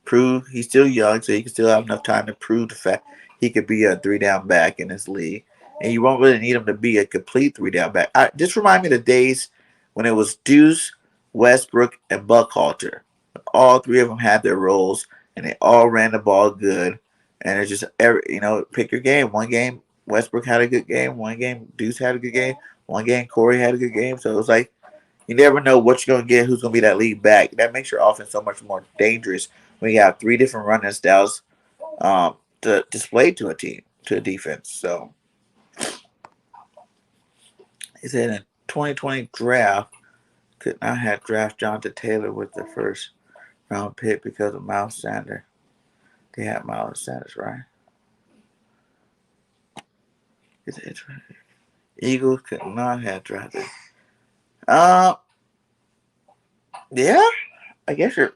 Prove he's still young, so he can still have enough time to prove the fact he could be a 3 down back in this league. And you won't really need him to be a complete 3 down back. Just remind me of the days when it was Deuce, Westbrook, and Buckhalter. All three of them had their roles, and they all ran the ball good. And it's just pick your game. One game Westbrook had a good game. One game Deuce had a good game. One game Corey had a good game. So it was like you never know what you're gonna get. Who's gonna be that lead back? That makes your offense so much more dangerous when you have three different running styles to display to a team, to a defense. So he said in 2020 draft could not have drafted Jonathan Taylor with the first round pick because of Miles Sanders. They had Miles Sanders, right? Eagles could not have drafted. Yeah, I guess you're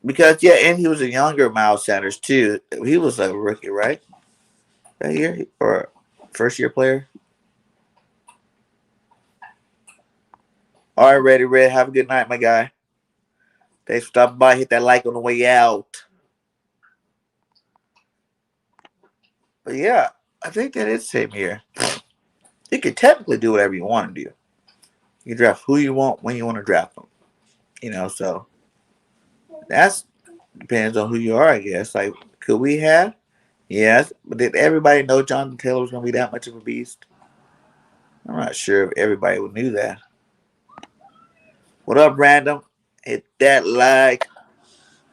because and he was a younger Miles Sanders too. He was a rookie, right? That year or first year player. All right, Ready Red. Have a good night, my guy. Thanks for stopping by. Hit that like on the way out. But yeah, I think that is the same year. You can technically do whatever you want to do. You can draft who you want when you want to draft them. So that's depends on who you are, I guess. Like, could we have? Yes, but did everybody know Jonathan Taylor was going to be that much of a beast? I'm not sure if everybody knew that. What up, Random? Hit that like.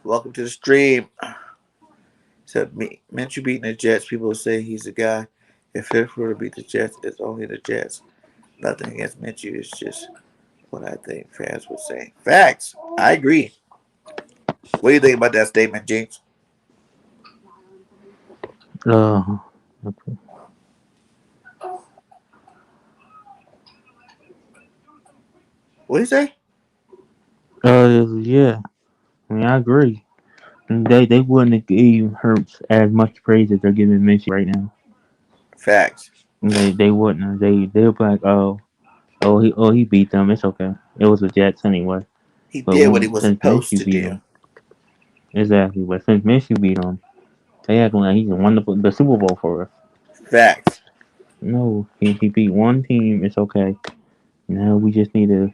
Welcome to the stream. So, Minshew beating the Jets, people will say he's the guy. If Pittsburgh to beat the Jets, it's only the Jets. Nothing against Minshew. It's just what I think fans would say. Facts. I agree. What do you think about that statement, James? Uh, What do you say? yeah. I mean, I agree. They wouldn't have gave Hurts as much praise as they're giving Minshew right now. Facts. They wouldn't have. They'll be like, he beat them. It's okay. It was the Jets anyway. He But did what he was since supposed Minshew to beat do. them, exactly. But since Minshew beat them, they acting like he's won the Super Bowl for us. Facts. No, he beat one team. It's okay. Now we just need to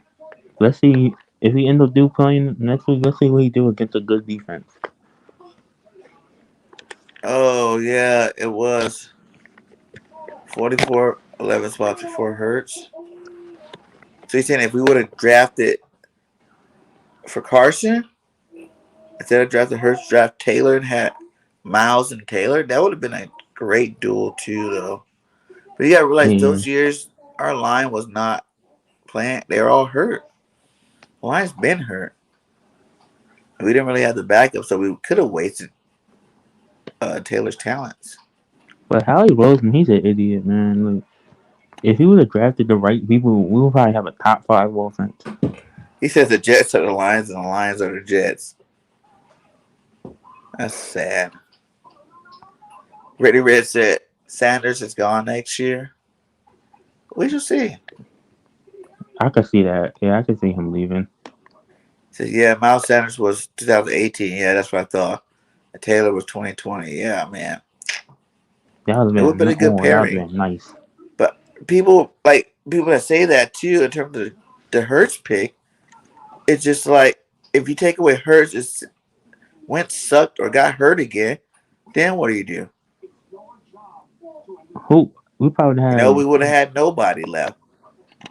let's see if he end up playing next week. Let's see what he do against a good defense. Oh, yeah, it was 44 11 spots before Hurts. So you're saying if we would have drafted for Carson, instead of drafting Hurts, draft Taylor and had Miles and Taylor, that would have been a great duel, too, though. But you got to realize Yeah, those years, our line was not playing. They were all hurt. The line's been hurt. We didn't really have the backup, so we could have wasted Taylor's talents. but Howie Roseman, he's an idiot, man. Like, if he would have drafted the right people, we would probably have a top 5 offense. He says the Jets are the Lions and the Lions are the Jets. That's sad. Ready Red said Sanders is gone next year. We shall see. I could see that. Yeah, I could see him leaving. He said, yeah, Miles Sanders was 2018. Yeah, that's what I thought. And Taylor was 2020. Yeah, man. That would It would have have been a good pairing. been nice. But people that say that too in terms of the Hurts pick, it's just like if you take away Hurts, it's Wentz sucked or got hurt again, then what do you do? Who we probably We have would have had nobody left.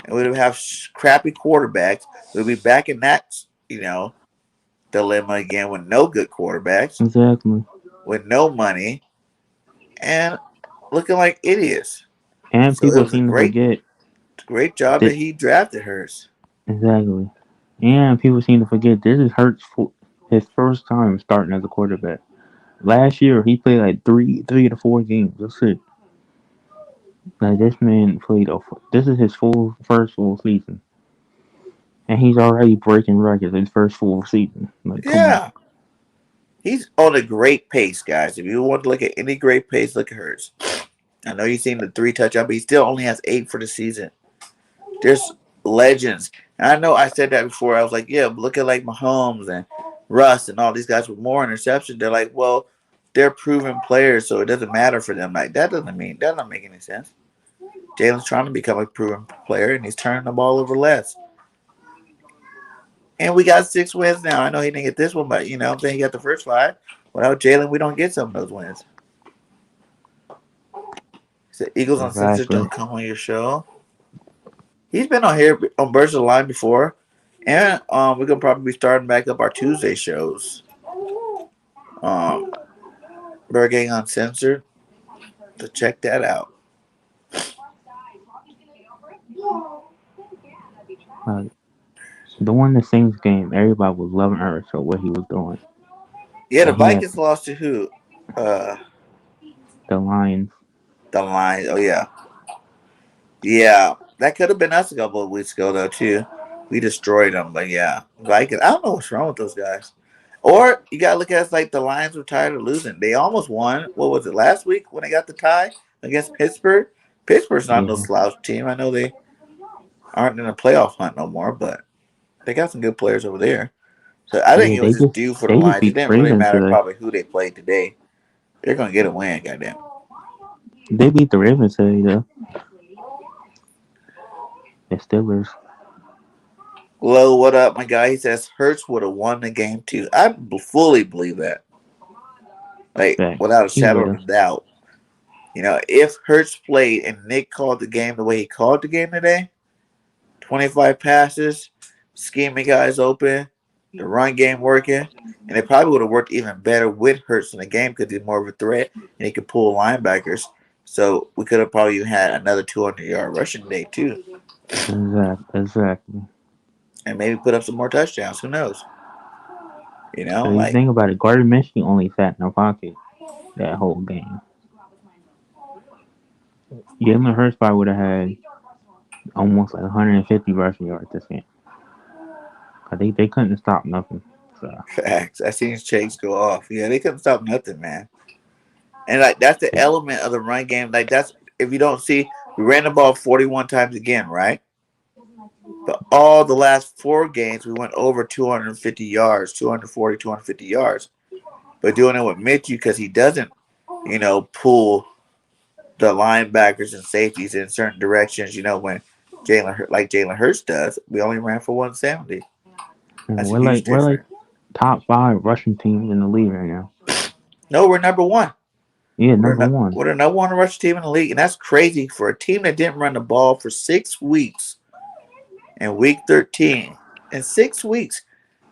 And we would have crappy quarterbacks. We'd be back in that, dilemma again with no good quarterbacks, exactly. with no money, and looking like idiots. And So it people was a seem to forget great job that that he drafted Hurts. exactly. And people seem to forget this is Hurts his first time starting as a quarterback. Last year he played like three to four games. That's it. Like this man played this is his first full season, and he's already breaking records his first full season. Like, come on. Yeah. He's on a great pace, guys. If you want to look at any great pace, look at Hurts. I know you've seen the 3 touchdown, but he still only has 8 for the season. There's legends. And I know I said that before. I was like, yeah, look at like Mahomes and Russ and all these guys with more interceptions. They're like, well, they're proven players, so it doesn't matter for them. Like that doesn't make any sense. Jalen's trying to become a proven player, and he's turning the ball over less. And we got 6 wins now. I know he didn't get this one, but I'm saying he got the first 5. Without Jalen, we don't get some of those wins. So Eagles Uncensored Exactly. don't come on your show. He's been on here on Birds of the Line before. And we're gonna probably be starting back up our Tuesday shows. BIRDGANG Uncensored. So check that out. Like during the Saints game, everybody was loving Earth for what he was doing. Yeah, the And he had Vikings lost to who? the Lions. The Lions. Oh yeah. Yeah. That could have been us a couple of weeks ago though too. We destroyed them, but yeah. Vikings. I don't know what's wrong with those guys. Or you gotta look at it like the Lions were tired of losing. They almost won. What was it, last week when they got the tie against Pittsburgh? Pittsburgh's not no Yeah. slouch team. I know they aren't in a playoff hunt no more, but they got some good players over there. So I think Yeah, it was just due for the they just Lions. It beat the didn't really Ravens matter today. probably who they played today. They're gonna get a win, goddamn. They beat the Ravens today though. The Steelers. Hello, what up, my guy? He says Hurts would have won the game too. I fully believe that, like Fact. without a He shadow would of have. a doubt. If Hurts played and Nick called the game the way he called the game today, 25 passes, scheming guys open, the run game working, and it probably would have worked even better with Hurts in the game because he's more of a threat and he could pull linebackers. So we could have probably had another 200-yard rushing day too, Exactly. and maybe put up some more touchdowns. Who knows? So you Like think about it, Gardner Minshew only sat in the pocket that whole game. Jalen Hurts probably would have had almost like 150 rushing yards this game. Cause they couldn't stop nothing. So facts. I seen Chase go off. Yeah, they couldn't stop nothing, man. And like that's the element of the run game. Like that's if you don't see, we ran the ball 41 times again, right? But all the last 4 games, we went over 250 yards, 240, 250 yards. But doing it with Minshew because he doesn't, pull the linebackers and safeties in certain directions. When Jalen Hurts does, we only ran for 170. That's a huge we're like difference. top 5 rushing teams in the league right now. No, we're number 1. Yeah, We're number not, one. we're the number 1 rush team in the league, and that's crazy for a team that didn't run the ball for 6 weeks. In week 13, in 6 weeks,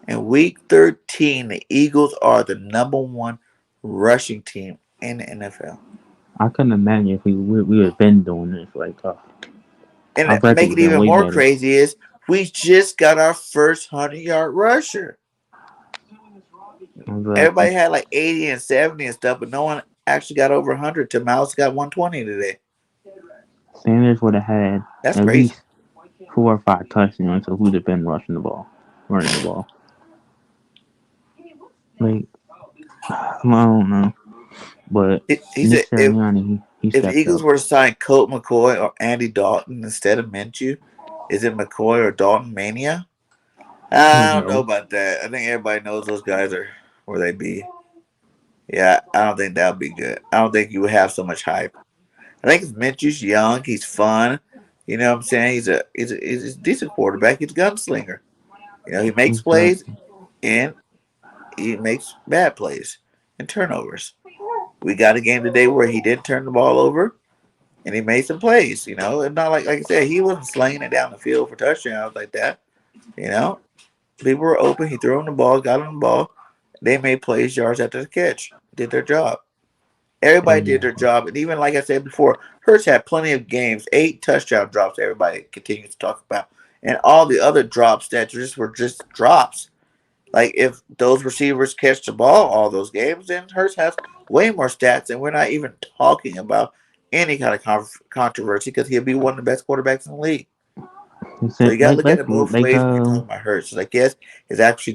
in week 13, the Eagles are the number 1 rushing team in the NFL. I couldn't imagine if we would have been doing this. Like, And our to record make would it have been even way more better. crazy is we just got our first 100-yard rusher. Exactly. Everybody had like 80 and 70 and stuff, but no one actually got over 100 till Mouse got 120 today. Sanders would have had That's at crazy. least 4 or 5 touchdowns, so who'd have been running the ball. Like, I don't know. But He Nick said Sirianni, he if the stepped Eagles up. were to sign Colt McCoy or Andy Dalton instead of Minshew, is it McCoy or Dalton mania? I don't know No. about that. I think everybody knows those guys are where they be. Yeah, I don't think that would be good. I don't think you would have so much hype. I think Minshew's young. He's fun. You know what I'm saying? He's a decent quarterback. He's a gunslinger. He makes plays Exactly. and he makes bad plays and turnovers. We got a game today where he did turn the ball over and he made some plays. And not like I said, he wasn't slinging it down the field for touchdowns like that. You know, People were open. He threw him the ball, got him the ball. They made plays, yards after the catch. Did their job. Everybody did their Exactly. job. And even like I said before, Hurts had plenty of games, 8 touchdown drops everybody continues to talk about. And all the other drops that were just drops. Like if those receivers catch the ball all those games, then Hurts has way more stats, and we're not even talking about any kind of controversy because he'll be one of the best quarterbacks in the league. It's So you got to look at it both like ways when you're talking about Hurts. Like, yes, his actually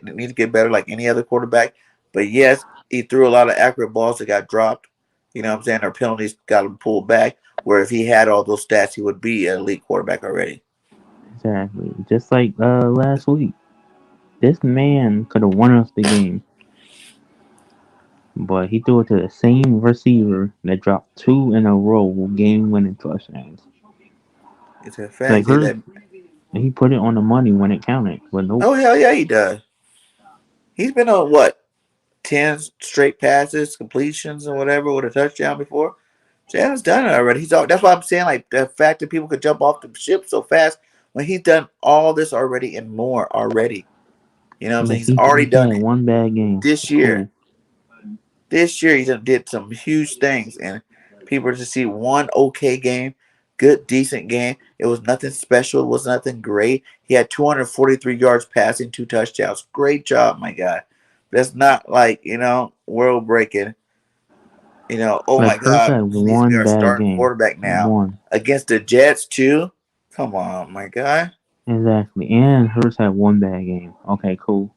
need to get better like any other quarterback. But yes, he threw a lot of accurate balls that got dropped. You know what I'm saying? Or penalties got him pulled back. Where if he had all those stats, he would be an elite quarterback already. exactly just like last week. This man could have won us the game, but he threw it to the same receiver that dropped two in a row game-winning touchdowns. It's a Like fact. Hurts, he put it on the money when it counted, but nope. Oh hell yeah, he does. He's been on what 10 straight passes, completions, and whatever with a touchdown before. Jalen's done it already. That's why I'm saying like the fact that people could jump off the ship so fast when he's done all this already and more already. You know what I'm saying? Like He's already he done had it one bad game. this year. Cool. This year he done did some huge things, and people just see one okay game, good decent game. It was nothing special. It was nothing great. He had 243 yards passing, 2 touchdowns. Great job, my guy. That's not like world breaking. Oh Like my Hurts God, had he needs to be one our bad starting game. quarterback now One. against the Jets too. Come on, my guy. Exactly. And Hurts had one bad game. Okay, cool.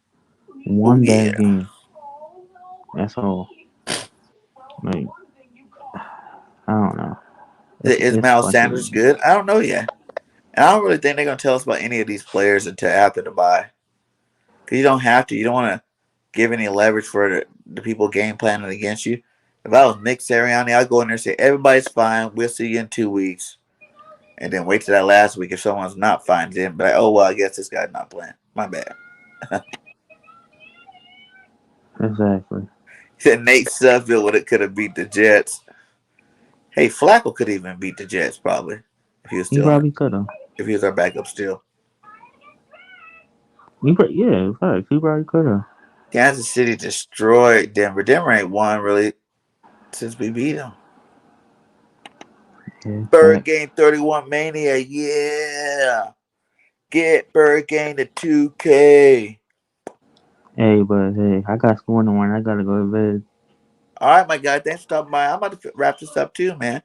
Oh One bad yeah. game. That's all. Like, I don't know. Is It's Miles Sanders frustrating. good? I don't know yet. And I don't really think they're gonna tell us about any of these players until after the bye. Because you don't have to. You don't want to give any leverage for the people game planning against you. If I was Nick Sirianni, I'd go in there and say, everybody's fine. We'll see you in 2 weeks. And then wait till that last week if someone's not fine. Then be like, oh, well, I guess this guy's not playing. My bad. Exactly. He said Nate Sudfeld could have beat the Jets. Hey, Flacco could even beat the Jets probably if he was He still in it. probably could have. If he was our backup still. Yeah, facts. He probably could have. Kansas City destroyed Denver. Denver ain't won really since we beat them. Yeah, Bird facts. Game 31 Mania, yeah. Get Bird Game to 2K. Hey, but hey, I got school in the morning. I gotta go to bed. All right, my guy. Thanks for stopping by. I'm about to wrap this up too, man.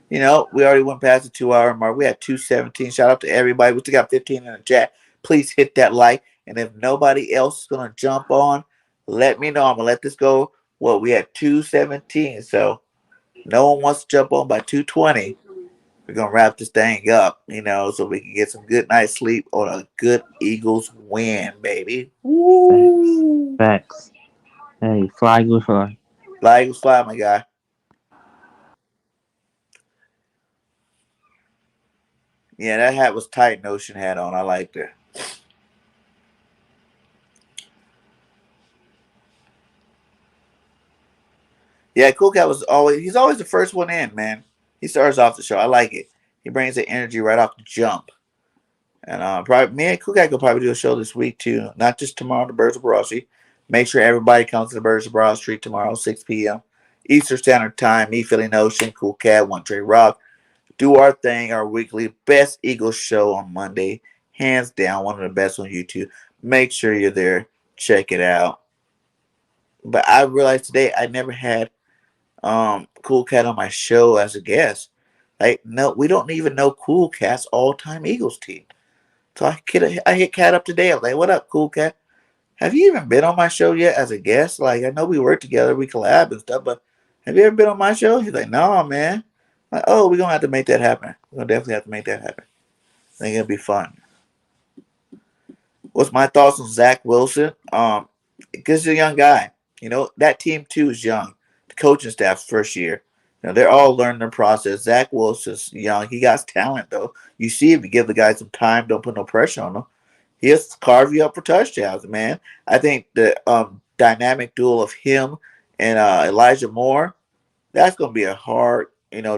We already went past the 2 hour mark. We had 217. Shout out to everybody. We still got 15 in the chat. Please hit that like. And if nobody else is going to jump on, let me know. I'm going to let this go. Well, we had 217. So no one wants to jump on by 220. We're going to wrap this thing up, so we can get some good night's sleep on a good Eagles win, baby. Facts. Woo! Facts. Hey, fly, good fly. Fly, Eagles, fly, my guy. Yeah, that hat was tight. Notion hat on. I liked it. Yeah, Cool Cat he's always the first one in, man. He starts off the show. I like it. He brings the energy right off the jump. And probably me and Cool Cat could probably do a show this week too. Not just tomorrow, the Birds of Barossi. Make sure everybody comes to the Birds of Barossi Street tomorrow, 6 p.m. Eastern Standard Time. Me, Philly Notion, Cool Cat, One Trey Rock. Do our thing, our weekly best Eagles show on Monday. Hands down, one of the best on YouTube. Make sure you're there. Check it out. But I realized today I never had Cool Cat on my show as a guest. Like, no, we don't even know Cool Cat's all-time Eagles team. So I hit Cat up today. I was like, "What up, Cool Cat? Have you even been on my show yet as a guest? Like, I know we work together, we collab and stuff, but have you ever been on my show?" He's like, "No, man." I'm like, oh, we're gonna have to make that happen. We're gonna definitely have to make that happen. I think it'll be fun. What's my thoughts on Zach Wilson? Because he's a young guy. That team too is young. The coaching staff's first year. They're all learning the process. Zach Wilson's young. He got talent though. You see if you give the guy some time, don't put no pressure on him. He'll carve you up for touchdowns, man. I think the dynamic duel of him and Elijah Moore, that's gonna be a hard,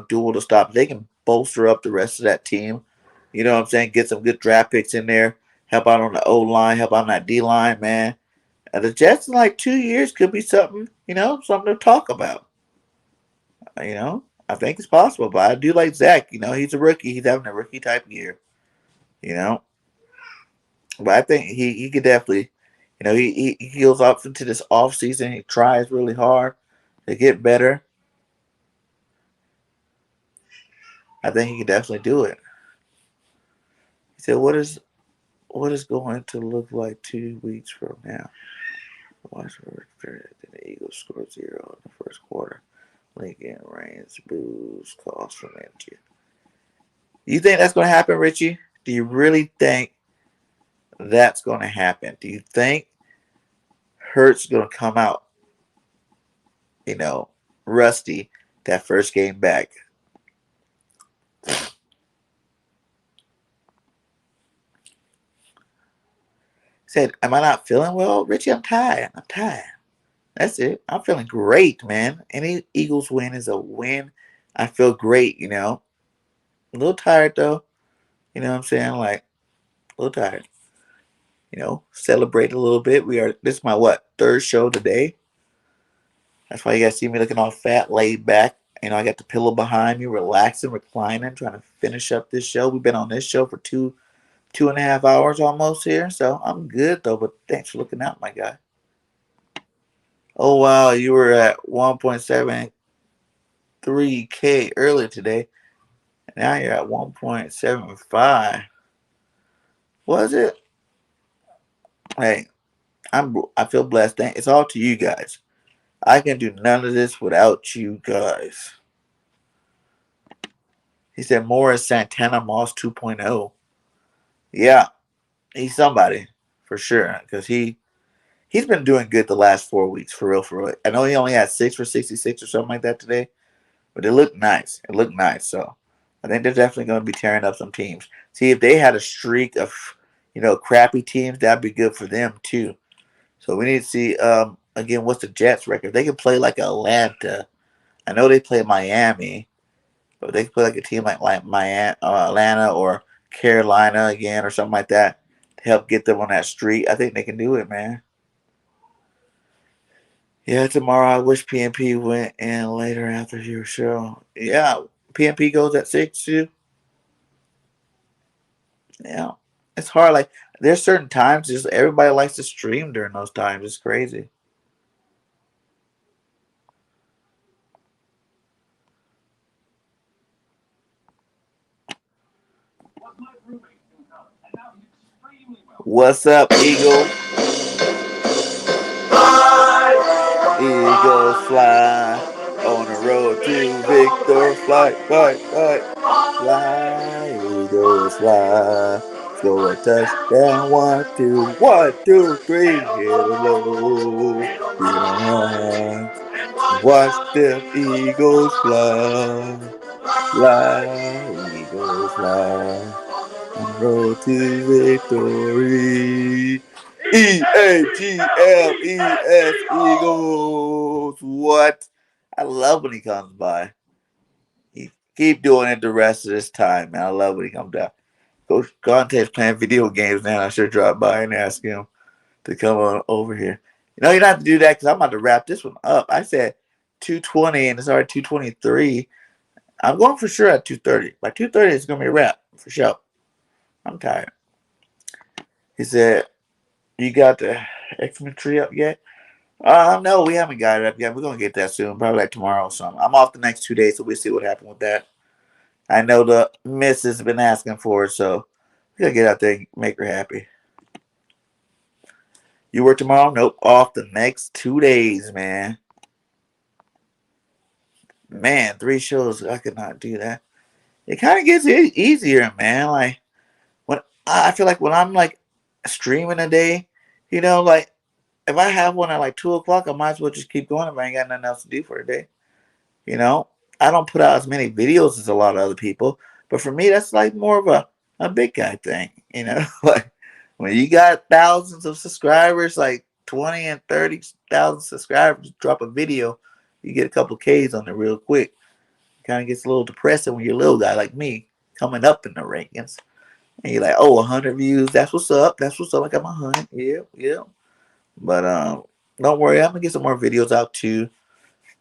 duel to stop. They can bolster up the rest of that team. You know what I'm saying? Get some good draft picks in there. Help out on the O line, help out on that D line, man. And the Jets in like 2 years could be something, something to talk about. I think it's possible, but I do like Zach. He's a rookie. He's having a rookie type year. You know, but I think he could definitely, he heals up into this off season. He tries really hard to get better. I think he can definitely do it. He said, what is going to look like 2 weeks from now? Watch the Eagles score 0 in the first quarter. Lincoln Reigns boos calls from Minshew. You think that's going to happen, Richie? Do you really think that's going to happen? Do you think Hurts going to come out, rusty that first game back? Said, am I not feeling well, Richie? I'm tired. That's it. I'm feeling great, man. Any Eagles win is a win. I feel great, A little tired though. You know what I'm saying? Like a little tired. Celebrate a little bit. This is my third show today. That's why you guys see me looking all fat, laid back. I got the pillow behind me, relaxing, reclining, trying to finish up this show. We've been on this show for two and a half hours almost here. So I'm good though, but thanks for looking out, my guy. Oh wow, you were at 1.73K earlier today. Now you're at 1.75. Was it? Hey, I feel blessed. It's all to you guys. I can do none of this without you guys. He said Morris Santana Moss 2.0. Yeah, he's somebody for sure because he's been doing good the last 4 weeks for real. I know he only had 6 for 66 or something like that today, but it looked nice. So I think they're definitely going to be tearing up some teams. See, if they had a streak of crappy teams, that'd be good for them too. So we need to see again what's the Jets record. They can play like Atlanta. I know they play Miami, but they can play like a team like Miami, Atlanta or Carolina again or something like that to help get them on that streak. I think they can do it, man. Yeah, tomorrow I wish PNP went in later after your show. Yeah, PNP goes at 6 too. Yeah, it's hard. Like there's certain times just everybody likes to stream during those times. It's crazy. What's up, Eagle? Eagles fly on the road to victor. Fly. Fly, Eagles fly. Score a touchdown. 1, 2, 1, 2, 3. Hit it low. Get on. Watch them Eagles fly. Fly, Eagles fly. On the road to victory. EAGLES Eagles. What? I love when he comes by. He keep doing it the rest of this time, man. I love when he comes down. Coach Conte's playing video games now. I should drop by and ask him to come on over here. You don't have to do that because I'm about to wrap this one up. I said 2:20 and it's already 2:23. I'm going for sure at 2:30. By 2:30, it's going to be a wrap for sure. I'm tired. He said, you got the X-Men tree up yet? No, we haven't got it up yet. We're going to get that soon, probably like tomorrow or something. I'm off the next 2 days, so we'll see what happens with that. I know the missus has been asking for it, so we got to get out there and make her happy. You work tomorrow? Nope, off the next 2 days, man. Man, 3 shows. I could not do that. It kind of gets easier, man. Like, when I feel like when I'm like streaming a day, like if I have one at like 2 o'clock, I might as well just keep going if I ain't got nothing else to do for a day. I don't put out as many videos as a lot of other people, but for me, that's like more of a big guy thing. Like when you got thousands of subscribers, like 20 and 30,000 subscribers, drop a video, you get a couple Ks on it real quick. Kind of gets a little depressing when you're a little guy like me coming up in the rankings. And you're like, 100 views. That's what's up. I got my 100. Yeah. But don't worry. I'm going to get some more videos out too.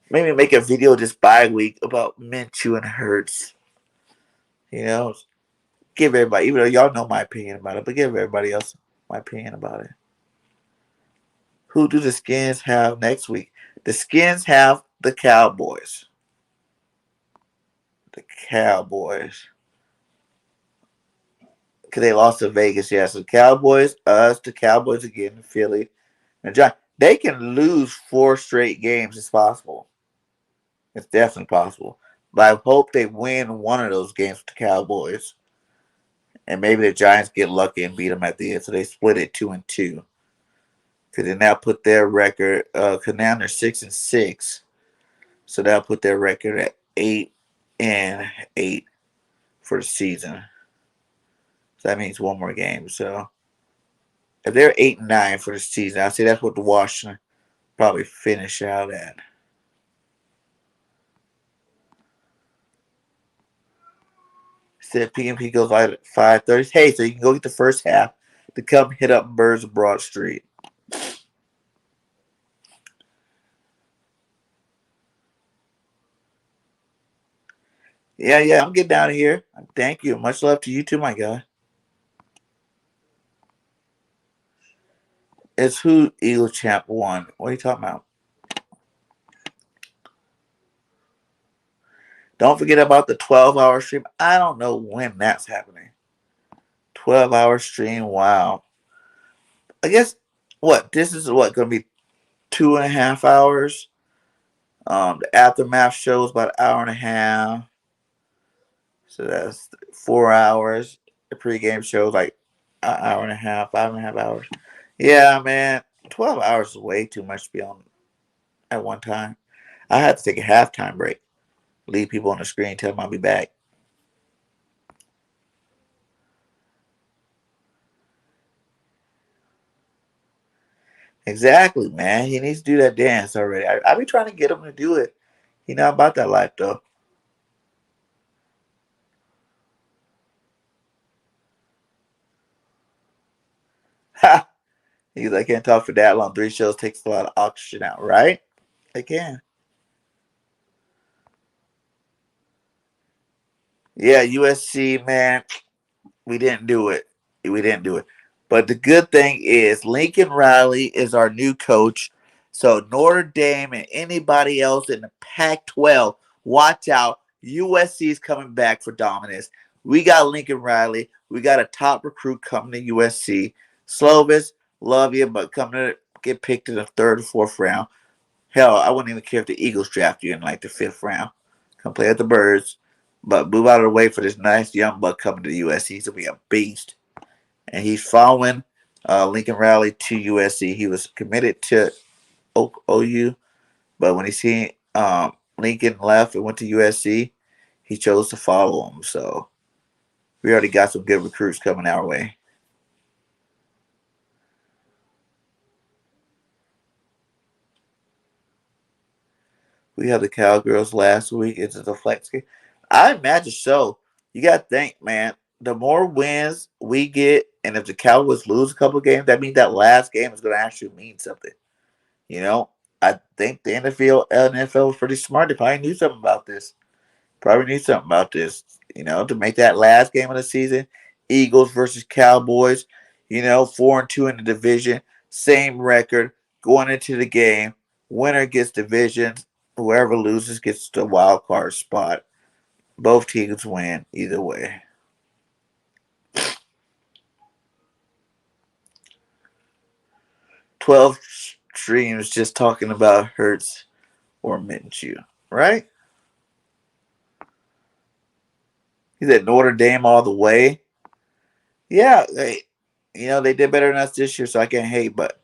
Maybe make a video this bi-week about Minshew and Hurts. Give everybody, even though y'all know my opinion about it, but give everybody else my opinion about it. Who do the Skins have next week? The Skins have the Cowboys. The Cowboys. Because they lost to Vegas. Yeah, so Cowboys, the Cowboys again, Philly. And John, they can lose 4 straight games. It's possible. It's definitely possible. But I hope they win one of those games with the Cowboys. And maybe the Giants get lucky and beat them at the end. So they split it 2-2. Because they now put their record, because now they're 6-6. So that'll put their record at 8-8 for the season. So that means one more game. So if they're 8-9 for the season, I'll say that's what the Washington probably finish out at. Said PMP goes live at 5:30. Hey, so you can go get the first half to come hit up Birds of Broad Street. Yeah, I'm getting out of here. Thank you. Much love to you too, my guy. It's who Eagle Champ won. What are you talking about? Don't forget about the 12-hour stream. I don't know when that's happening. 12-hour stream. Wow. I guess this is going to be 2.5 hours. The aftermath show is about an hour and a half. So that's 4 hours. The pregame show is like an hour and a half, 5.5 hours. Yeah, man. 12 hours is way too much to be on at one time. I had to take a halftime break. Leave people on the screen, tell them I'll be back. Exactly, man. He needs to do that dance already. I be trying to get him to do it. He not about that life, though. Ha! He's like, I can't talk for that long. 3 shows takes a lot of oxygen out, right? They can. Yeah, USC, man. We didn't do it. But the good thing is Lincoln Riley is our new coach. So Notre Dame and anybody else in the Pac-12, watch out. USC is coming back for dominance. We got Lincoln Riley. We got a top recruit coming to USC. Slovis, love you, but coming to get picked in the 3rd or 4th round. Hell, I wouldn't even care if the Eagles draft you in like the 5th round. Come play at the Birds. But move out of the way for this nice young buck coming to USC. He's going to be a beast. And he's following Lincoln Riley to USC. He was committed to OU. But when he seen Lincoln left and went to USC, he chose to follow him. So we already got some good recruits coming our way. We had the Cowgirls last week. Is it a flex game? I imagine so. You got to think, man. The more wins we get, and if the Cowboys lose a couple of games, that means that last game is going to actually mean something. You know, I think the NFL was pretty smart. They probably knew something about this. To make that last game of the season. Eagles versus Cowboys. 4-2 in the division. Same record going into the game. Winner gets division. Whoever loses gets the wild card spot. Both teams win either way. $12 streams just talking about Hurts or Minshew, right? He's at Notre Dame all the way. Yeah, they did better than us this year, so I can't hate. But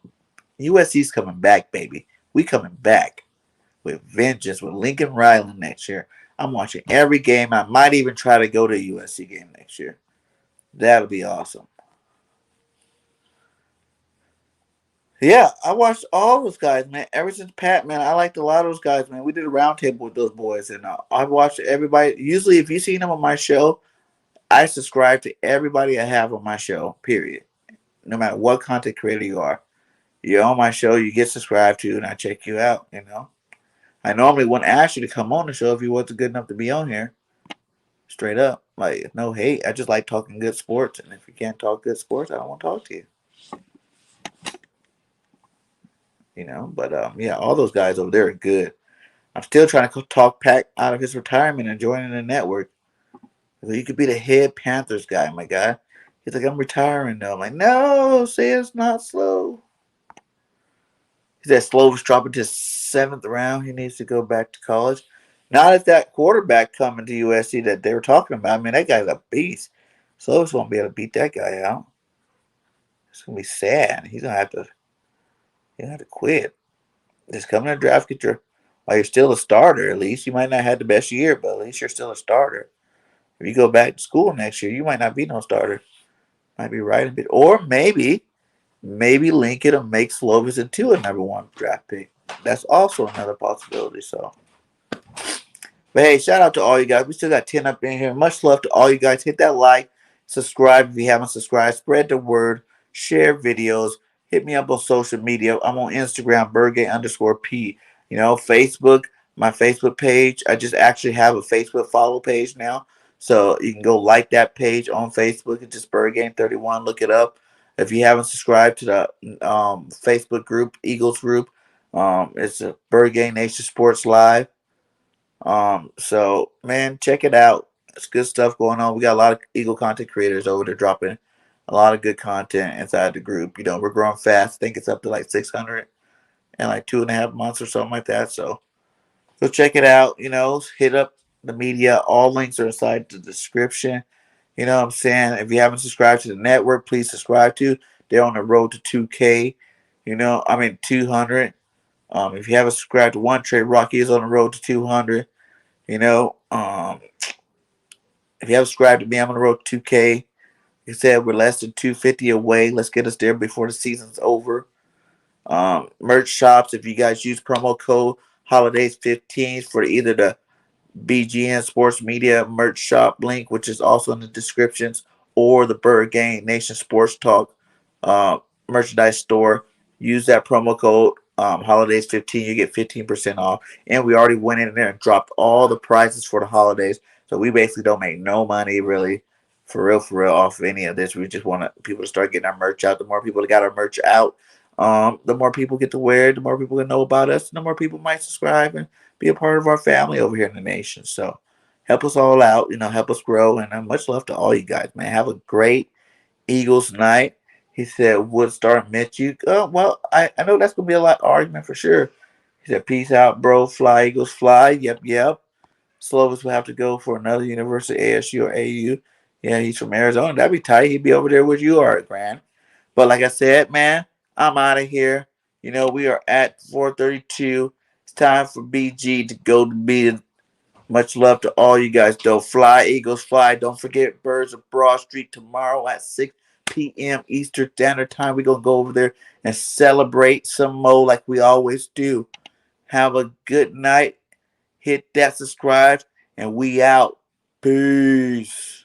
USC's coming back, baby. We coming back with vengeance with Lincoln Riley next year. I'm watching every game. I might even try to go to a USC game next year. That'll be awesome. Yeah, I watched all those guys, man. Ever since Pat, man, I liked a lot of those guys, man. We did a roundtable with those boys, and I watched everybody. Usually, if you've seen them on my show, I subscribe to everybody I have on my show, period. No matter what content creator you are. You're on my show, you get subscribed to, and I check you out, I normally wouldn't ask you to come on the show if you wasn't good enough to be on here. Straight up. Like, no hate. I just like talking good sports, and if you can't talk good sports, I don't want to talk to you. Yeah, all those guys over there are good. I'm still trying to talk Pac out of his retirement and joining the network. You could be the head Panthers guy, my guy. He's like, I'm retiring though. I'm like, no, say it's not slow. He said Slovis dropping to 7th round. He needs to go back to college. Not if that quarterback coming to USC that they were talking about. I mean, that guy's a beast. Slovis won't be able to beat that guy out. It's gonna be sad. He's gonna have to quit. Just come in the draft, get your while you're still a starter. At least you might not have the best year, but at least you're still a starter. If you go back to school next year, you might not be no starter. Might be right a bit, or maybe Lincoln will make Slovis into a #1 draft pick. That's also another possibility. So, but hey, shout out to all you guys. We still got 10 up in here. Much love to all you guys. Hit that like, subscribe if you haven't subscribed. Spread the word. Share videos. Hit me up on social media. I'm on Instagram, BIRDGANG_P. Facebook, my Facebook page. I just actually have a Facebook follow page now. So you can go like that page on Facebook. It's just BIRDGANG31. Look it up. If you haven't subscribed to the Facebook group, Eagles group, it's a Bird Gang Nation Sports Live. So man, check it out. It's good stuff going on. We got a lot of Eagle content creators over there dropping a lot of good content inside the group. We're growing fast. I think it's up to like 600 in like 2.5 months or something like that. So go check it out. Hit up the media. All links are inside the description. You know what I'm saying? If you haven't subscribed to the network, please subscribe to. They're on the road to 2K. 200. If you haven't subscribed to One Trade, Rocky is on the road to 200. If you haven't subscribed to me, I'm on the road to 2K. Like I said, we're less than 250 away. Let's get us there before the season's over. Merch shops, if you guys use promo code Holidays15 for either the BGN Sports Media merch shop link, which is also in the descriptions, or the Bird Gang Nation Sports Talk merchandise store. Use that promo code Holidays15. You get 15% off. And we already went in there and dropped all the prices for the holidays. So we basically don't make no money really, for real, off of any of this. We just want people to start getting our merch out. The more people that got our merch out, the more people get to wear it, the more people can know about us, and the more people might subscribe and be a part of our family over here in the nation. So help us all out, help us grow. And much love to all you guys, man. Have a great Eagles night. He said, would start Minshew. Oh, well, I know that's going to be a lot of argument for sure. He said, peace out, bro. Fly, Eagles, fly. Yep. Slovis will have to go for another university, ASU or AU. Yeah, he's from Arizona. That'd be tight. He'd be over there with you, Art Grant. But like I said, man, I'm out of here. We are at 4:32. It's time for BG to go to bed. Much love to all you guys, though. Fly, Eagles, fly. Don't forget Birds of Broad Street tomorrow at 6 p.m. Eastern Standard Time. We're going to go over there and celebrate some more like we always do. Have a good night. Hit that subscribe, and we out. Peace.